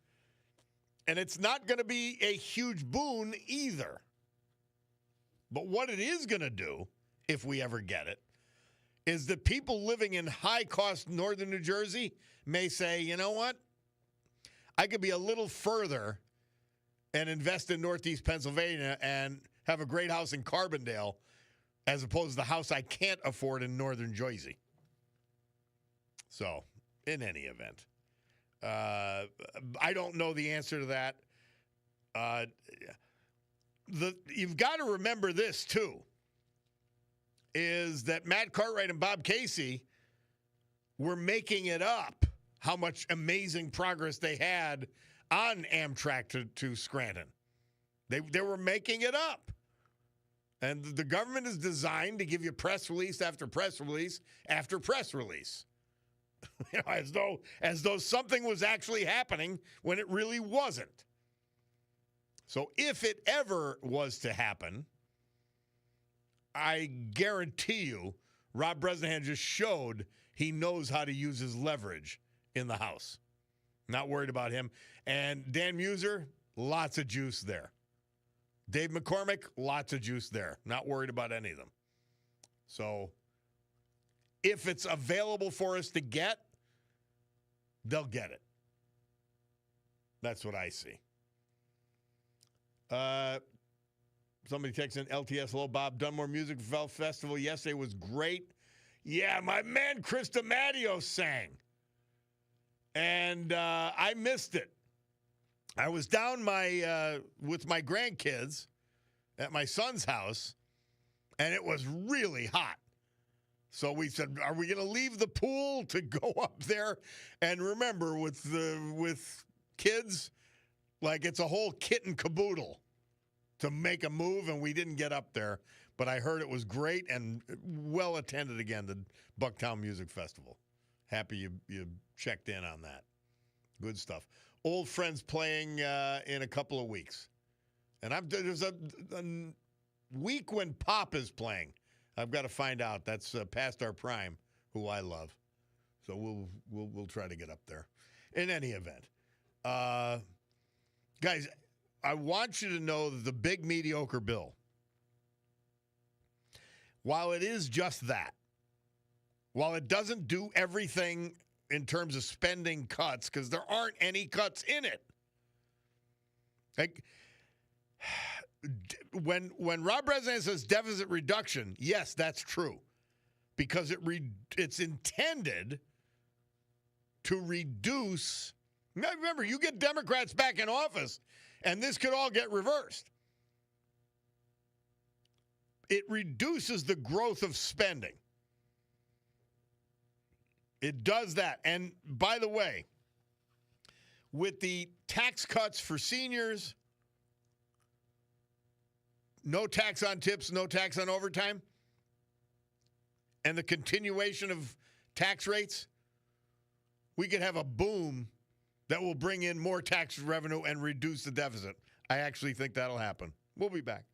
and it's not going to be a huge boon either. But what it is going to do, if we ever get it, is that people living in high-cost northern New Jersey may say, you know what? I could be a little further and invest in northeast Pennsylvania and have a great house in Carbondale as opposed to the house I can't afford in northern Jersey. So, in any event, I don't know the answer to that. You've got to remember this, too, is that Matt Cartwright and Bob Casey were making it up how much amazing progress they had on Amtrak to Scranton. They were making it up. And the government is designed to give you press release after press release after press release. You know, as though something was actually happening when it really wasn't. So if it ever was to happen, I guarantee you Rob Bresnahan just showed he knows how to use his leverage in the House. Not worried about him. And Dan Muser, lots of juice there. Dave McCormick, lots of juice there. Not worried about any of them. So if it's available for us to get, they'll get it. That's what I see. Somebody texts in LTS, hello, Bob. Dunmore Music Festival yesterday was great. Yeah, my man Chris DiMatteo sang. And I missed it. I was down with my grandkids at my son's house, and it was really hot. So we said, are we going to leave the pool to go up there? And remember, with kids, like it's a whole kit and caboodle to make a move, and we didn't get up there. But I heard it was great and well attended again, the Bucktown Music Festival. Happy you checked in on that. Good stuff. Old friends playing in a couple of weeks. And there's a week when Pop is playing. I've got to find out. That's past our prime, who I love. So we'll try to get up there. In any event, guys, I want you to know that the big mediocre bill, while it is just that, while it doesn't do everything in terms of spending cuts, because there aren't any cuts in it. Like, when Rob Bresnan says deficit reduction, yes, that's true, because it's intended to reduce. Remember, you get Democrats back in office, and this could all get reversed. It reduces the growth of spending. It does that. And by the way, with the tax cuts for seniors, no tax on tips, no tax on overtime, and the continuation of tax rates, we could have a boom that will bring in more tax revenue and reduce the deficit. I actually think that'll happen. We'll be back.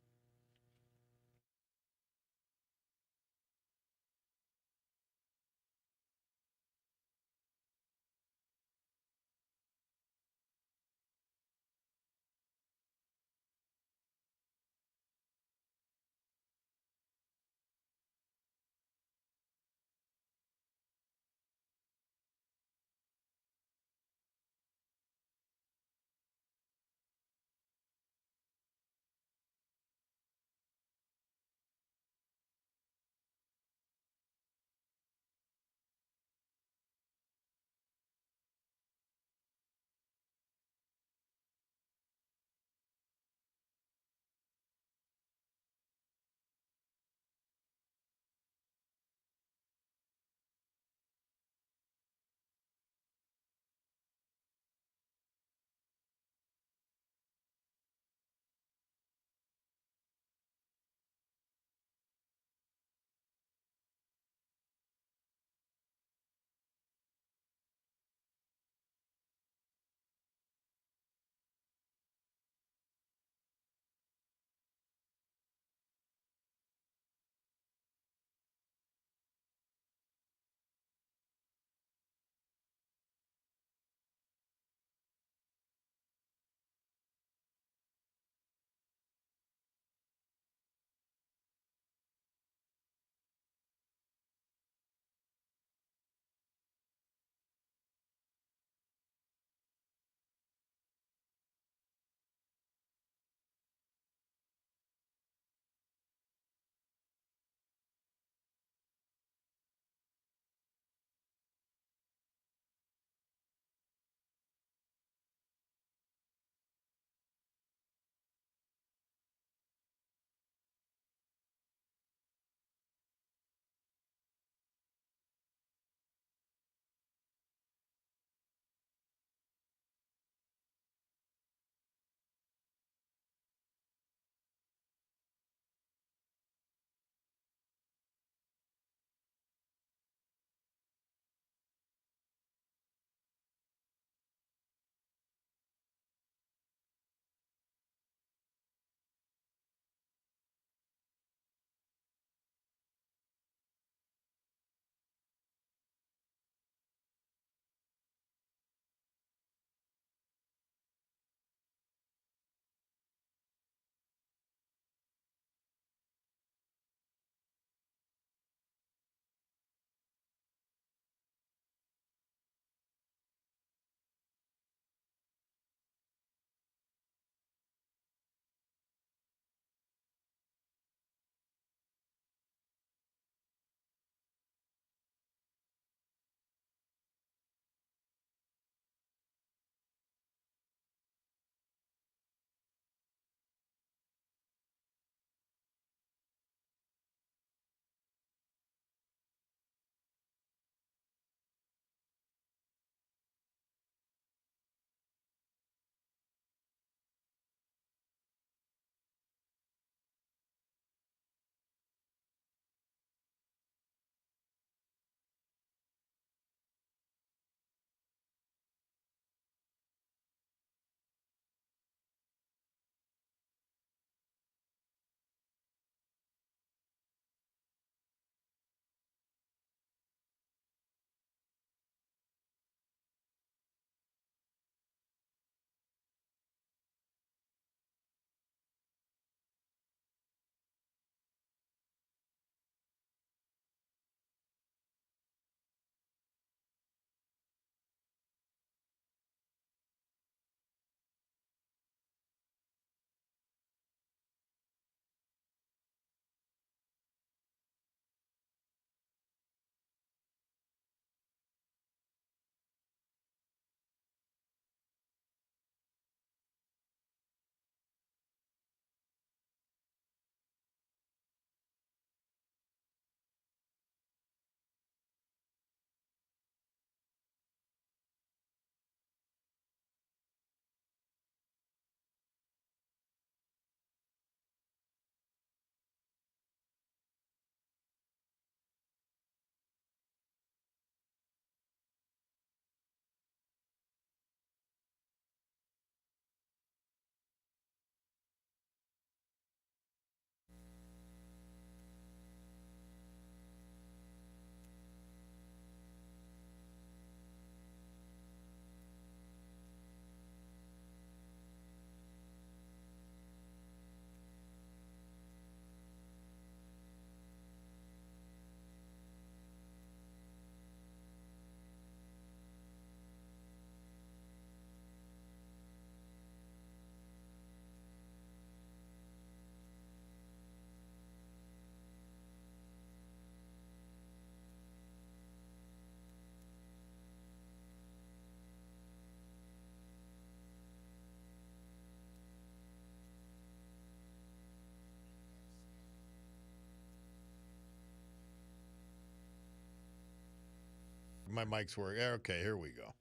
my mic's working. Okay, here we go.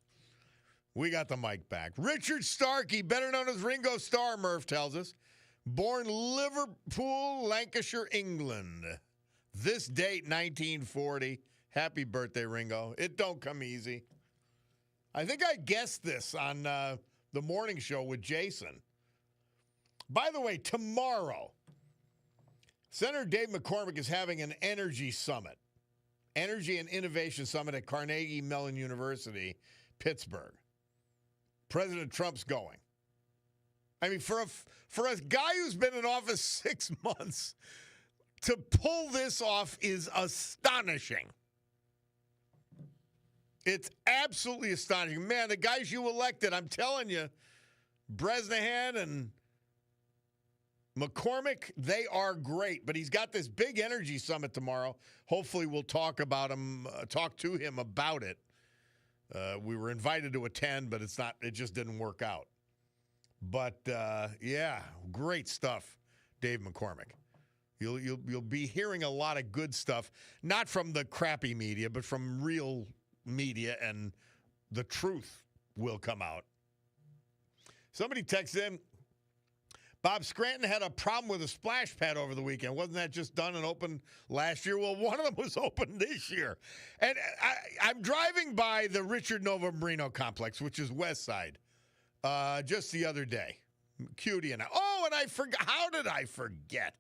We got the mic back. Richard Starkey, better known as Ringo Starr, Murph tells us, born Liverpool, Lancashire, England. This date, 1940. Happy birthday, Ringo. It don't come easy. I think I guessed this on the morning show with Jason. By the way, tomorrow, Senator Dave McCormick is having an energy summit, Energy and Innovation Summit at Carnegie Mellon University, Pittsburgh. President Trump's going. I mean, for a guy who's been in office 6 months, to pull this off is astonishing. It's absolutely astonishing. Man, the guys you elected, I'm telling you, Bresnahan and McCormick, they are great. But he's got this big energy summit tomorrow. Hopefully we'll talk to him about it. We were invited to attend, but it just didn't work out. But yeah, great stuff, Dave McCormick. You'll be hearing a lot of good stuff, not from the crappy media, but from real media, and the truth will come out. Somebody texted in, Bob Scranton had a problem with a splash pad over the weekend. Wasn't that just done and open last year? Well, one of them was open this year. And I'm driving by the Richard Nova Marino complex, which is West Side, just the other day. Cutie and I. Oh, and I forgot. How did I forget?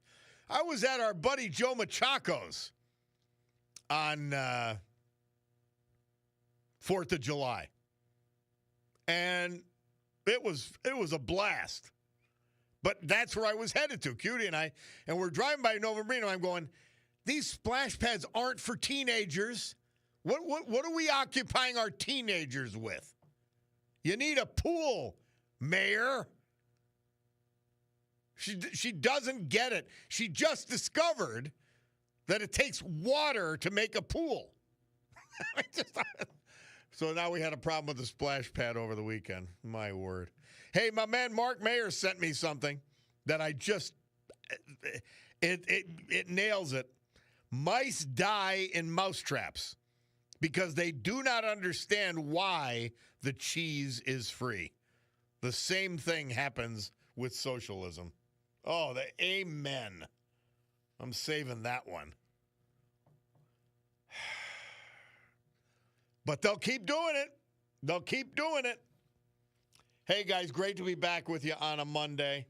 I was at our buddy Joe Machaco's on 4th of July. And it was a blast. But that's where I was headed to, Cutie and I. And we're driving by Nova Marino. I'm going, these splash pads aren't for teenagers. What are we occupying our teenagers with? You need a pool, Mayor. She doesn't get it. She just discovered that it takes water to make a pool. So now we had a problem with the splash pad over the weekend. My word. Hey, my man Mark Mayer sent me something that I just, it nails it. Mice die in mousetraps because they do not understand why the cheese is free. The same thing happens with socialism. Oh, amen. I'm saving that one. But they'll keep doing it. They'll keep doing it. Hey, guys, great to be back with you on a Monday.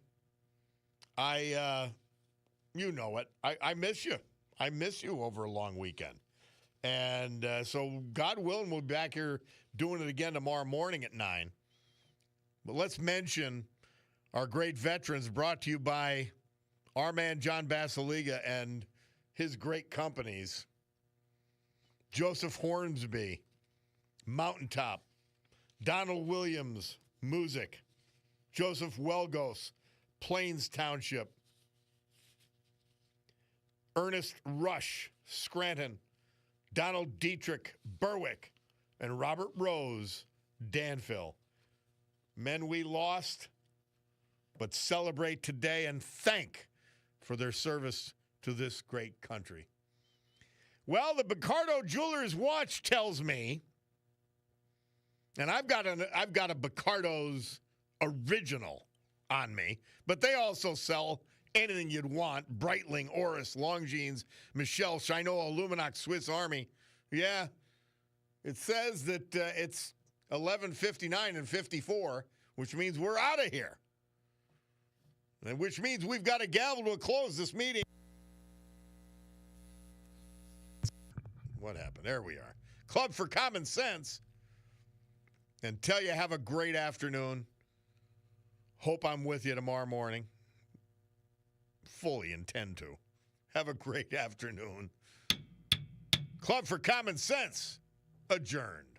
You know it. I miss you. I miss you over a long weekend. And so, God willing, we'll be back here doing it again tomorrow morning at 9. But let's mention our great veterans, brought to you by our man John Basiliga and his great companies. Joseph Hornsby, Mountaintop, Donald Williams, Music, Joseph Welgos, Plains Township, Ernest Rush, Scranton, Donald Dietrich, Berwick, and Robert Rose, Danville. Men we lost, but celebrate today and thank for their service to this great country. Well, the Picardo Jewelers watch tells me, and I've got a Picardo's original on me, but they also sell anything you'd want: Breitling, Oris, Longines, Michelle, Shinoa, Luminox, Swiss Army. Yeah, it says that it's 11:59 and 54, which means we're out of here, and which means we've got to gavel to a close this meeting. What happened? There we are. Club for Common Sense. And tell you, have a great afternoon. Hope I'm with you tomorrow morning. Fully intend to. Have a great afternoon. Club for Common Sense adjourned.